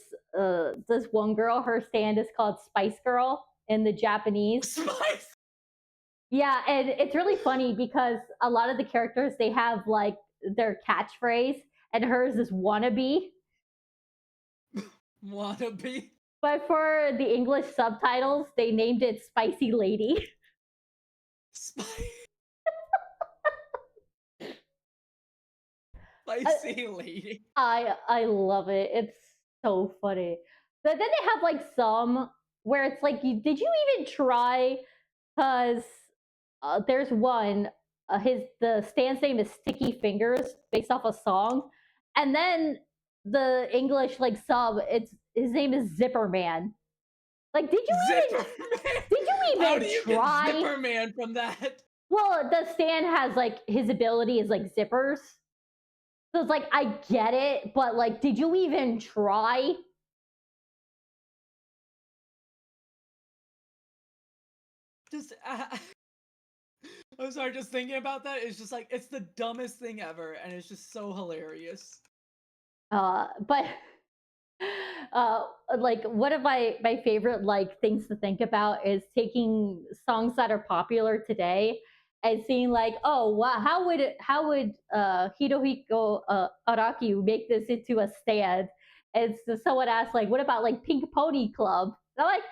this one girl. Her stand is called Spice Girl in the Japanese. Spice. Yeah, and it's really funny because a lot of the characters they have like their catchphrase, and hers is wannabe. Wannabe. But for the English subtitles, they named it Spicy Lady. Spice. I, Spicy lady. I love it. It's so funny. But then they have like some where it's like, did you even try? Because there's one. The stand's name is Sticky Fingers, based off a song, and then the English like sub, it's his name is Zipper Man. Like, Zipper did you Man. How even do you try? get Zipper Man from that? Well, the stand has like his ability is like zippers. So it's like I get it, but like, did you even try? Just I'm sorry, just thinking about that is just like it's the dumbest thing ever, and it's just so hilarious. But like one of my favorite like things to think about is taking songs that are popular today and seeing like, oh wow, how would Hirohiko Araki make this into a stand? And so someone asked like, what about like Pink Pony Club? And I'm like,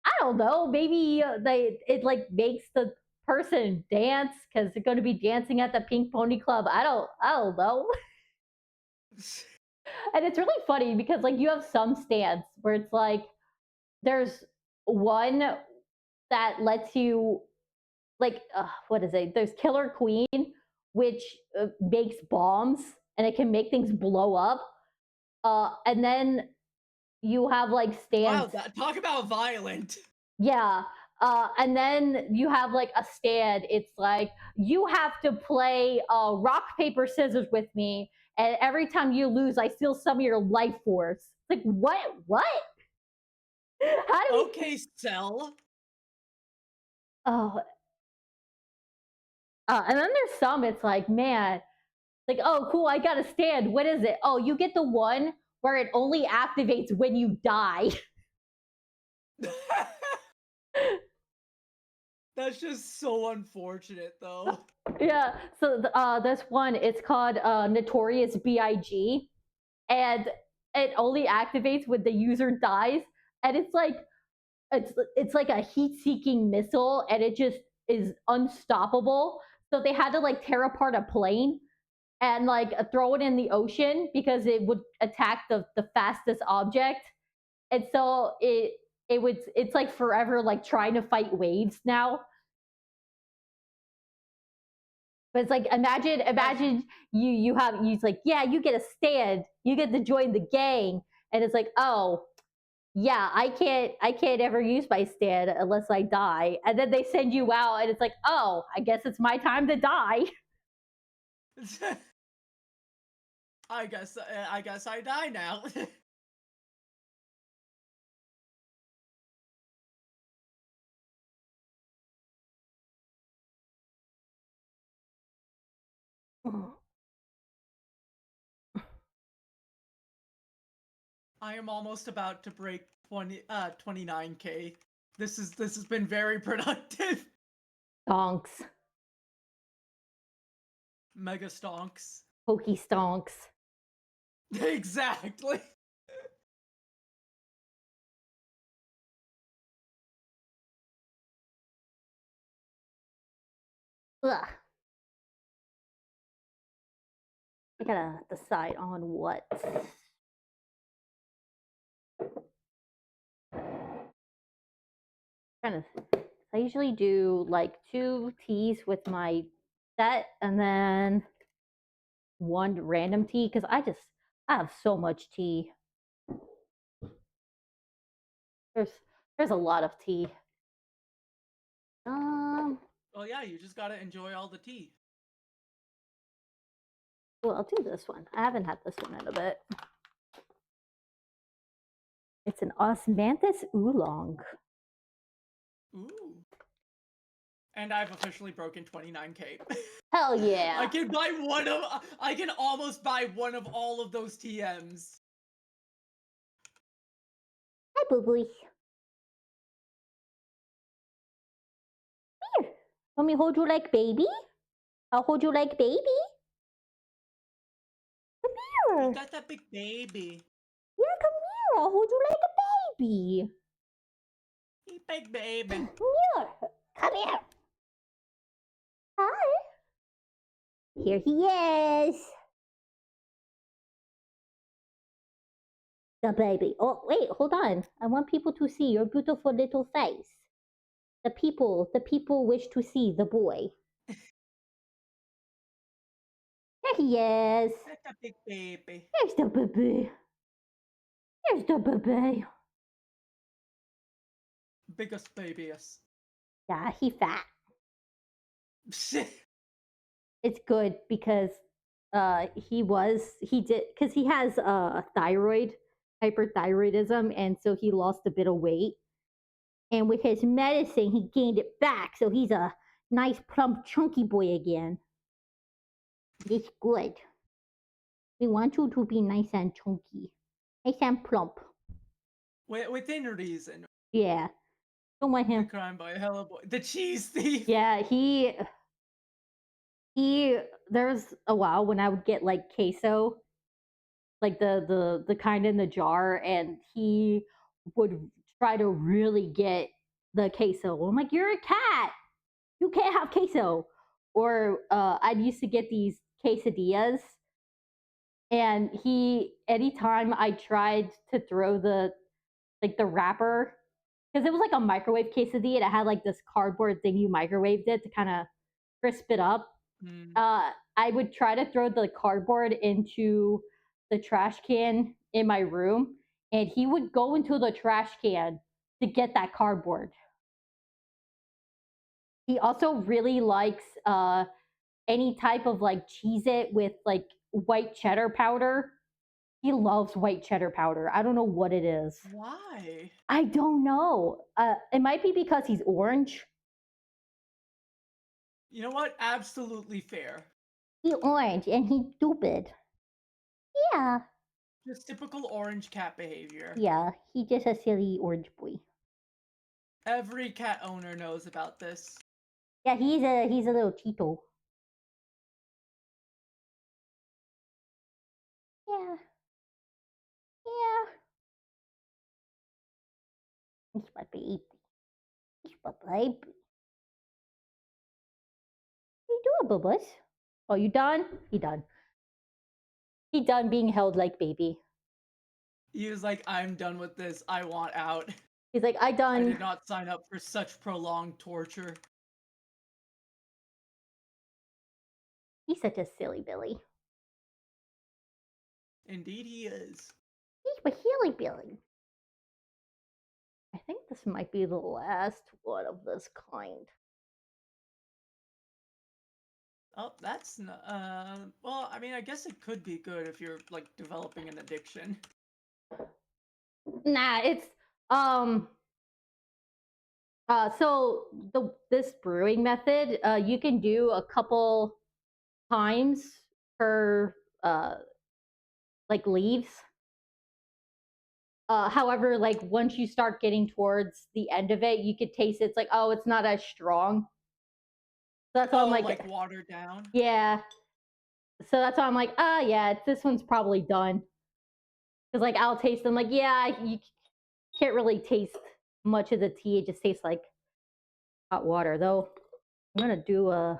I don't know, maybe it like makes the person dance because they're going to be dancing at the Pink Pony Club. I don't know. And it's really funny because like you have some stands where it's like there's one that lets you like what is it? There's Killer Queen, which makes bombs and it can make things blow up. And then you have like Wow, stands. talk about violent. Yeah. And then you have like a stand. It's like you have to play rock paper scissors with me, and every time you lose, I steal some of your life force. Like what? What? How do we? Okay, Cell. Oh, and then there's some. It's like man, like oh cool, I got a stand. What is it? Oh, you get the one where it only activates when you die. That's just so unfortunate, though. Yeah. So this one, it's called Notorious B.I.G. and it only activates when the user dies, and it's like a heat-seeking missile, and it just is unstoppable. So they had to like tear apart a plane and like throw it in the ocean because it would attack the fastest object, and so it's like forever like trying to fight waves now. But it's like imagine you like yeah you get a stand, you get to join the gang, and it's like oh yeah I can't ever use my stand unless I die, and then they send you out and it's like oh I guess it's my time to die. I guess I die now. I am almost about to break 29K. This has been very productive. Stonks, Mega stonks. pokey stonks. Exactly. Ugh. I gotta decide on what. Kind of. I usually do like 2 teas with my set, and then one random tea because I have so much tea. There's there's a lot of tea. Well, yeah, you just gotta enjoy all the tea. Well, I'll do this one. I haven't had this one in a bit. It's an osmanthus oolong. Ooh. And I've officially broken 29K. Hell yeah! I can almost buy one of all of those TMs. Hi, boo boo. Here, let me hold you like baby. I'll hold you like baby. Come You here. got that big baby. Yeah, come here. I'll hold you like a baby. You big baby. Here, come here. Hi. Here he is. The baby. Oh, wait, hold on. I want people to see your beautiful little face. The people wish to see the boy. There he is. That's a big baby. There's the baby. There's the baby. Biggest babyest. Yeah, he fat. It's good because he did because he has thyroid hyperthyroidism, and so he lost a bit of weight, and with his medicine he gained it back, so he's a nice plump chunky boy again. It's good. We want you to be nice and chunky, nice and plump. Within reason. Yeah, don't want him. Crime by a hella boy. The cheese thief. Yeah, he there's a while when I would get like queso, like the kind in the jar, and he would try to really get the queso. I'm like, you're a cat, you can't have queso. Or I'd used to get these quesadillas, and he anytime I tried to throw the wrapper, because it was like a microwave quesadilla, and it had like this cardboard thing you microwaved it to kind of crisp it up. Mm. I would try to throw the cardboard into the trash can in my room, and he would go into the trash can to get that cardboard. He also really likes any type of like Cheez-It with like white cheddar powder. He loves white cheddar powder. I don't know what it is. Why? I don't know. It might be because he's orange. You know what? Absolutely fair. He's orange and he's stupid. Yeah. Just typical orange cat behavior. Yeah, he's just a silly orange boy. Every cat owner knows about this. Yeah, he's a little Tito. Yeah. Yeah. He's my baby. He's my baby. What you doing, Bubbles? Oh, you done? He done. He done being held like baby. He was like, I'm done with this. I want out. He's like, I I done. did not sign up for such prolonged torture. He's such a silly Billy. Indeed, he is. He's my silly Billy. I think this might be the last one of this kind. Oh, that's well, I mean, I guess it could be good if you're like developing an addiction. Nah, it's so this brewing method, you can do a couple times per like leaves. However, like once you start getting towards the end of it, you could taste it's like, oh, it's not as strong. So that's why I'm like watered down. yeah. So that's why I'm like, yeah, this one's probably done. Because like I'll taste them like, yeah, you can't really taste much of the tea. It just tastes like hot water. Though I'm gonna do a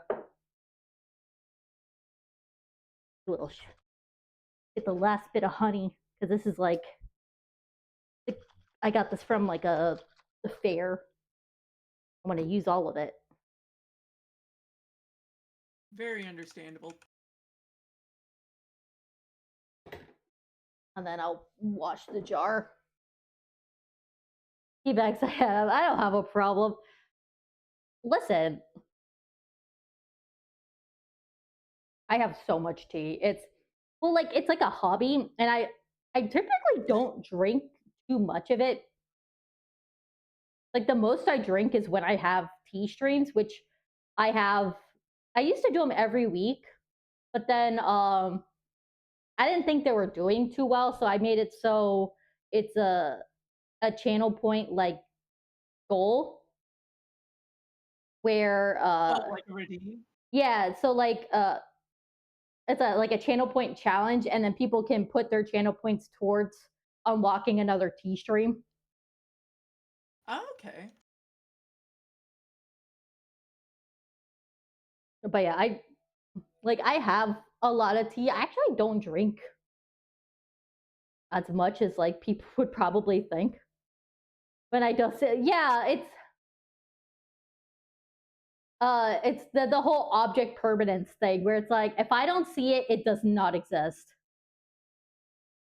little get the last bit of honey because this is like I got this from like the fair. I'm gonna use all of it. Very understandable. And then I'll wash the jar. Tea bags I have. I don't have a problem. listen, I have so much tea. Well, like it's like a hobby, and I typically don't drink too much of it. Like the most I drink is when I have tea streams, which I have. I used to do them every week, but then I didn't think they were doing too well, so I made it so it's a channel point like goal where Oh, like a redeem? yeah, so like it's a like a channel point challenge, and then people can put their channel points towards unlocking another T stream. Oh, okay. But yeah, I have a lot of tea. I actually don't drink as much as like people would probably think. When I do say, yeah, it's the whole object permanence thing where it's like if I don't see it, it does not exist.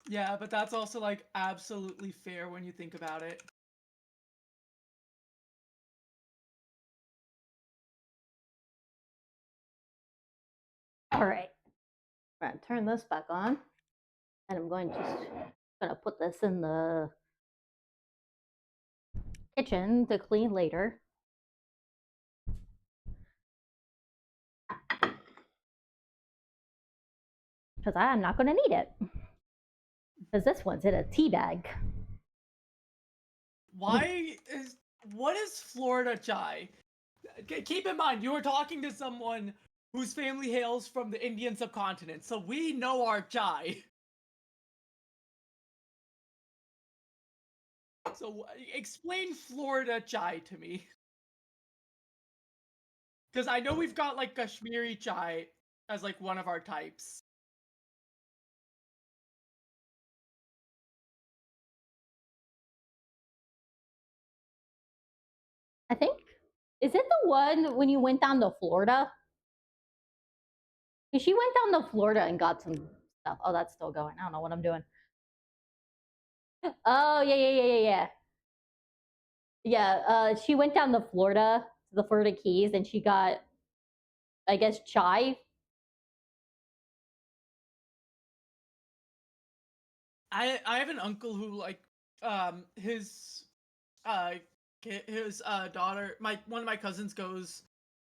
Yeah, but that's also like absolutely fair when you think about it. All right, I'm gonna turn this back on, and I'm going to gonna put this in the kitchen to clean later. Because I'm not going to need it. Because this one's in a tea bag. Why is what is Florida chai? Keep in mind, you are talking to someone whose family hails from the Indian subcontinent, so we know our chai. So explain Florida chai to me, because I know we've got like Kashmiri chai as like one of our types. I think, is it the one when you went down to Florida? She went down to Florida and got some stuff. Oh, that's still going. I don't know what I'm doing. Oh, yeah, yeah, yeah, yeah, yeah. Yeah, she went down to Florida, to the Florida Keys, and she got, I guess, chai. I have an uncle who like his uh his daughter, my one of my cousins goes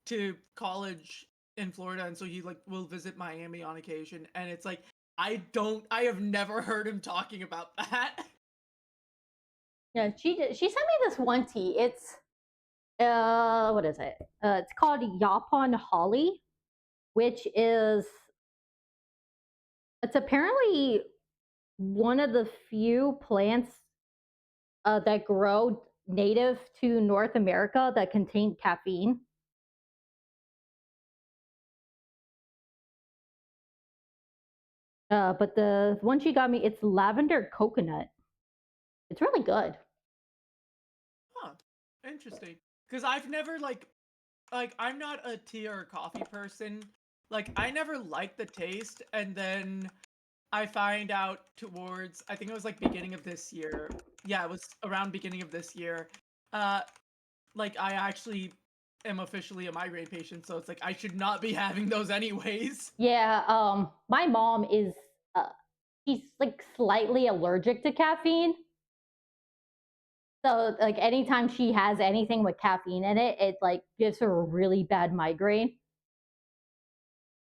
to college in Florida, and so he like will visit Miami on occasion, and it's like I have never heard him talking about that. Yeah, she sent me this one tea. It's what is it? It's called Yapon Holly, which is it's apparently one of the few plants that grow native to North America that contain caffeine. But the one she got me, it's lavender coconut. It's really good. Huh. Interesting. Because I've never like I'm not a tea or coffee person. Like I never liked the taste, and then I find out towards I think it was like beginning of this year. Yeah, it was around beginning of this year. Uh like I actually am officially a migraine patient, so it's like I should not be having those anyways. Yeah, my mom is she's like slightly allergic to caffeine. So like anytime she has anything with caffeine in it, it like gives her a really bad migraine.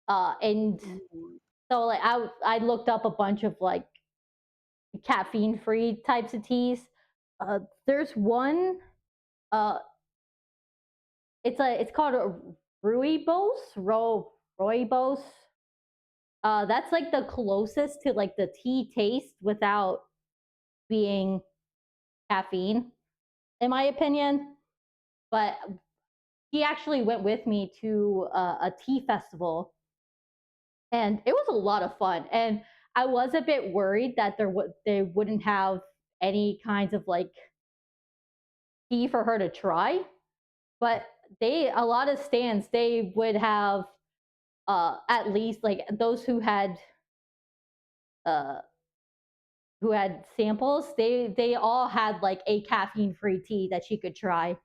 And Ooh. so like I looked up a bunch of like caffeine free types of teas. There's one uh it's called a rooibos. That's like the closest to like the tea taste without being caffeine, in my opinion. But he actually went with me to a tea festival, and it was a lot of fun. And I was a bit worried that they wouldn't have any kinds of like tea for her to try, but they a lot of stands they would have at least like those uh who had samples, they all had like a caffeine free tea that she could try.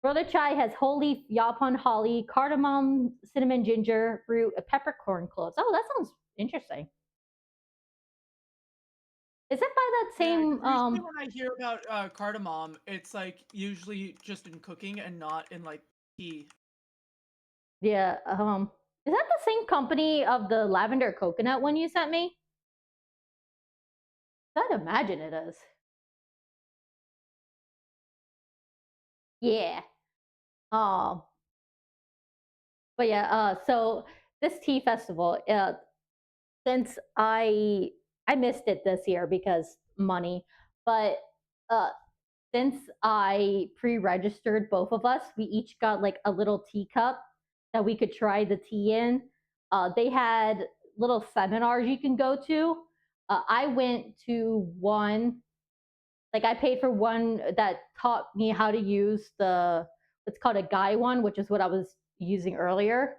Brother chai has whole leaf, yaupon, holly, cardamom, cinnamon, ginger, root, peppercorn cloves. Oh, that sounds interesting. Is it by that Yeah, 'cause same usually when I hear about cardamom, it's like usually just in cooking and not in like tea. yeah, is that the same company of the lavender coconut one you sent me? I'd imagine it is. Yeah. Um, but yeah, so this tea festival, since I missed it this year because money, but uh since I pre-registered both of us, we each got like a little teacup that we could try the tea in. They had little seminars you can go to. I went to one, like I paid for one that taught me how to use the what's called a guy one, which is what I was using earlier.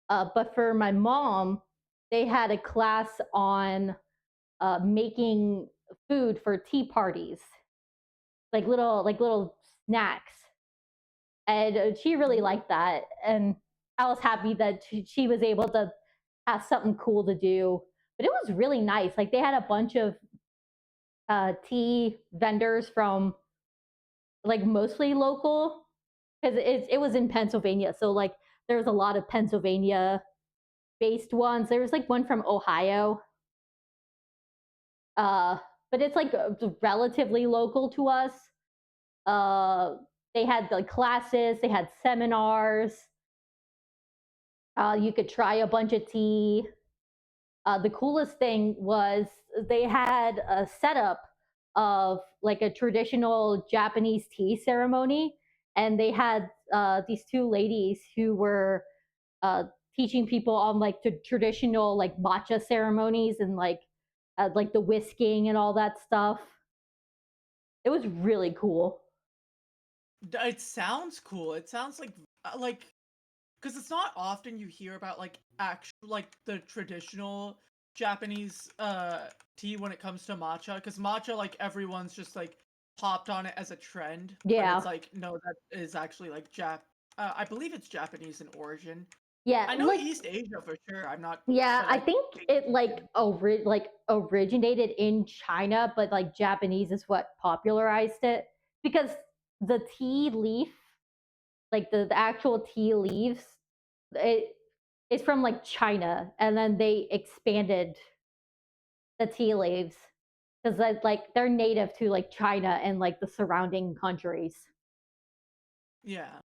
But for my mom, they had a class on making food for tea parties, like little snacks, and she really Ooh. liked that. And I was happy that she was able to have something cool to do. But it was really nice. Like they had a bunch of tea vendors from like mostly local because it was in Pennsylvania. So like there was a lot of Pennsylvania based ones. There was like one from Ohio, uh, but it's like relatively local to us. Uh, they had like classes, they had seminars. You could try a bunch of tea. The coolest thing was they had a setup of like a traditional Japanese tea ceremony, and they had these two ladies who were uh, teaching people on like the traditional like matcha ceremonies and like the whisking and all that stuff. It was really cool. It sounds cool. It sounds like because it's not often you hear about like actual like the traditional Japanese tea when it comes to matcha. Because matcha, like everyone's just like popped on it as a trend, but Yeah, it's like no, that is actually like I believe it's Japanese in origin. yeah, I know like East Asia for sure. I'm not, yeah, but I I think think it like originated in China, but like Japanese is what popularized it because the tea leaf, like the actual tea leaves, it is from like China, and then they expanded the tea leaves because like they're native to like China and like the surrounding countries. yeah.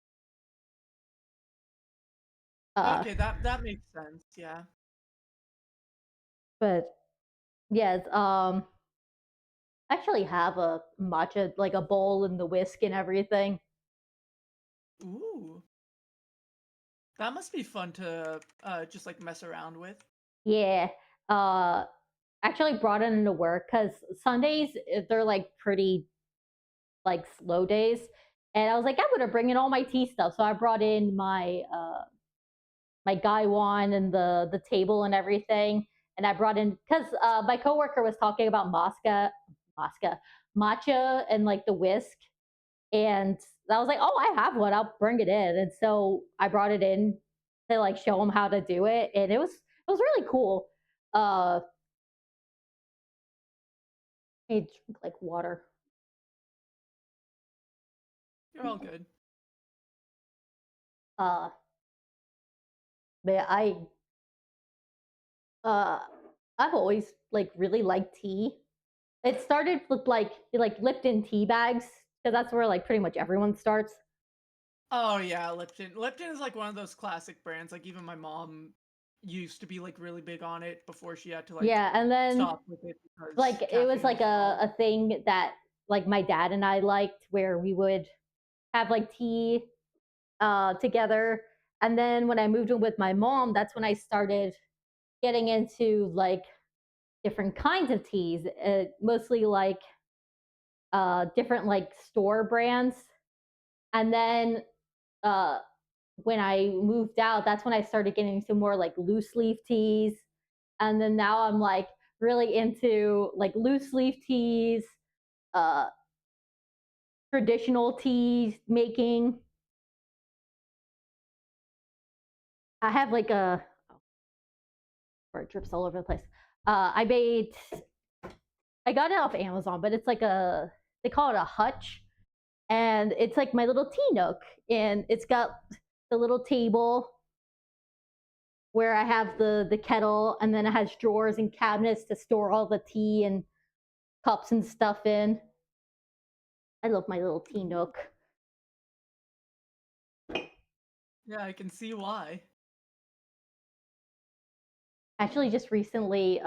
Uh, Okay, that makes sense. Yeah. but yes, actually have a matcha like a bowl and the whisk and everything. Ooh, that must be fun to just like mess around with. Yeah. Uh actually brought it into work because Sundays they're like pretty like slow days. And I was like, I'm gonna bring in all my tea stuff. So I brought in my gaiwan and the table and everything. And I brought in because my coworker was talking about Mosca, matcha and like the whisk. And I was like, oh, I have one. I'll bring it in. And so I brought it in to like show him how to do it. And it was really cool. I need to drink like water. You're all good. Uh, but uh, I've always like really liked tea. It started with like Lipton tea bags because that's where like pretty much everyone starts. Oh yeah, Lipton. Lipton is like one of those classic brands. Like even my mom used to be like really big on it before she had to like Yeah, and then stop with it because like it was caffeine like a, withdrawal. a thing that like my dad and I liked where we would have like tea together. And then when I moved in with my mom, that's when I started getting into like different kinds of teas, mostly like different like store brands. And then uh, when I moved out, that's when I started getting into more like loose leaf teas. And then now I'm like really into like loose leaf teas, uh, traditional tea making. I have like a where it drips all over the place. I got it off Amazon, but it's like they call it a hutch, and it's like my little tea nook, and it's got the little table where I have the kettle, and then it has drawers and cabinets to store all the tea and cups and stuff in. I love my little tea nook. Yeah, I can see why. Actually, just recently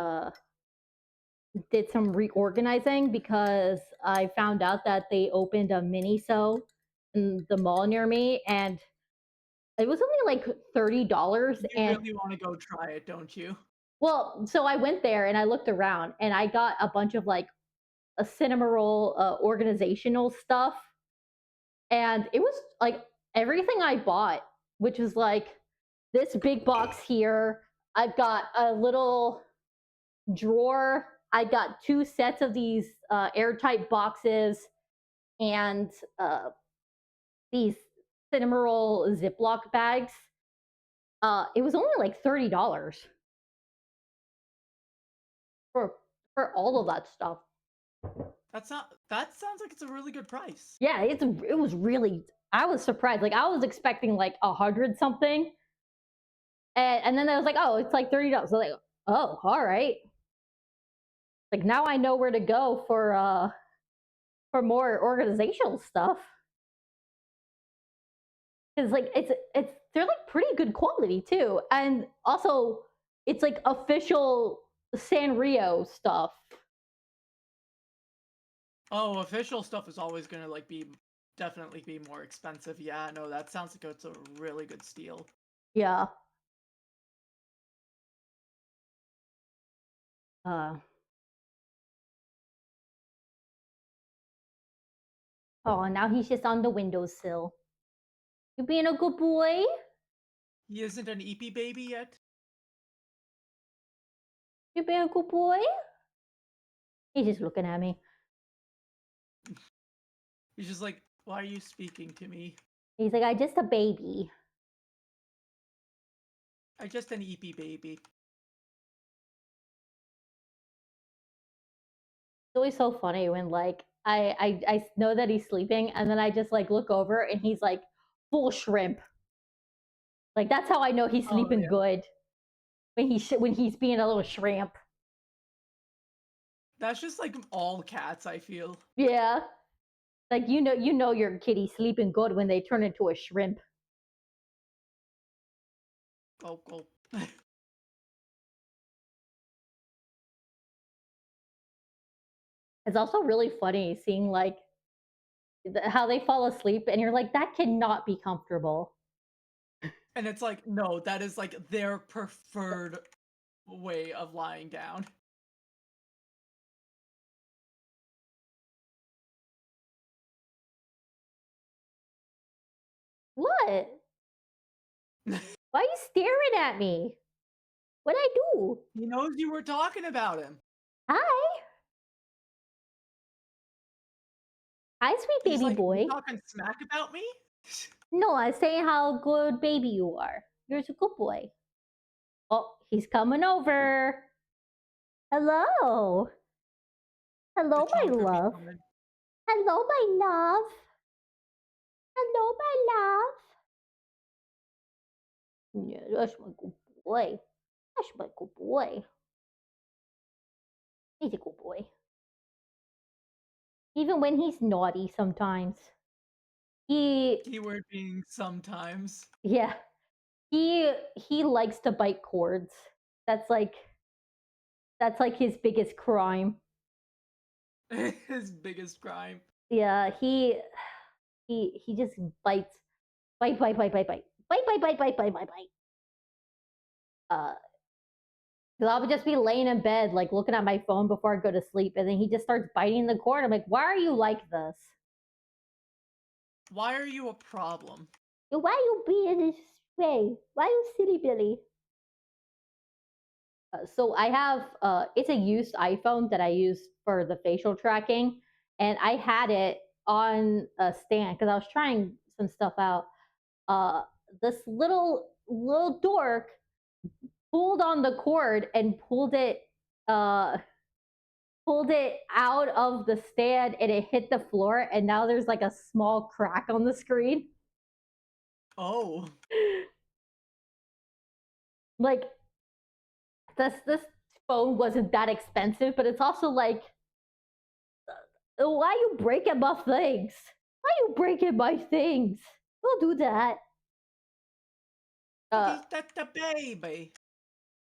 did some reorganizing because I found out that they opened a Miniso in the mall near me, and it was only like $30. You And really want to go try it, don't you? well, so I went there and I looked around and I got a bunch of like a Cinnamoroll organizational stuff, and it was like everything I bought, which is like this big box here. I've got a little drawer. I got 2 sets of these airtight boxes and these Cinnamoroll Ziploc bags. It was only like $30 for all of that stuff. That sounds like it's a really good price. Yeah, it was really. I was surprised. Like I was expecting like 100 something, and then I was like, oh, it's like $30. So like, oh, all right. Like now I know where to go for more organizational stuff. Because like it's they're like pretty good quality too, and also it's like official Sanrio stuff. Oh, official stuff is always gonna like definitely be more expensive. Yeah, no, that sounds like it's a really good steal. Yeah. Uh. Oh, and now he's just on the windowsill. You being a good boy? He isn't an EP baby yet. You being a good boy? He's just looking at me. He's just like, why are you speaking to me? He's like, I just a baby. I just an EP baby. It's always so funny when like I know that he's sleeping, and then I just like look over and he's like full shrimp. Like that's how I know he's Oh, sleeping yeah. good. When he's being a little shrimp. That's just like all cats, I feel. Yeah. Like you know your kitty sleeping good when they turn into a shrimp. Gulp, gulp. It's also really funny seeing like how they fall asleep, and you're like, that cannot be comfortable. And it's like, no, that is like their preferred way of lying down. What? Why are you staring at me? What'd I do? He knows you were talking about him. Hi. Hi, sweet He's baby like, boy. you talking smack about me? No, I'm saying how good baby you are. You're a good boy. Oh, he's coming over. Hello. Hello, The my chonker be love. coming. Hello, my love. Hello, my love. Yeah, that's my good boy. That's my good boy. He's a good boy. Even when he's naughty sometimes. Keyword being sometimes. Yeah. He likes to bite cords. That's like his biggest crime. His biggest crime. Yeah, he just bites. Bite, bite, bite, bite, bite. Bite, bite, bite, bite, bite, bite, bite. Because I would just be laying in bed, like looking at my phone before I go to sleep, and then he just starts biting the cord. I'm like, why are you like this? Why are you a problem? Why you being this way? Why you silly Billy? So I have it's a used iPhone that I use for the facial tracking, and I had it on a stand because I was trying some stuff out. Uh, this little little dork pulled on the cord and pulled it out of the stand, and it hit the floor, and now there's like a small crack on the screen. Oh. Like this phone wasn't that expensive, but it's also like, why you breaking my things? Why you breaking my things? Don't do that. That's the baby.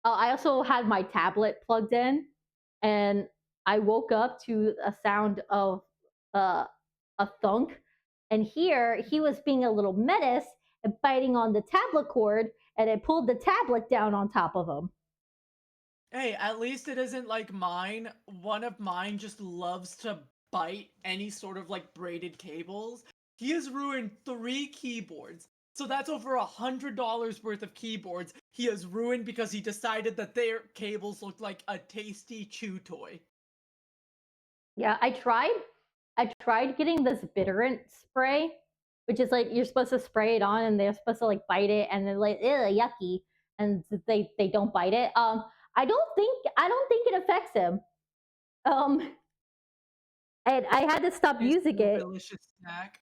I also had my tablet plugged in, and I woke up to a sound of a thunk. And here he was being a little menace and biting on the tablet cord, and it pulled the tablet down on top of him. Hey, at least it isn't like mine. One of mine just loves to bite any sort of like braided cables. He has ruined 3 keyboards. So that's over $100 worth of keyboards he has ruined because he decided that their cables looked like a tasty chew toy. Yeah, I tried getting this bitterant spray, which is like you're supposed to spray it on and they're supposed to like bite it, and they're like, ew, yucky, and they don't bite it. I don't think it affects him. And I had to stop It's using a it. delicious snack.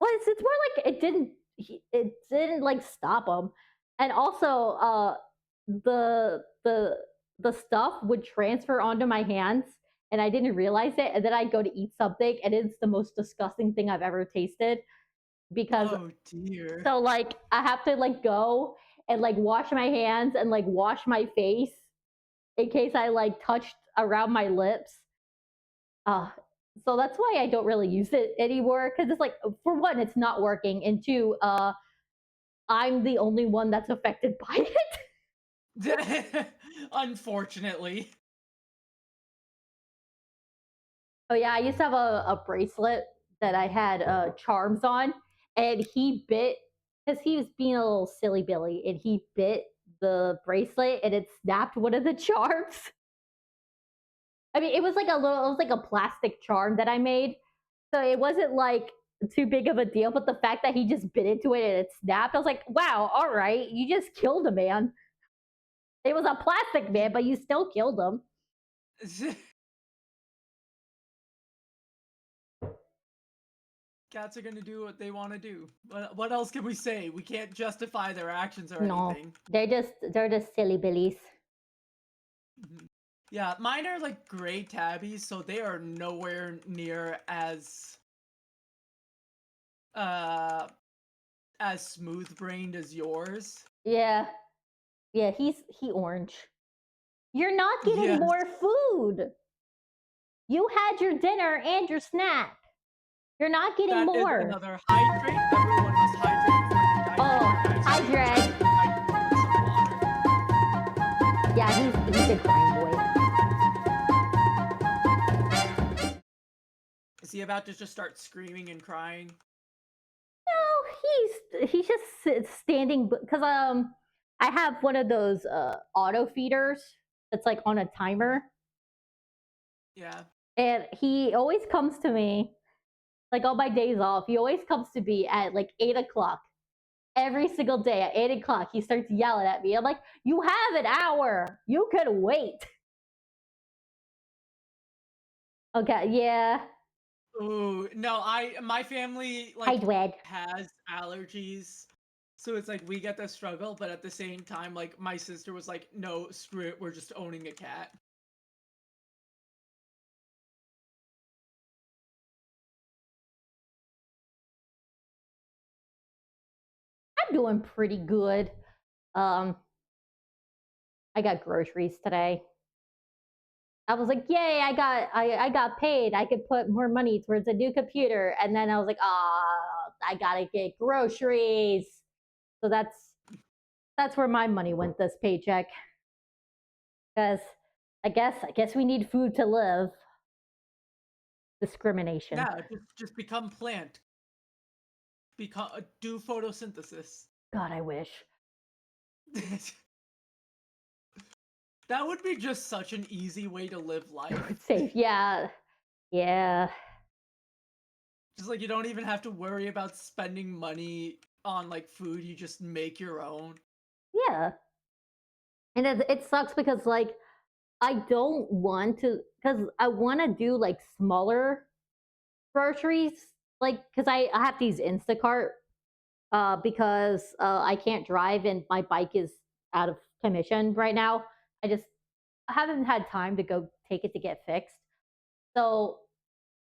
Well, it's more like it didn't like stop him, and also the stuff would transfer onto my hands, and I didn't realize it, and then I go to eat something, and it's the most disgusting thing I've ever tasted, because Oh dear. so like I have to like go and like wash my hands and like wash my face in case I like touched around my lips. So that's why I don't really use it anymore, because it's like, for one, it's not working, and two, I'm the only one that's affected by it. Unfortunately. Oh yeah, I used to have a bracelet that I had charms on, and he bit, because he was being a little silly Billy, and he bit the bracelet, and it snapped one of the charms. I mean, it was like a plastic charm that I made, so it wasn't like too big of a deal. But the fact that he just bit into it and it snapped, I was like, wow, all right, you just killed a man. It was a plastic man, but you still killed him. Cats are gonna do what they want to do. What else can we say? We can't justify their actions or No, anything. they're just silly billies. Mhm. Yeah, mine are like gray tabbies, so they are nowhere near uh as smooth brained as yours. Yeah, yeah, he orange. You're not getting Yes. more food. You had your dinner and your snack. You're not getting That is more. another hydrate. Everyone must hydrate before they Oh, hydrate. Yeah, he's a grind boy. Is he about to just start screaming and crying? No, he's just standing, because I have one of those auto feeders that's like on a timer, Yeah. and he always comes to me like on my days off. He always comes to me at like 8 o'clock every single day. At 8 o'clock, he starts yelling at me. I'm like, you have an hour. You could wait. Okay, yeah. Ooh, no, my family Hi, like Dwed. has allergies. So it's like we get the struggle, but at the same time, like my sister was like, no, screw it, we're just owning a cat. I'm doing pretty good. Um, I got groceries today. I was like, yay, I got paid. I could put more money towards a new computer. And then I was like, oh, I gotta get groceries. So that's where my money went this paycheck. Because I guess we need food to live. Discrimination. Yeah, just become plant. Do photosynthesis. God, I wish. That would be just such an easy way to live life. Safe. Yeah. Yeah. Just like you don't even have to worry about spending money on like food, you just make your own. Yeah. And it sucks because like I don't want to, because I want to do like smaller groceries, like because I have to use Instacart because I can't drive and my bike is out of commission right now. I haven't had time to go take it to get fixed. So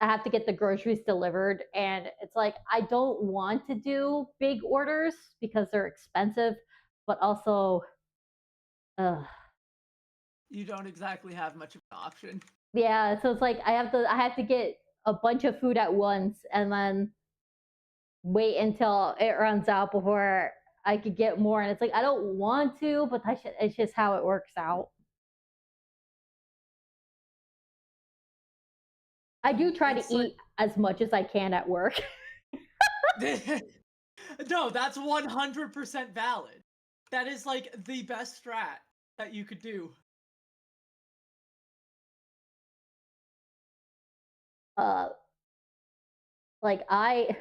I have to get the groceries delivered. And it's like, I don't want to do big orders because they're expensive, but also, uh, You don't exactly have much of an option. yeah. So it's like, I have to get a bunch of food at once and then wait until it runs out before I could get more. And it's like, I don't want to, but it's just how it works out. I do try to It's like eat as much as I can at work. no, that's 100% valid. That is like the best strat that you could do. uh like I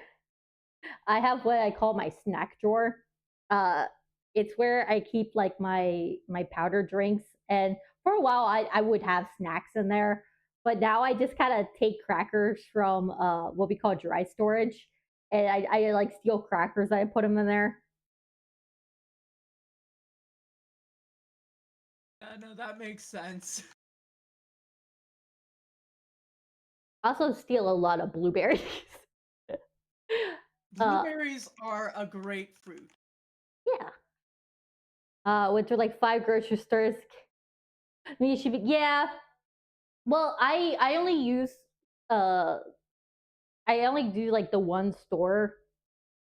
have what I call my snack drawer. Uh it's where I keep like my powder drinks, and for a while I would have snacks in there, but now I just kind of take crackers from what we call dry storage, and I like steal crackers, I put them in there. No, that makes sense. I also steal a lot of blueberries. uh Blueberries are a great fruit. yeah. Went to like 5 grocery stores. I mean, you should be, yeah. Well, I only use uh I only do like the one store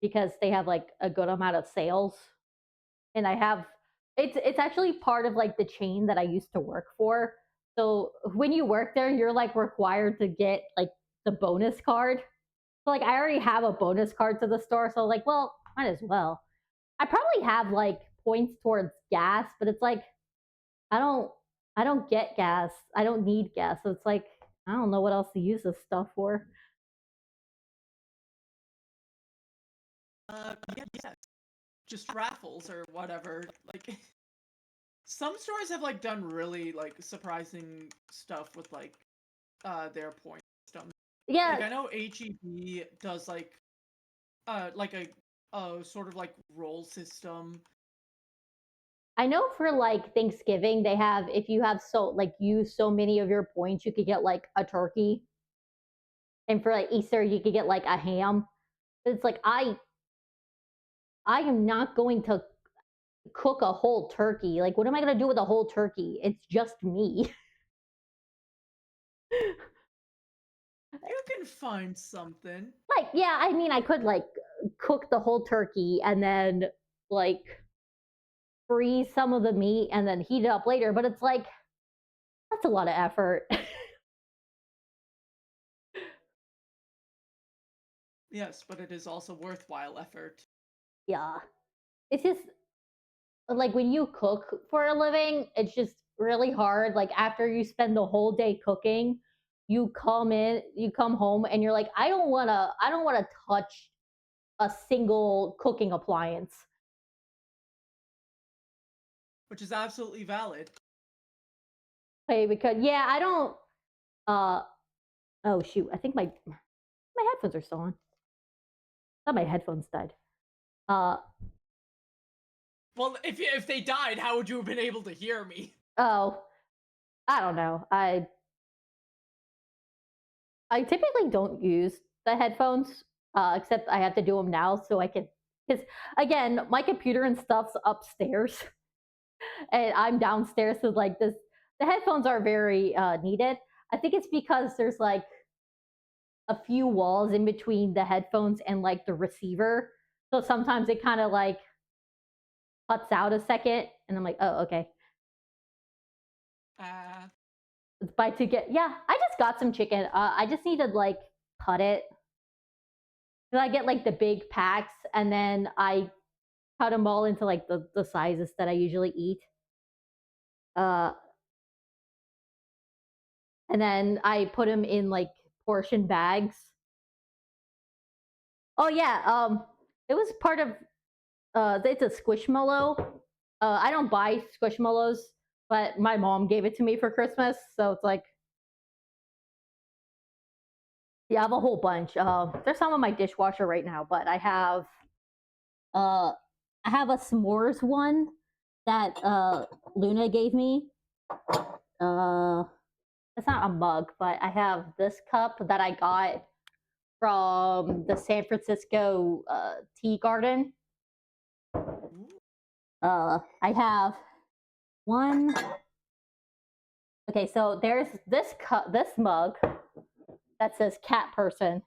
because they have like a good amount of sales, and I have it's actually part of like the chain that I used to work for. So when you work there, you're like required to get like the bonus card. So like I already have a bonus card to the store, so like, well, might as well. I probably have like points towards gas, but it's like I don't I don't get gas. I don't need gas. So it's like I don't know what else to use this stuff for. Yeah, just raffles or whatever. Like some stores have like done really like surprising stuff with their point system. Like Yeah, I know HEB does like a sort of like roll system. I know for like Thanksgiving they have, if you have so like use so many of your points, you could get like a turkey, and for like Easter you could get like a ham. But it's like I am not going to cook a whole turkey. Like what am I going to do with a whole turkey? It's just me. You can find something. Like yeah, I mean I could like cook the whole turkey and then like freeze some of the meat and then heat it up later, but it's like that's a lot of effort. Yes, but it is also worthwhile effort. Yeah. It's just like when you cook for a living, it's just really hard. Like after you spend the whole day cooking, you come home and you're like, I don't wanna touch a single cooking appliance. Which is absolutely valid. Okay, because yeah, I don't uh oh shoot, I think my headphones are still on. I thought my headphones died. Uh Well, if they died, how would you have been able to hear me? oh, I don't know. I typically don't use the headphones, except I have to do them now so I can. Because again, my computer and stuff's upstairs, and I'm downstairs. So like this, the headphones are very needed. I think it's because there's like a few walls in between the headphones and like the receiver, so sometimes it kind of like cuts out a second, and I'm like, oh okay. Uh, By to get yeah, I just got some chicken. I just need to like cut it. I get like the big packs, and then I cut them all into like the sizes that I usually eat. Uh, and then I put them in like portion bags. Oh yeah, It was part of it's a Squishmallow. I don't buy Squishmallows, but my mom gave it to me for Christmas, so it's like yeah, I have a whole bunch. There's some in my dishwasher right now, but uh I have a s'mores one that Luna gave me. Uh it's not a mug, but I have this cup that I got from the San Francisco Tea Garden. I have one. Okay, so there's this cup, this mug that says cat person,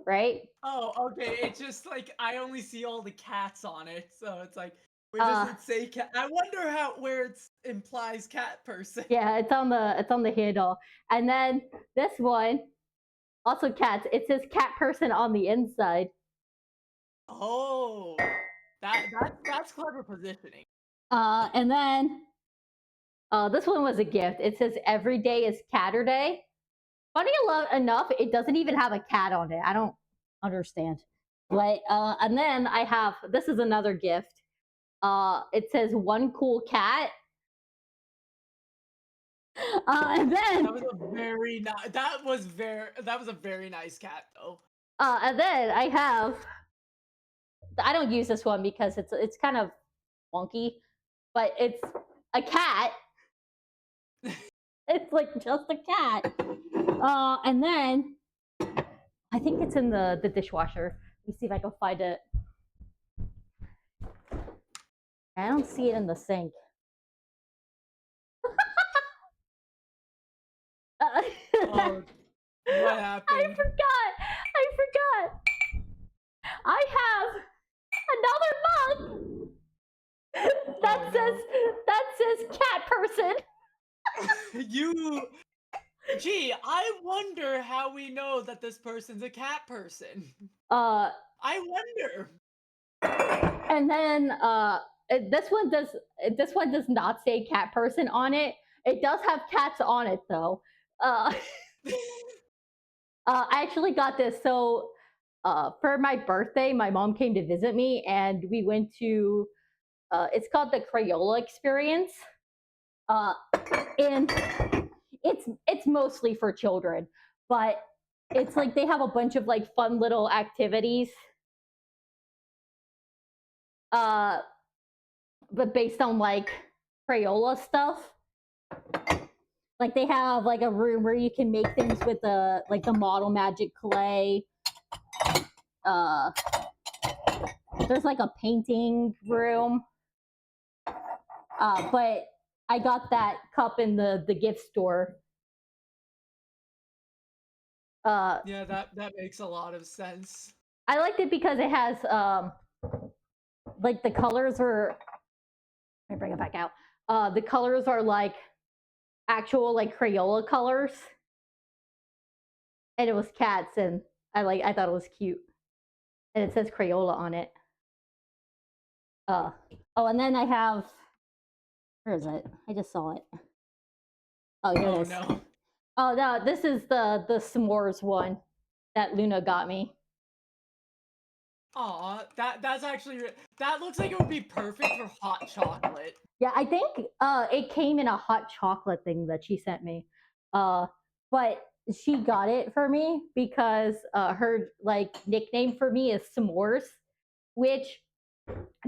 right? Oh, okay. It's just like I only see all the cats on it, so it's like where Uh, does it say cat? I wonder where it implies cat person. yeah, it's on the handle. And then this one, also cats. It says cat person on the inside. Oh, that's clever positioning. And then this one was a gift. It says every day is Catterday. Funny enough, it doesn't even have a cat on it. I don't understand. But and then I have this is another gift. It says one cool cat. And then That was a very nice. That was a very nice cat though. and then I have I don't use this one because it's kind of wonky, but it's a cat. It's like just a cat. And then I think it's in the dishwasher. Let me see if I can find it. I don't see it in the sink. Oh, what happened? I forgot. I have another mug that Oh, says cat person. You. Gee, I wonder how we know that this person's a cat person. Uh, I wonder. and then this one does not say cat person on it. It does have cats on it though. I actually got this. So for my birthday, my mom came to visit me, and we went to. It's called the Crayola Experience, and it's mostly for children, but it's like they have a bunch of like fun little activities. But based on like Crayola stuff. Like they have like a room where you can make things with the like the model magic clay. Uh, there's like a painting room. But I got that cup in the gift store. Yeah, that makes a lot of sense. I liked it because it has like the colors are. Let me bring it back out. The colors are like actual like Crayola colors, and it was cats, and I thought it was cute, and it says Crayola on it. Oh, and then I have where is it? I just saw it. Oh, here it is. No. Oh no, this is the s'mores one that Luna got me. Aw, that's actually that looks like it would be perfect for hot chocolate. Yeah, I think it came in a hot chocolate thing that she sent me. But she got it for me because her like nickname for me is s'mores, which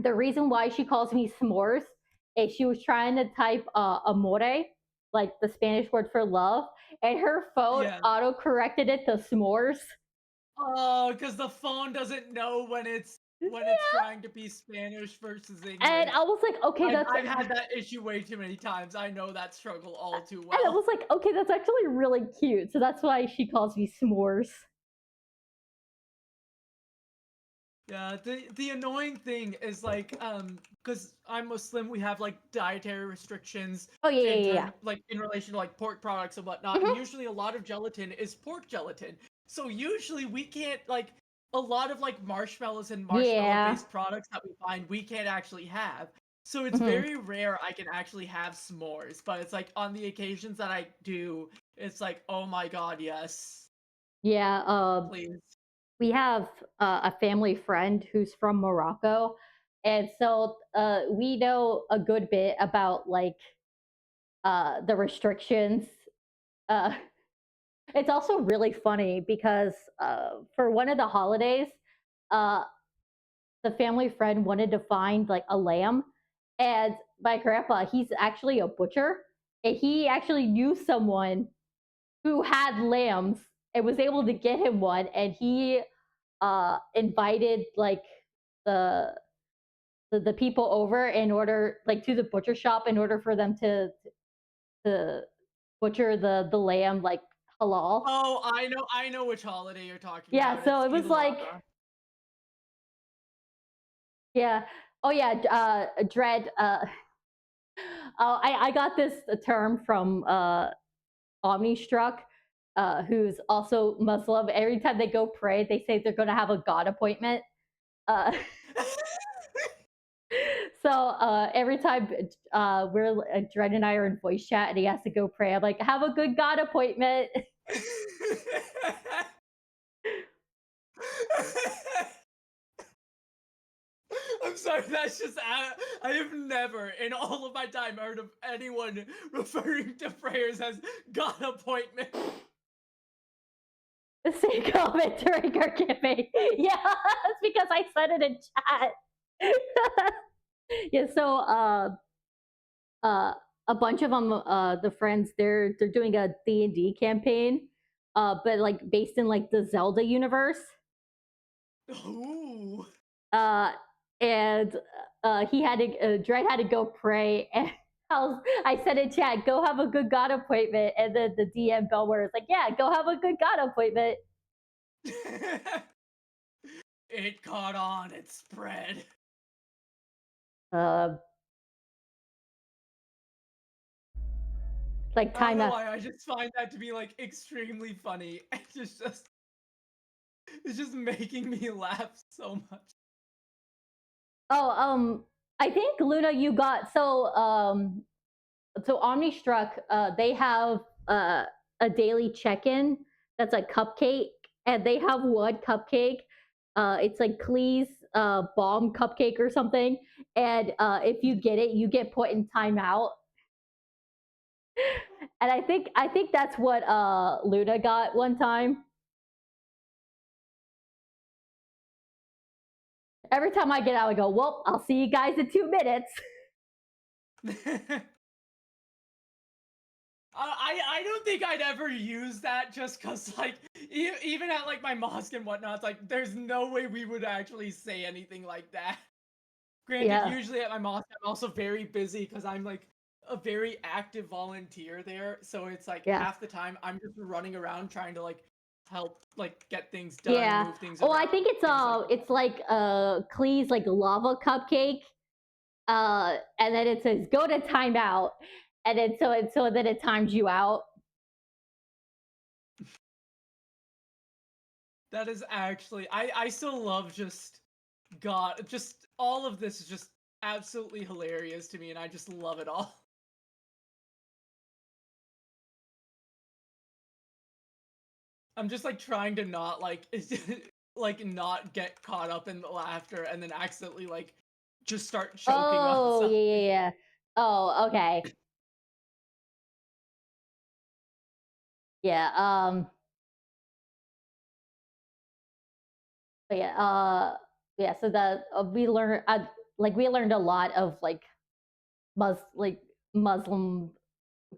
the reason why she calls me s'mores is she was trying to type amore, like the Spanish word for love, and her phone Yeah. auto corrected it to s'mores. Oh, because the phone doesn't know when it's trying to be Spanish versus English. And I was like, okay, I've had that issue way too many times. I know that struggle all too well. And I was like, okay, that's actually really cute. So that's why she calls me s'mores. Yeah, the annoying thing is like because I'm Muslim, we have like dietary restrictions. Oh yeah. Like in relation to like pork products and whatnot. And usually a lot of gelatin is pork gelatin. So usually we can't like a lot of like marshmallows and marshmallow-based products that we find we can't actually have. So it's very rare I can actually have s'mores. But it's like on the occasions that I do, it's like, oh my god, yes. Yeah, Please. we have a family friend who's from Morocco, and so we know a good bit about like the restrictions. Uh, it's also really funny because for one of the holidays, uh, the family friend wanted to find like a lamb, and my grandpa, he's actually a butcher, and he actually knew someone who had lambs and was able to get him one, and he invited like the the people over in order like to the butcher shop in order for them to butcher the lamb like halal. Oh, I know which holiday you're talking Yeah, about. so It's it Eid was like al-Adha. yeah. Oh yeah, dread I got this term from Omnistruck, who's also Muslim. Every time they go pray, they say they're going to have a God appointment. Uh, so every time we're Dred and I are in voice chat and he has to go pray, I'm like, have a good God appointment. I'm sorry, that's just I have never in all of my time heard of anyone referring to prayers as God appointment. The same comment during our campaign. Yeah, it's because I said it in chat. Yeah, so uh, a bunch of them, the friends, they're doing a D&D campaign, but like based in like the Zelda universe. Ooh. Uh, and he had to Dred had to go pray, and I said in chat, "Go have a good God appointment," and then the DM Belware is like, "Yeah, go have a good God appointment." It caught on, it spread. Uh, like I don't time know out. why, I just find that to be like extremely funny. It's just making me laugh so much. Oh, I think Luna, you got so Omnistruck, they have a daily check-in that's a cupcake, and they have one cupcake. It's like Klee's bomb cupcake or something, and if you get it, you get put in timeout. And I think that's what Luna got one time. Every time I get out, I go, "Well, I'll see you guys in 2 minutes." I don't think I'd ever use that just because, like, even at, like, my mosque and whatnot, it's like, there's no way we would actually say anything like that. Granted, Yeah, usually at my mosque, I'm also very busy because I'm, like, a very active volunteer there, so it's, like, yeah. half the time I'm just running around trying to, like, help, like, get things done, Yeah. move things Well, I around, think things like that. it's like Klee's like lava cupcake. And then it says go to timeout. And then so then it times you out. That is actually I still love just all of this is just absolutely hilarious to me, and I just love it all. I'm just like trying to not like like not get caught up in the laughter and then accidentally like just start choking on Oh, yeah, something. yeah, yeah. Oh, okay. Yeah. But yeah, yeah, so the we learned a lot of like Muslim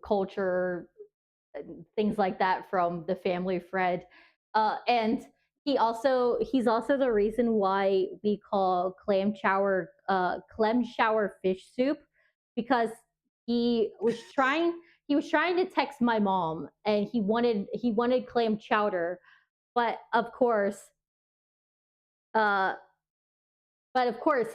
culture and things like that from the family Fred. And he's also the reason why we call clam shower fish soup, because he was trying to text my mom, and he wanted clam chowder, but of course uh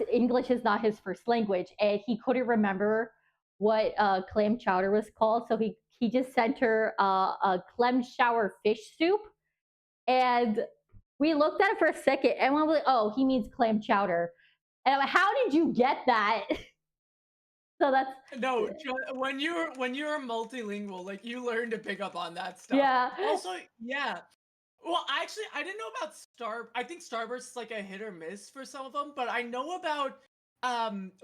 English is not his first language, and he couldn't remember what clam chowder was called. So he just sent her a clam shower fish soup, and we looked at it for a second, and we were like, "Oh, he means clam chowder." And I'm like, "How did you get that?" So that's No, when you're multilingual, like you learn to pick up on that stuff. yeah, Also, yeah, Well, actually, I didn't know about I think Starburst is like a hit or miss for some of them, but I know about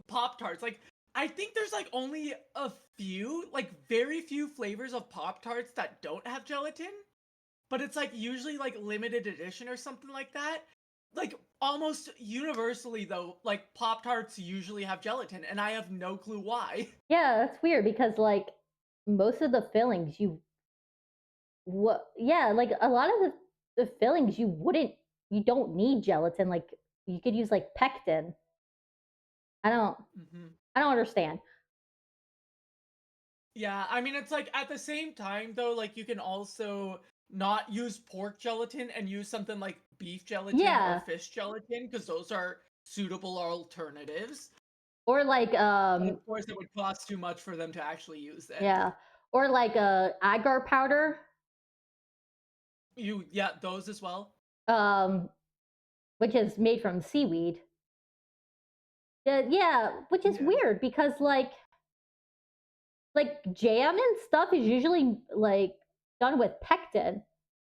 Pop Tarts. Like, I think there's like only a few, like very few flavors of Pop Tarts that don't have gelatin, but it's like usually like limited edition or something like that. Like almost universally though, like Pop Tarts usually have gelatin, and I have no clue why. Yeah, that's weird because like most of the fillings like a lot of the fillings you don't need gelatin. Like you could use like pectin. I don't hmm I don't understand. Yeah, I mean it's like at the same time though, like you can also not use pork gelatin and use something like beef gelatin or Yeah. fish gelatin because those are suitable alternatives. Or like But of course, it would cost too much for them to actually use it. yeah. Or like agar powder. Yeah, those as well. Um which is made from seaweed. Yeah, which is Yeah. weird because like jam and stuff is usually like done with pectin,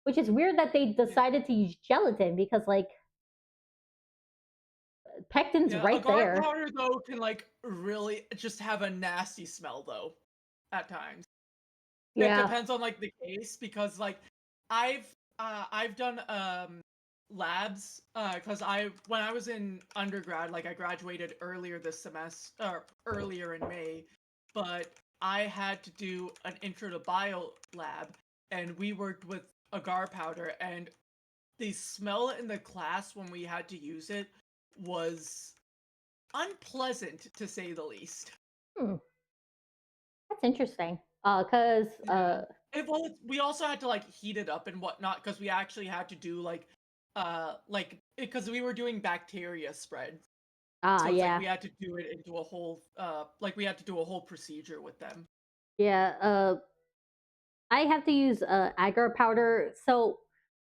which is weird that they decided to use gelatin because like pectin's Yeah, right agar there. powder though can like really just have a nasty smell though, at times. It Yeah. depends on like the case because like I've I've done labs because I when I was in undergrad, like I graduated earlier this semester or earlier in May, but I had to do an intro to bio lab and we worked with agar powder, and the smell in the class when we had to use it was unpleasant to say the least. Hmm, that's interesting. Cause Yeah. We also had to like heat it up and whatnot because we actually had to do like because we were doing bacteria spread. So it's like yeah. we had to do it into a whole like we had to do a whole procedure with them. Yeah, I have to use agar powder. So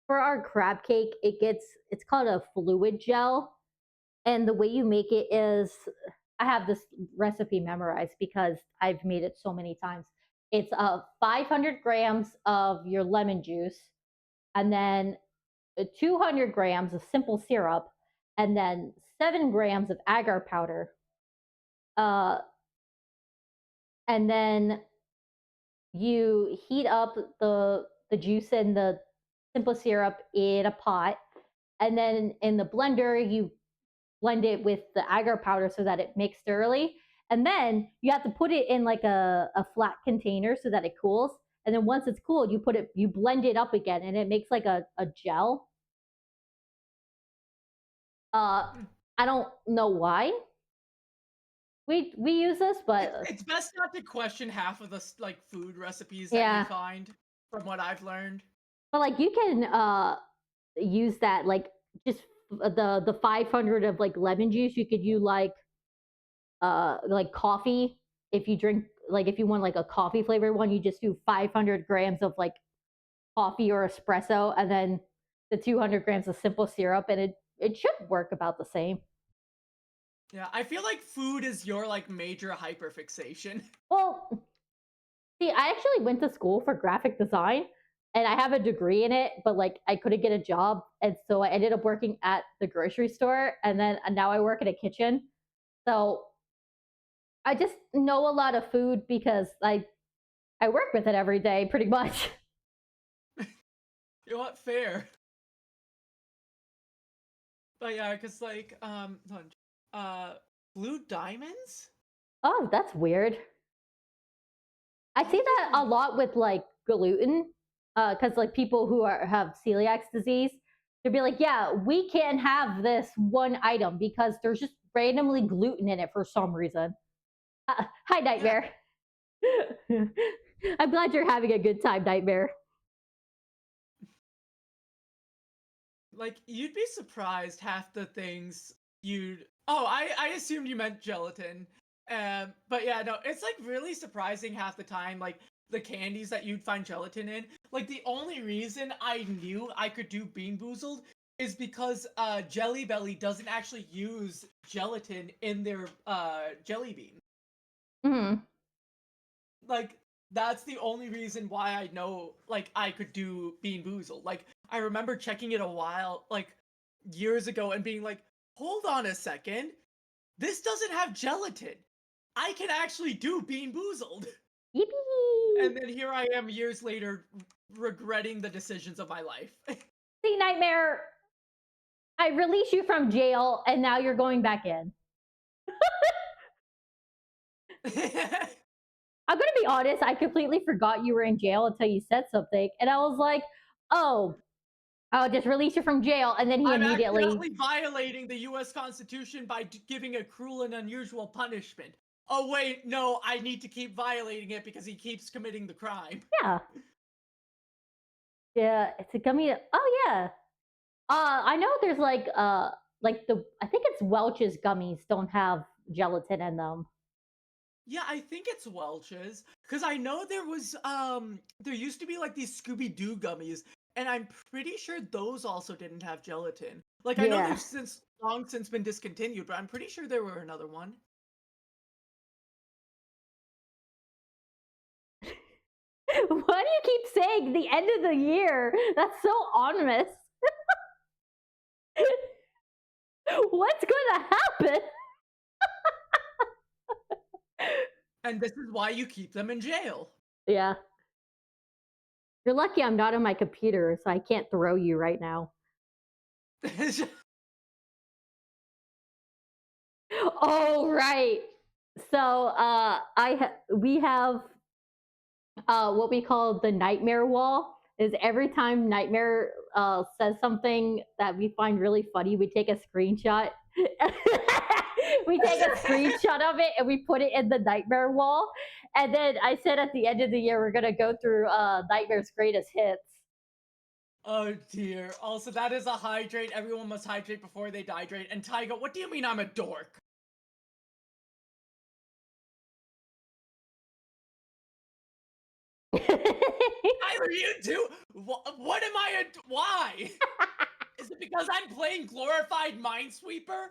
for our crab cake, it's called a fluid gel, and the way you make it is I have this recipe memorized because I've made it so many times. It's 500 grams of your lemon juice, and then 200 grams of simple syrup, and then 7 grams of agar powder. Uh, and then you heat up the juice and the simple syrup in a pot, and then in the blender you blend it with the agar powder so that it mixed thoroughly, and then you have to put it in like a flat container so that it cools, and then once it's cooled you blend it up again and it makes like a gel. uh Hmm. I don't know why we use this, but It's best not to question half of the like food recipes that you yeah. find, from what I've learned. But like you can use that like just the 500 of like lemon juice. You could use like coffee. If you drink like if you want like a coffee flavored one, you just do 500 grams of like coffee or espresso, and then the 200 grams of simple syrup, and it should work about the same. Yeah, I feel like food is your like major hyperfixation. Well, see, I actually went to school for graphic design and I have a degree in it, but like I couldn't get a job. And so I ended up working at the grocery store, and then now I work in a kitchen. So I just know a lot of food because I work with it every day pretty much. You know what? Fair. But yeah, because like uh blue diamonds? Oh, that's weird. I How see do that you a lot with like gluten, because like people who have celiac disease, they'd be like, "Yeah, we can't have this one item because there's just randomly gluten in it for some reason." Hi, yeah, Nightmare. I'm glad you're having a good time, Nightmare. like you'd be surprised half the things you'd oh, I assumed you meant gelatin. But yeah, no, it's like really surprising half the time, like the candies that you'd find gelatin in. Like the only reason I knew I could do Bean Boozled is because Jelly Belly doesn't actually use gelatin in their jelly bean. Mhm. Like that's the only reason why I know like I could do Bean Boozled. Like I remember checking it a while, like years ago, and being like, hold on a second. This doesn't have gelatin. I can actually do Bean Boozled. Yippee! And then here I am years later regretting the decisions of my life. See, Nightmare, I release you from jail and now you're going back in. I'm gonna be honest, I completely forgot you were in jail until you said something. And I was like, oh, I'll just release you from jail. And then he I'm immediately accidentally violating the US Constitution by giving a cruel and unusual punishment. Oh wait, no, I need to keep violating it because he keeps committing the crime. Yeah. Yeah, it's a gummy. Oh yeah. I know there's like I think it's Welch's gummies don't have gelatin in them. Yeah, I think it's Welch's because I know there used to be like these Scooby-Doo gummies, and I'm pretty sure those also didn't have gelatin. Like I know Yeah. they've long since been discontinued, but I'm pretty sure there were another one. Why do you keep saying the end of the year? That's so ominous. What's gonna happen? And this is why you keep them in jail. Yeah. You're lucky I'm not on my computer, so I can't throw you right now. Oh right. So we have what we call the nightmare wall. Is every time Nightmare says something that we find really funny, we take a screenshot. We take a screenshot of it and we put it in the Nightmare wall. And then I said at the end of the year we're gonna go through Nightmare's greatest hits. Oh dear. Also, that is a hydrate. Everyone must hydrate before they dehydrate. And Taiga, what do you mean I'm a dork? Tyler, you too? What am I why? Is it because I'm playing glorified Minesweeper?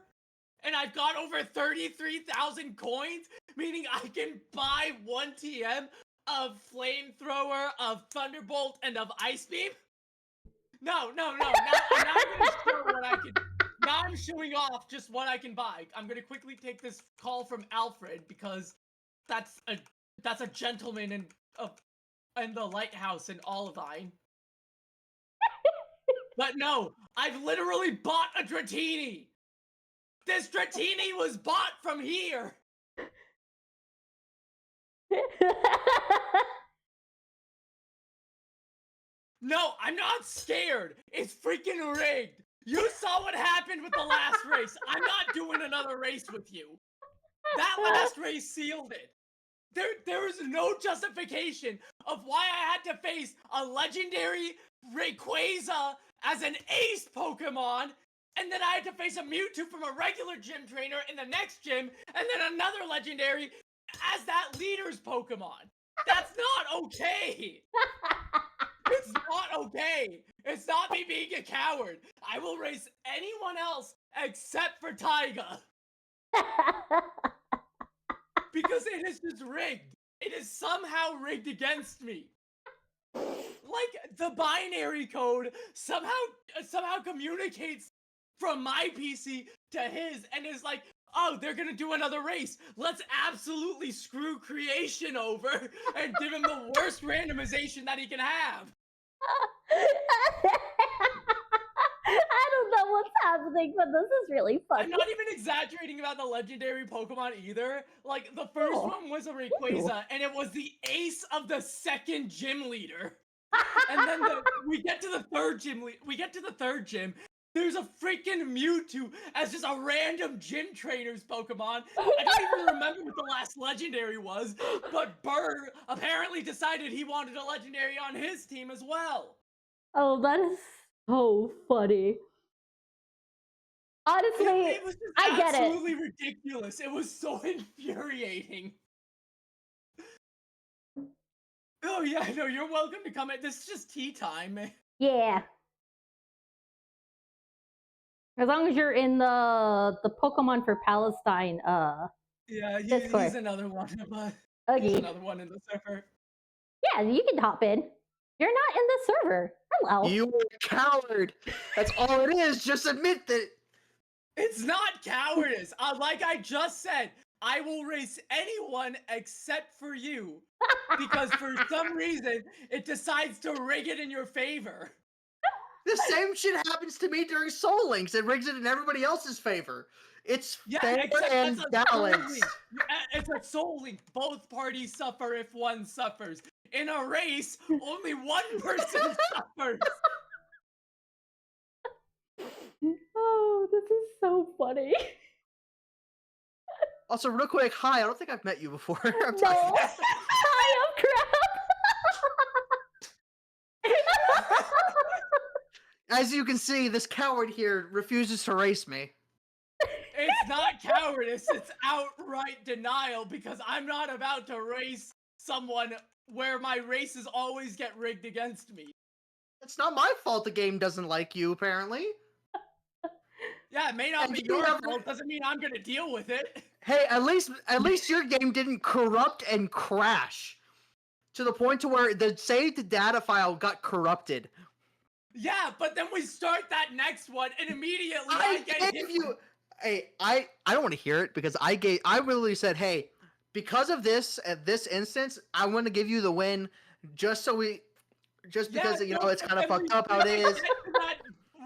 And I've got over 33,000 coins? Meaning I can buy 1 TM of Flamethrower, of Thunderbolt, and of Ice Beam? No. Now I'm gonna show what I can. Now I'm showing off just what I can buy. I'm gonna quickly take this call from Alfred because that's a gentleman in the lighthouse in Olivine. But no, I've literally bought a Dratini. This Dratini was bought from here. No, I'm not scared. It's freaking rigged. You saw what happened with the last race. I'm not doing another race with you. That last race sealed it. There is no justification of why I had to face a legendary Rayquaza as an ace Pokemon, and then I had to face a Mewtwo from a regular gym trainer in the next gym, and then another legendary as that leader's Pokemon. That's not okay. It's not okay. It's not me being a coward. I will race anyone else except for Taiga. Because it is just rigged. It is somehow rigged against me. Like the binary code somehow communicates from my PC to his and is like, oh, they're gonna do another race. Let's absolutely screw creation over and give him the worst randomization that he can have. I don't know what's happening, but this is really funny. I'm not even exaggerating about the legendary Pokemon either. Like, the first one was a Rayquaza, and it was the ace of the second gym leader. And then we get to the third gym. There's a freaking Mewtwo as just a random gym trainer's Pokemon. I don't even remember what the last legendary was, but Burr apparently decided he wanted a legendary on his team as well. Oh, that is so funny. Honestly, It was just I get it. absolutely ridiculous. It was so infuriating. Oh yeah, no, you're welcome to come in. This is just tea time. Yeah. As long as you're in the Pokemon for Palestine, Yeah, Discord. he's another one of us. He's Okay. another one in the server. Yeah, you can hop in. You're not in the server. Hello. You were a coward. That's all it is. Just admit that. It's not cowardice. Like I just said, I will race anyone except for you. Because for some reason, it decides to rig it in your favor. The same shit happens to me during Soul Links. It rigs it in everybody else's favor. It's Yeah, fair except and that's a Soul balanced. Link. It's a Soul Link. Both parties suffer if one suffers. In a race, only one person suffers. Oh, this is so funny. Also, real quick, hi. I don't think I've met you before. I'm No. talking- Hi, I'm crap. As you can see, this coward here refuses to race me. It's not cowardice, it's outright denial because I'm not about to race someone where my races always get rigged against me. It's not my fault the game doesn't like you, apparently. Yeah, it may not And be you your never- fault, doesn't mean I'm gonna deal with it. Hey, at least your game didn't corrupt and crash to the point to where the saved data file got corrupted. Yeah, but then we start that next one and immediately I I get gave hit you. with- Hey, I don't want to hear it because I literally said, hey, because of this at this instance, I want to give you the win, just because Yeah, it's kind of and fucked we- up how it is.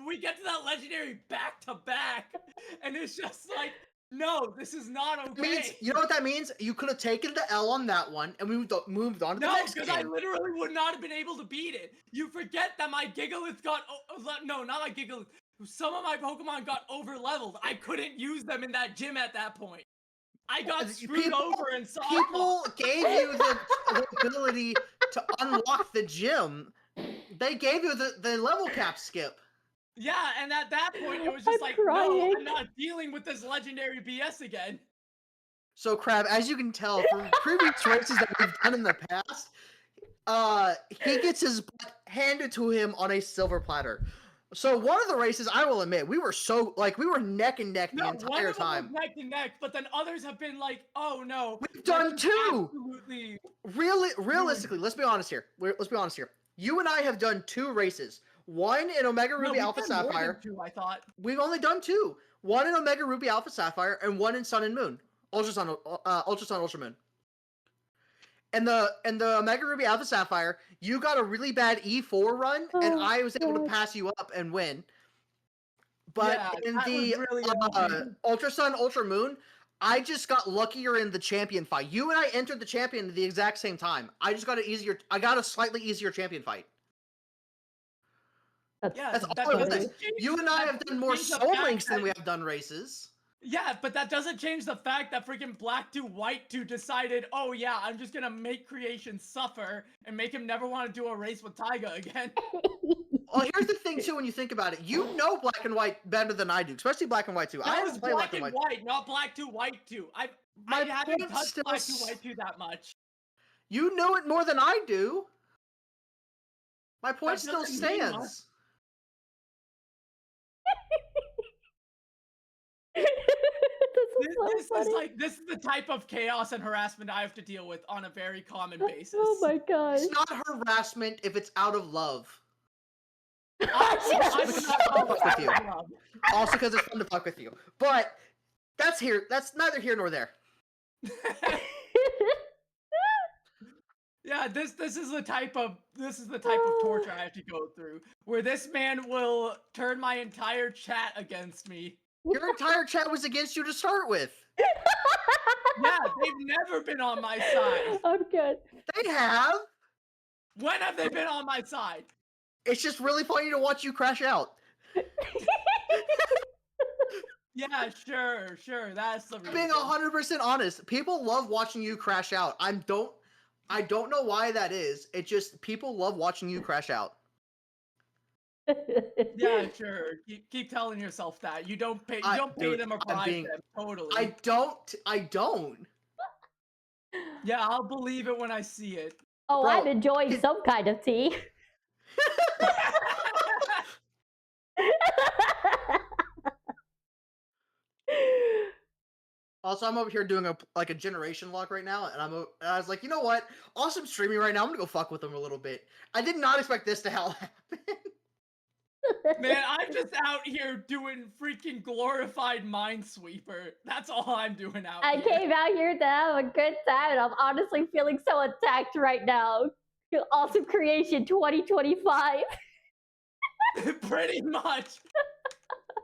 We get to that legendary back to back, and it's just like, no, this is not It means, okay. you know what that means? You could have taken the L on that one and we moved on to the No, next because I game. literally would not have been able to beat it. You forget that my Gigalith got no, not my Gigalith. Some of my Pokemon got over leveled. I couldn't use them in that gym at that point. I got screwed People- over and saw. People gave you the ability to unlock the gym. They gave you the level cap skip. Yeah, and at that point it was just I'm like, no, crying. I'm not dealing with this legendary BS again. So, Crab, as you can tell from previous races that we've done in the past, he gets his butt handed to him on a silver platter. So, one of the races, I will admit, we were neck and neck the No, one entire of them time. was neck to neck, but then others have been like, oh no. We've done let's two! Absolutely. Realistically, let's be honest here. Let's be honest here. You and I have done 2 races. One in Omega No, Ruby we've Alpha done more than Sapphire. 2, I thought. We've only done 2. One in Omega Ruby Alpha Sapphire and one in Sun and Moon. Ultra Sun, Ultra Moon. And the Omega Ruby Alpha Sapphire, you got a really bad E4 run, and Oh, I was able to God. pass you up and win. But Yeah, in that the was really annoying. Ultra Sun, Ultra Moon, I just got luckier in the champion fight. You and I entered the champion at the exact same time. I got a slightly easier champion fight. Yeah, That's that all it doesn't is. change- You and I that have done doesn't more change the Soul fact Links than that- we have done races. Yeah, but that doesn't change the fact that freaking Black 2 White 2 decided, oh yeah, I'm just gonna make Creation suffer and make him never want to do a race with Taiga again. Well, here's the thing too. When you think about it, you know Black and White better than I do, especially Black and White 2. I That haven't was played Black and White, not Black 2 White 2. I My haven't point touched still Black 2 s- White 2 that much. You know it more than I do. My point That still doesn't mean much. stands. This is the type of chaos and harassment I have to deal with on a very common basis. Oh my gosh. It's not harassment if it's out of love. I'm not with you. love. Also, because it's fun to fuck with you. But that's neither here nor there. Yeah, this is the type of torture I have to go through, where this man will turn my entire chat against me. Your entire chat was against you to start with. Yeah, they've never been on my side. I'm good. They have. When have they been on my side? It's just really funny to watch you crash out. Yeah, sure, that's the reason. Being 100% honest, people love watching you crash out. I don't know why that is. It just people love watching you crash out. Yeah, sure. Keep telling yourself that. You don't pay Dude, them or I'm bribe being- them. Totally. I don't. Yeah, I'll believe it when I see it. Oh, Bro, I'm enjoying some kind of tea. Also, I'm over here doing a generation lock right now, and I was like, you know what? Awesome streaming right now. I'm gonna go fuck with them a little bit. I did not expect this to hell happen. Man, I'm just out here doing freaking glorified Minesweeper. That's all I'm doing out I here. came out here to have a good time, and I'm honestly feeling so attacked right now. Awesome Creation 2025. Pretty much.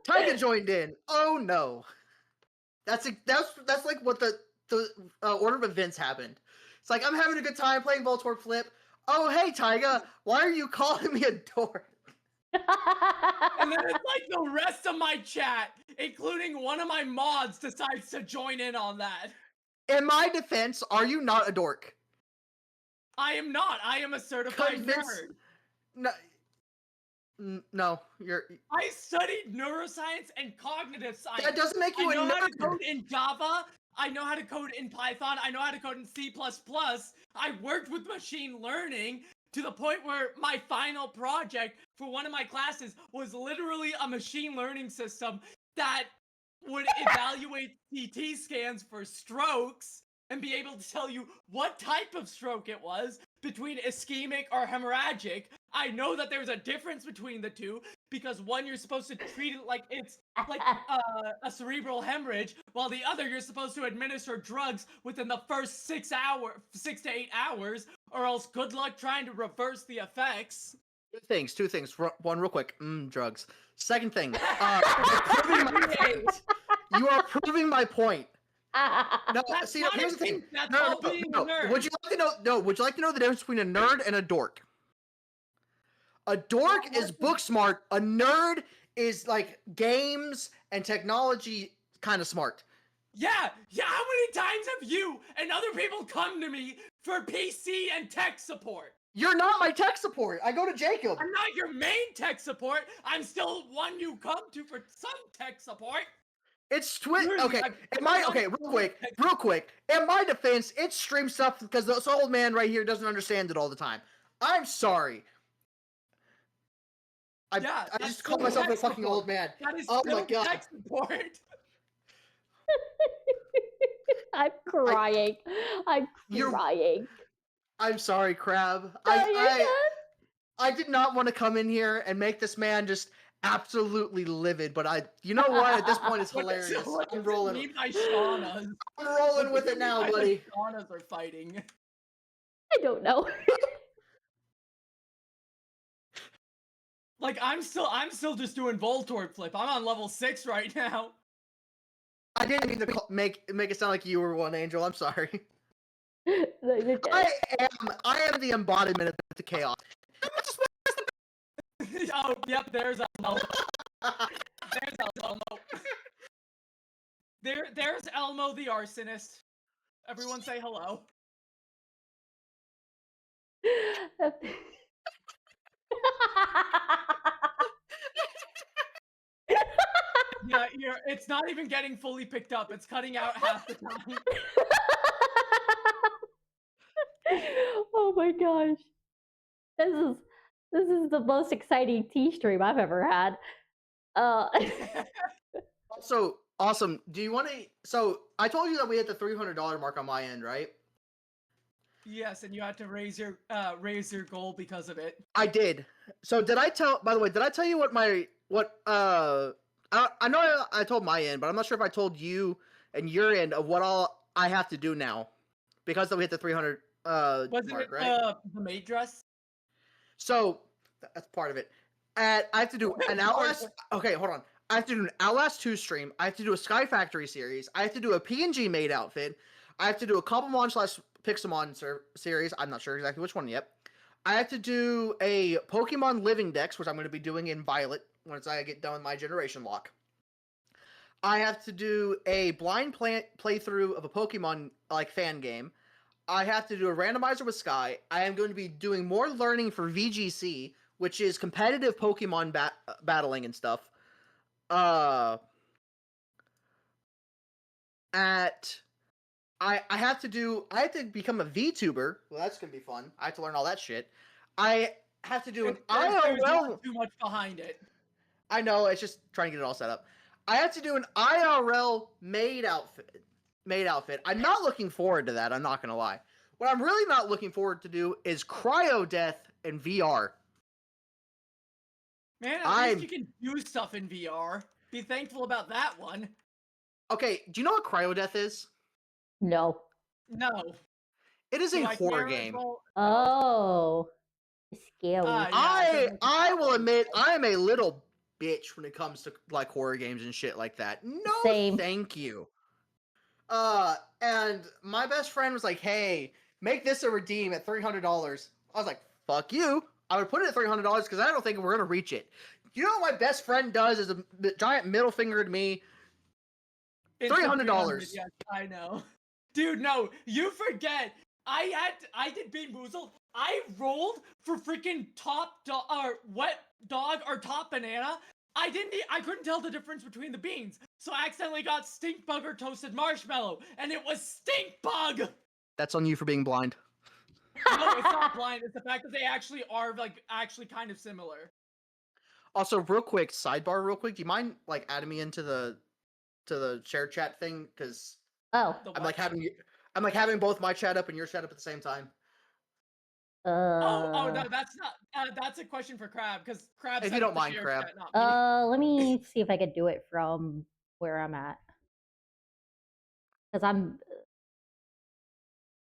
Tyga joined in. Oh no, that's like what the order of events happened. It's like I'm having a good time playing Voltorb Flip. Oh hey Tyga, why are you calling me a dork? And then it's like the rest of my chat, including one of my mods, decides to join in on that. In my defense, are you not a dork? I am not. I am a certified Convince- nerd. No, you're. I studied neuroscience and cognitive science. That doesn't make you I a know how to nerd. code in Java. I know how to code in Python. I know how to code in C++. I worked with machine learning to the point where my final project for one of my classes was literally a machine learning system that would evaluate CT scans for strokes and be able to tell you what type of stroke it was between ischemic or hemorrhagic. I know that there's a difference between the two because one you're supposed to treat it like it's like a cerebral hemorrhage, while the other you're supposed to administer drugs within the first 6 to 8 hours, or else good luck trying to reverse the effects. Two things. One, real quick. Drugs. Second thing. Proving my point. You are proving my point. No, That's see, not here's a the thing. thing. That's No, all being a nerd. Would you like to know? No, would you like to know the difference between a nerd and a dork? A dork is book smart. A nerd is like games and technology kind of smart. Yeah, how many times have you and other people come to me for PC and tech support? You're not my tech support. I go to Jacob. I'm not your main tech support. I'm still one you come to for some tech support. It's Twitch. Really, Okay, real quick. In my defense, it's stream stuff because this old man right here doesn't understand it all the time. I'm sorry. I just called myself a fucking old man. That is Oh still my god. tech support. I'm crying. I'm crying. I'm sorry, Crab. No, you're good. I did not want to come in here and make this man just absolutely livid, but you know what? At this point, it's hilarious. I'm rolling. Me, my Shaunas. I'm rolling with it now, buddy. Shaunas are fighting. I don't know. Like I'm still just doing Voltorb Flip. I'm on level 6 right now. I didn't mean to make it sound like you were one, Angel. I'm sorry. No, you're good. I am the embodiment of the chaos. Oh, yep, there's Elmo. There's Elmo. There's Elmo the arsonist. Everyone say hello. Yeah, it's not even getting fully picked up. It's cutting out half the time. Oh my gosh. This is the most exciting tea stream I've ever had. Also, awesome. Do you want to? So I told you that we hit the $300 mark on my end, right? Yes, and you had to raise your goal because of it. I did. So did I tell? By the way, did I tell you I know I told my end, but I'm not sure if I told you and your end of what all I have to do now because we hit the 300 Wasn't mark, it right? the maid dress? So that's part of it. And I have to do an Outlast. Okay, hold on. I have to do an Outlast 2 stream. I have to do a Sky Factory series. I have to do a PNG maid outfit. I have to do a Cobblemon / Pixelmon series. I'm not sure exactly which one yet. I have to do a Pokemon Living Dex, which I'm going to be doing in Violet once I get done with my generation lock. I have to do a blind playthrough of a Pokemon fan game. I have to do a randomizer with Sky. I am going to be doing more learning for VGC, which is competitive Pokemon battling and stuff. I have to become a VTuber. Well, that's gonna be fun. I have to learn all that shit. I have to do an There's IRL. not too much behind it. I know, it's just trying to get it all set up. I have to do an IRL maid outfit. maid outfit. I'm not looking forward to that. I'm not gonna lie. What I'm really not looking forward to do is cryo death in VR. Man, at I'm- least you can do stuff in VR. Be thankful about that one. Okay, do you know what cryo death is? No. No. It is a Do I horror care as game. well? Oh. Scary. Yeah, I will admit I am a little bitch when it comes to like horror games and shit like that. No, Same. thank you. And my best friend was like, "Hey, make this a redeem at $300." I was like, "Fuck you." I would put it at $300 because I don't think we're gonna reach it. You know what my best friend does is a giant middle finger to me. It's a $300. Yes, I know. Dude, no, you forget. I did Bean Boozled. I rolled for freaking top dog or wet dog or top banana. I couldn't tell the difference between the beans. So I accidentally got stink bug or toasted marshmallow, and it was stink bug. That's on you for being blind. No, it's not blind. It's the fact that they actually are like actually kind of similar. Also, real quick, sidebar, real quick. Do you mind like adding me into the share chat thing? Because Oh. The I'm what? like having both my chat up and your chat up at the same time. Oh no, that's not. That's a question for Crab because Crab. If set you don't up the mind, share Crab. chat, not me. Let me see if I could do it from where I'm at. Because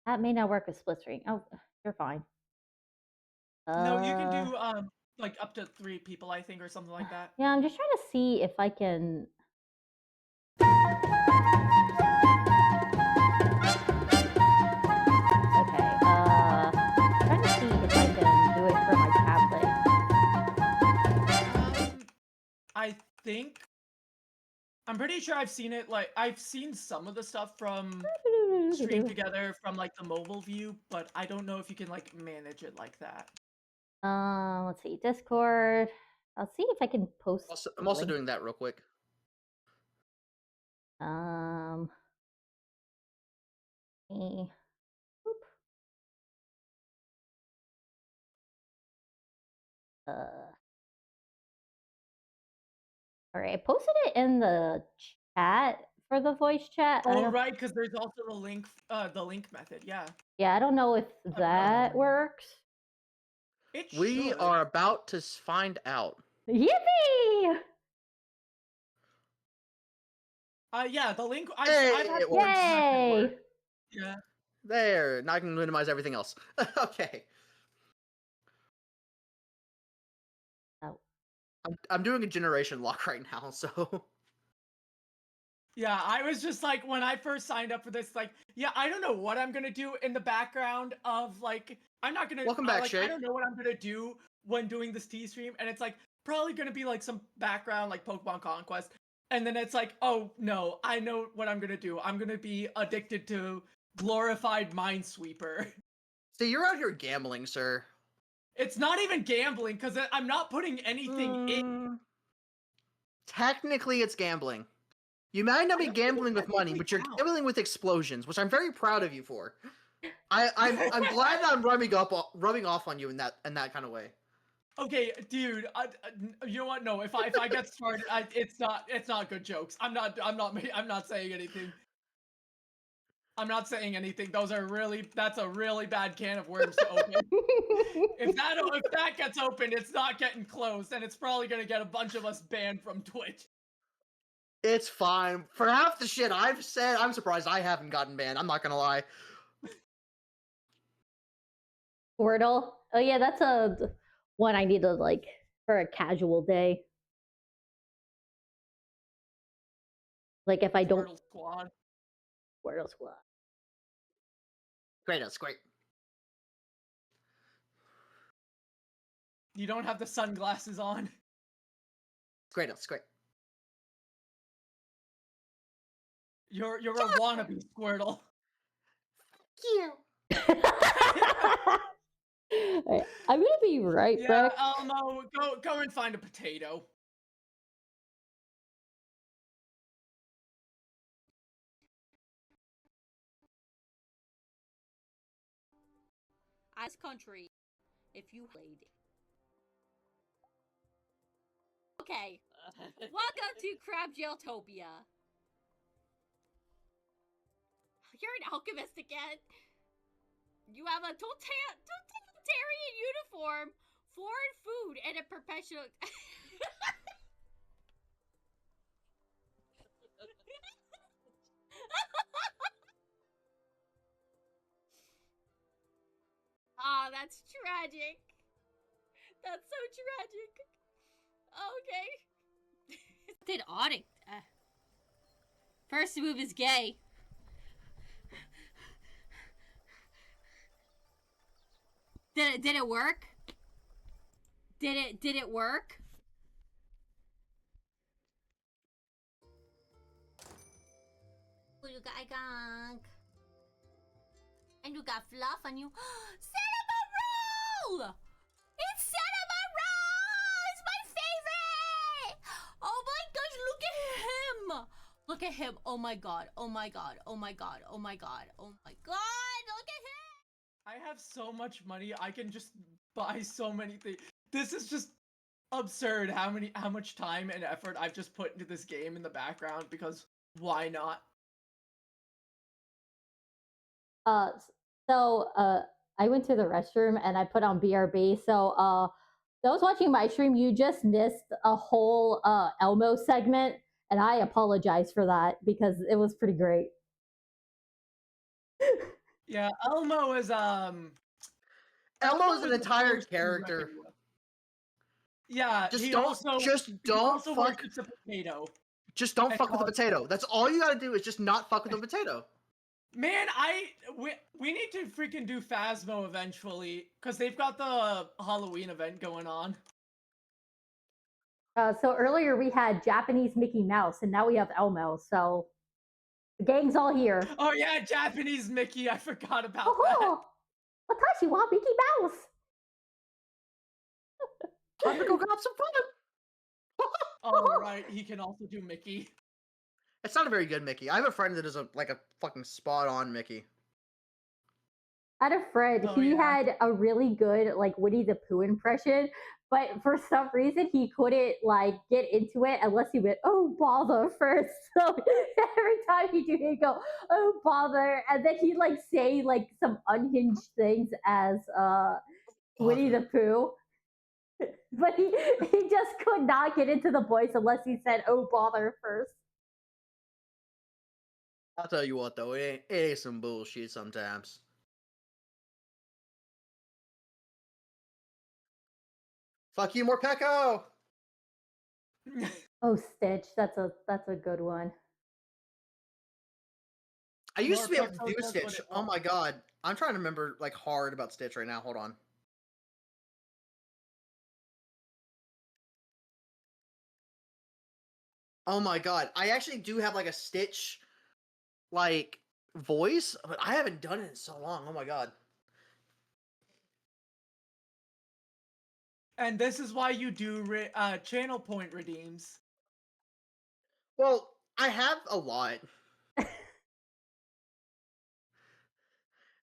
that may not work with split screen. Oh, you're fine. No, you can do like up to 3 people, I think, or something like that. Yeah, I'm just trying to see if I can. Okay, trying to see if I can do it for my tablet. I think I'm pretty sure I've seen it. Like I've seen some of the stuff from Stream Together from like the mobile view, but I don't know if you can like manage it like that. Let's see, Discord. I'll see if I can post. I'm also link. doing that real quick. Me. Oop. All right, I posted it in the chat for the voice chat. I Oh don't- right, because there's also the link method. Yeah, Yeah, I don't know if that works. it We should. are about to find out. Yippee! Yeah, the link. Hey, I've had it works. Yay! Yeah. There. Now I can minimize everything else. Okay. Oh. I'm doing a generation lock right now, so Yeah, I was just like, when I first signed up for this, like, yeah, I don't know what I'm gonna do in the background of like, I'm not gonna. Welcome back, like, Shay. I don't know what I'm gonna do when doing this T stream, and it's like probably gonna be like some background like Pokemon Conquest, and then it's like, oh no, I know what I'm gonna do. I'm gonna be addicted to glorified Minesweeper. see, you're out here gambling, sir. It's not even gambling because I'm not putting anything in. Mm, technically, it's gambling. You might not be don't think it gambling with money, technically but you're counts. gambling with explosions, which I'm very proud of you for. I'm glad that I'm rubbing off on you in that kind of way. Okay, dude. You know what? No, if I get started, it's not good jokes. I'm not saying anything. I'm not saying anything. That's a really bad can of worms to open. if that gets opened, it's not getting closed, and it's probably gonna get a bunch of us banned from Twitch. It's fine. For half the shit I've said, I'm surprised I haven't gotten banned. I'm not gonna lie. Squirtle. Oh yeah, that's a one I need to like for a casual day. Like if I don't Turtle Squad. Squirtle Squad. Great, that's great. You don't have the sunglasses on. Great, that's great. You're a wannabe Squirtle. You. Alright, I'm gonna be right Yeah, back. Elmo, go and find a potato. As country, if you played. Okay, welcome to Crab Jailtopia. you're an alchemist again. You have a totalitarian uniform, foreign food, and a perpetual. Ah, that's tragic. That's so tragic. Okay. Did audit. First move is gay. Did it work? Did it work? Oh, you got gunk. And you got fluff on you. Cinnamon roll! It's cinnamon roll! It's my favorite! Oh my gosh, look at him! Look at him. Oh my god. Oh my god. Oh my god. Oh my god. Oh my god. Look at him! I have so much money, I can just buy so many things. This is just absurd how much time and effort I've just put into this game in the background because why not? I went to the restroom and I put on BRB. Those watching my stream, you just missed a whole Elmo segment, and I apologize for that because it was pretty great. Yeah, Elmo is Elmo's Elmo an is the entire force to be character. reckoned with. Yeah, Just he don't he also fuck. worships a potato. Just don't And fuck with the cause- potato. That's all you gotta do is just not fuck with the potato. Man, we need to freaking do Phasmo eventually because they've got the Halloween event going on. So earlier we had Japanese Mickey Mouse, and now we have Elmo. So the gang's all here. Oh yeah, Japanese Mickey, I forgot about that. Oh, Watashi wa Mickey Mouse. Time to go grab some fun. Oh right, he can also do Mickey. It's not a very good Mickey. I have a friend that is a fucking spot on Mickey. I had a friend. Oh, He yeah. had a really good like Winnie the Pooh impression, but for some reason he couldn't like get into it unless he went "oh bother" first. So every time he do, he'd go "oh bother," and then he'd like say like some unhinged things as Winnie the Pooh. But he just could not get into the voice unless he said "oh bother" first. I'll tell you what though, it ain't some bullshit sometimes. Fuck you, Morpeko! Oh, Stitch, that's a good one. I used to be able to Morpeko do does what Stitch. it Oh my wants. god. I'm trying to remember like hard about Stitch right now. Hold on. Oh my god. I actually do have like a Stitch like voice, but I haven't done it in so long. Oh my god. And this is why you do channel point redeems. Well, I have a lot.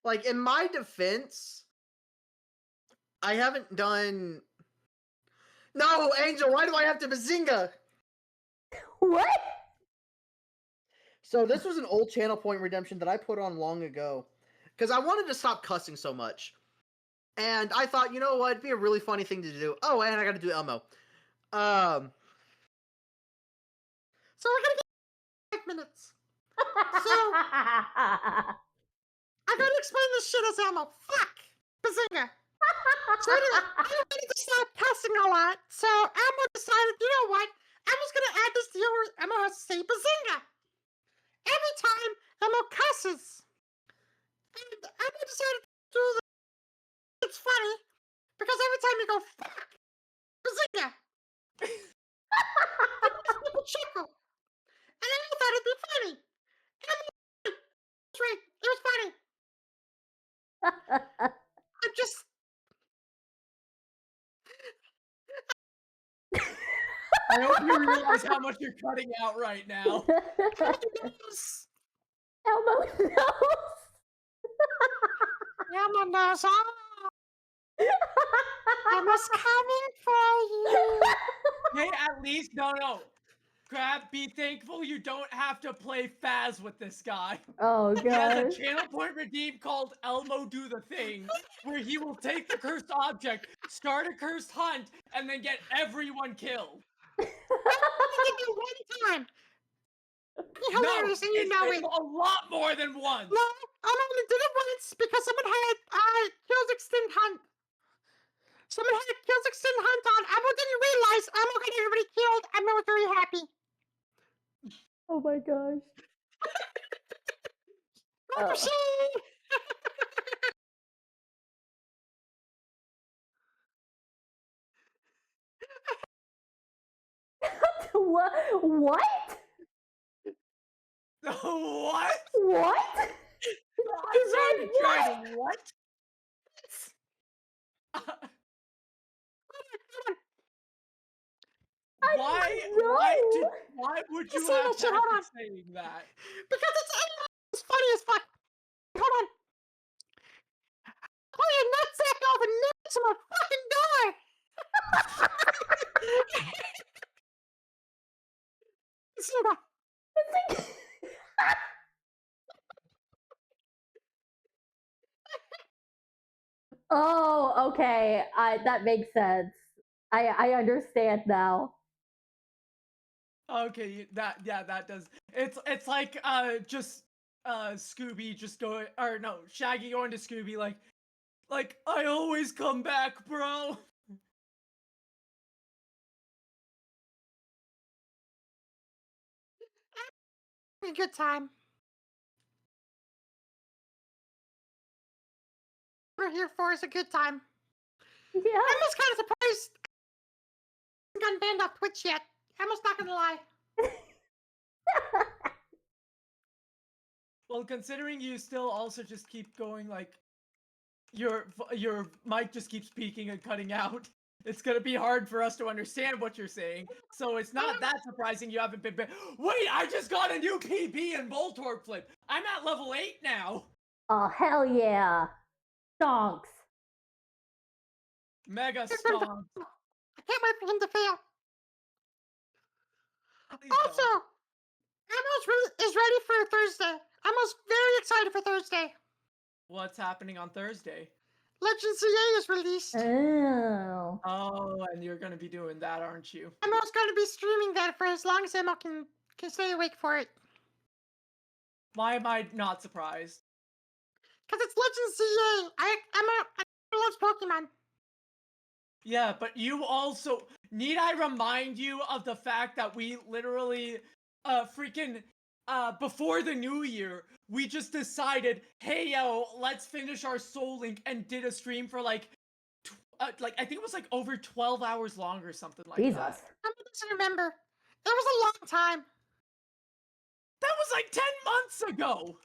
Like in my defense, I haven't done. No, Angel, why do I have to Bazinga? What? So this was an old channel point redemption that I put on long ago because I wanted to stop cussing so much, and I thought, you know what, it'd be a really funny thing to do. Oh, and I got to do Elmo. So I gotta get 5 minutes. So I gotta explain this shit as Elmo. Fuck, Bazinga. So anyway, I wanted to stop cussing a lot, so Elmo decided, you know what? I'm just gonna add this deal where Elmo has to say Bazinga every time Elmo cusses. And Elmo decided to do this. It's funny because every time you go fuck, Bazinga, people chuckle, and I thought it'd be funny. Elmo was right. It was funny. I'm just. I hope you realize how much you're cutting out right now. Elmo knows. Elmo knows all. Elmo's coming for you. Hey, at least no. Crab, be thankful you don't have to play Faz with this guy. Oh He has gosh. a channel point redeem called Elmo Do the Thing, where he will take the cursed object, start a cursed hunt, and then get everyone killed. I did it one time. You're hilarious, and you it's know been it. a lot more than once. No, I only did it once because someone had kills extend hunt. Someone had a kills extend hunt on. Elmo didn't realize Elmo got everybody killed. Elmo was very happy. Oh my gosh. Mother Oh. What? What? What? What? I'm sorry to try to what? Why would you See have that shit, hold on. saying that? Because it's funny as fuck. Hold on. Pull your nutsack off and nail it to my fucking door. See that? Oh, okay. That makes sense. I understand now. Okay, that does. It's like just Scooby just going, or no, Shaggy going to Scooby like I always come back, bro. A good time. We're here for is a good time. Yeah. I'm just kind of surprised I haven't gotten banned off Twitch yet. I'm just not gonna lie. Well, considering you still also just keep going like your mic just keeps peaking and cutting out. It's gonna be hard for us to understand what you're saying, so it's not that surprising you haven't been. Wait, I just got a new PB in Voltorb Flip. I'm at level 8 now. Oh hell yeah. Stonks. Mega Here's stomp. I can't wait for him to fail. Please Also, don't. Elmo's is ready for Thursday. Elmo's very excited for Thursday. What's happening on Thursday? Legend CA is released. Oh. Oh, and you're gonna be doing that, aren't you? Elmo's going to be streaming that for as long as Elmo can stay awake for it. Why am I not surprised? Because it's Legend CA. Elmo loves Pokemon. Yeah, but you also need I remind you of the fact that we literally freaking before the new year we just decided, hey yo, let's finish our Soul Link and did a stream for like I think it was like over 12 hours long or something like Jesus. that. Elmo doesn't remember. It was a long time. That was like 10 months ago.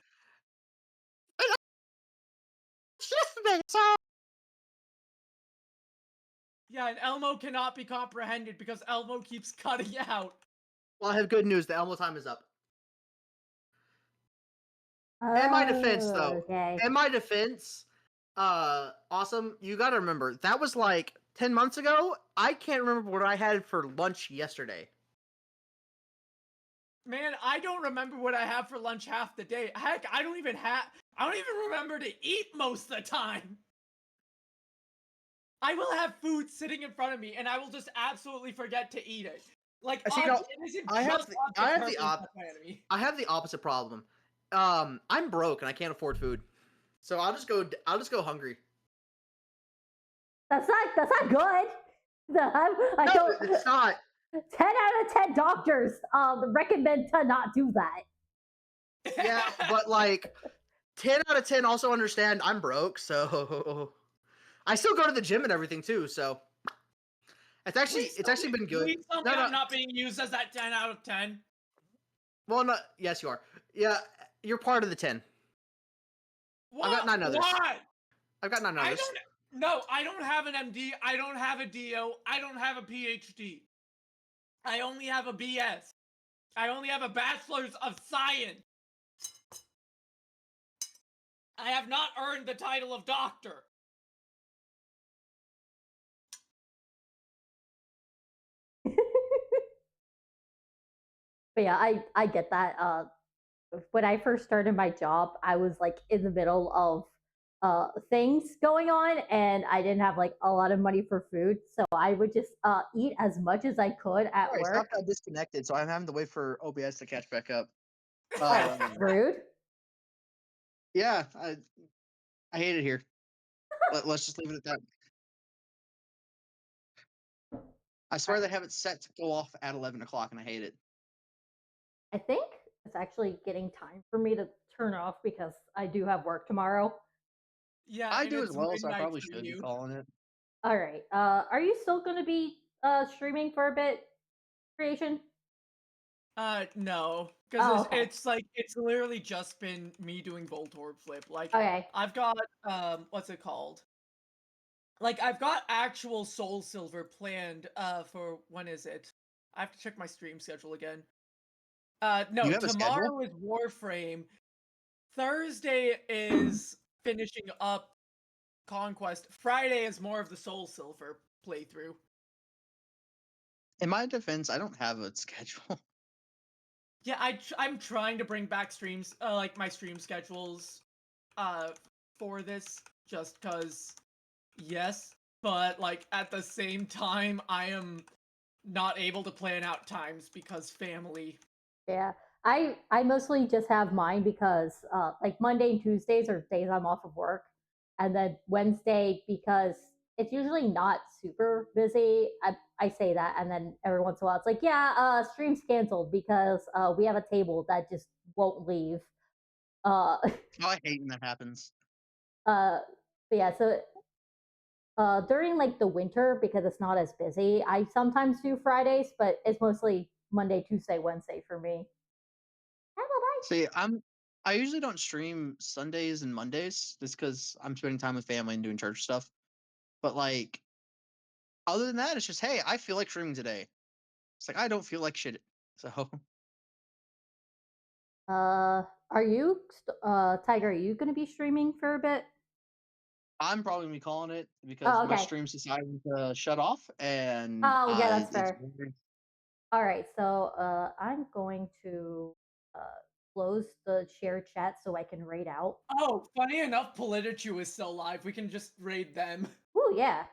It's yesterday, so Yeah, and Elmo cannot be comprehended because Elmo keeps cutting out. Well, I have good news. The Elmo time is up. In my defense, though, Okay. in my defense, awesome. You gotta remember that was like 10 months ago. I can't remember what I had for lunch yesterday. Man, I don't remember what I have for lunch half the day. Heck, I don't even remember to eat most of the time. I will have food sitting in front of me and I will just absolutely forget to eat it. Like, See, it no, isn't I have just the- object I have the purpose op- that's my enemy. I have the opposite problem. I'm broke and I can't afford food, so I'll just go hungry. That's not good. I No, don't. it's not. 10 out of 10 doctors recommend to not do that. Yeah, but like 10 out of 10 also understand I'm broke, so I still go to the gym and everything too. So it's actually been good. Please tell me No, no. I'm not being used as that 10 out of 10. Well, no, yes, you are. Yeah, you're part of the 10. What? got 9 others. Why? I've got 9 I others. don't have an MD, I don't have a DO, I don't have a PhD. I only have a BS. I only have a Bachelor's of Science. I have not earned the title of doctor. But yeah, I get that. When I first started my job, I was like in the middle of things going on, and I didn't have like a lot of money for food, so I would just eat as much as I could at Sorry, work. stop got disconnected, so I'm having to wait for OBS to catch back up. Oh, rude. Yeah, I hate it here. Let's just leave it at that. I swear they have it set to go off at 11 o'clock, and I hate it. I think it's actually getting time for me to turn off because I do have work tomorrow. Yeah, I and do as it's well, so I midnight probably for should be you. calling it. All right. Are you still going to be streaming for a bit, Creation? No, Oh, because okay. it's literally just been me doing Voltorb flip. Like, Okay. I've got what's it called? Like, I've got actual Soul Silver planned for when is it? I have to check my stream schedule again. No, You have a schedule? tomorrow is Warframe. Thursday is finishing up Conquest. Friday is more of the Soul Silver playthrough. In my defense, I don't have a schedule. Yeah, I'm trying to bring back streams, like my stream schedules, for this, just cause, yes, but like at the same time, I am not able to plan out times because family. Yeah. I mostly just have mine because like Monday and Tuesdays are days I'm off of work, and then Wednesday because it's usually not super busy. I say that, and then every once in a while it's like, yeah, stream's canceled because we have a table that just won't leave. Uh, Oh, I hate when that happens. but yeah, so during like the winter because it's not as busy, I sometimes do Fridays, but it's mostly Monday, Tuesday, Wednesday for me. See, I usually don't stream Sundays and Mondays just because I'm spending time with family and doing church stuff. But like, other than that, it's just hey, I feel like streaming today. It's like I don't feel like shit. So Are you, Tiger? Are you going to be streaming for a bit? I'm probably gonna be calling it because Oh, my okay. stream's decided to shut off, and Oh, yeah, that's it's fair. All right, so I'm going to close the shared chat so I can raid out. Oh, funny enough, Politichu is still live. We can just raid them. Oh, yeah.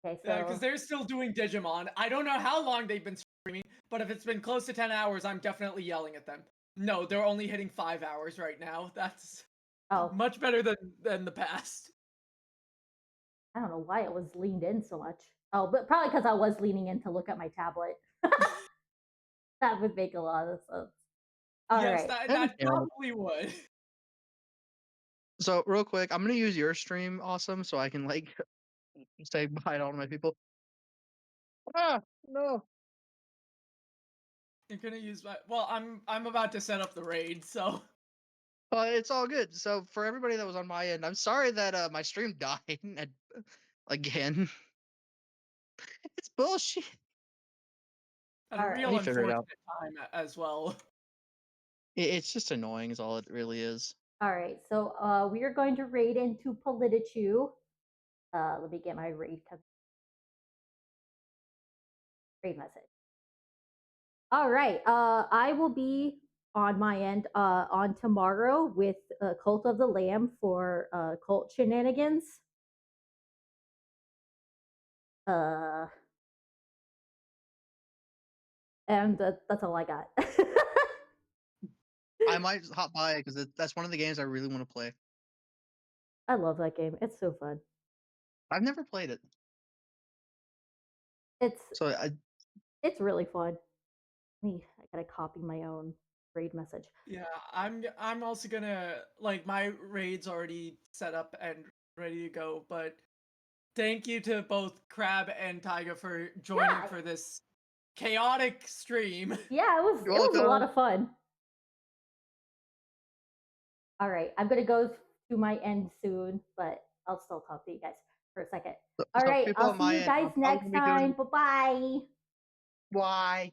Okay, Because so they're still doing Digimon. I don't know how long they've been streaming, but if it's been close to 10 hours, I'm definitely yelling at them. No, they're only hitting 5 hours right now. That's oh, much better than the past. I don't know why it was leaned in so much. Oh, but probably because I was leaning in to look at my tablet. That would make a lot of sense. All Yes, right. that probably would. So real quick, I'm gonna use your stream, awesome, so I can like say bye to all my people. Ah, no. You're gonna use my well, I'm about to set up the raid, so It's all good. So for everybody that was on my end, I'm sorry that my stream died again. It's bullshit. a All real right. We figured it unfortunate out. time as well. It's just annoying, is all it really is. All right. So we are going to raid into Politichu. Let me get my raid message. All right. I will be on my end on tomorrow with Cult of the Lamb for cult shenanigans. And that's all I got. I might hop by because that's one of the games I really want to play. I love that game. It's so fun. I've never played it, It's so it's really fun. Me, I gotta copy my own raid message. Yeah, I'm also gonna like my raid's already set up and ready to go, but thank you to both Crab and Taiga for joining Yeah. for this chaotic stream. Yeah, it was You're a lot welcome. of fun. All right, I'm gonna go to my end soon, but I'll still talk to you guys for a second. All So right, people I'll on see my you end, guys I'm probably next gonna be doing time. Bye bye. why.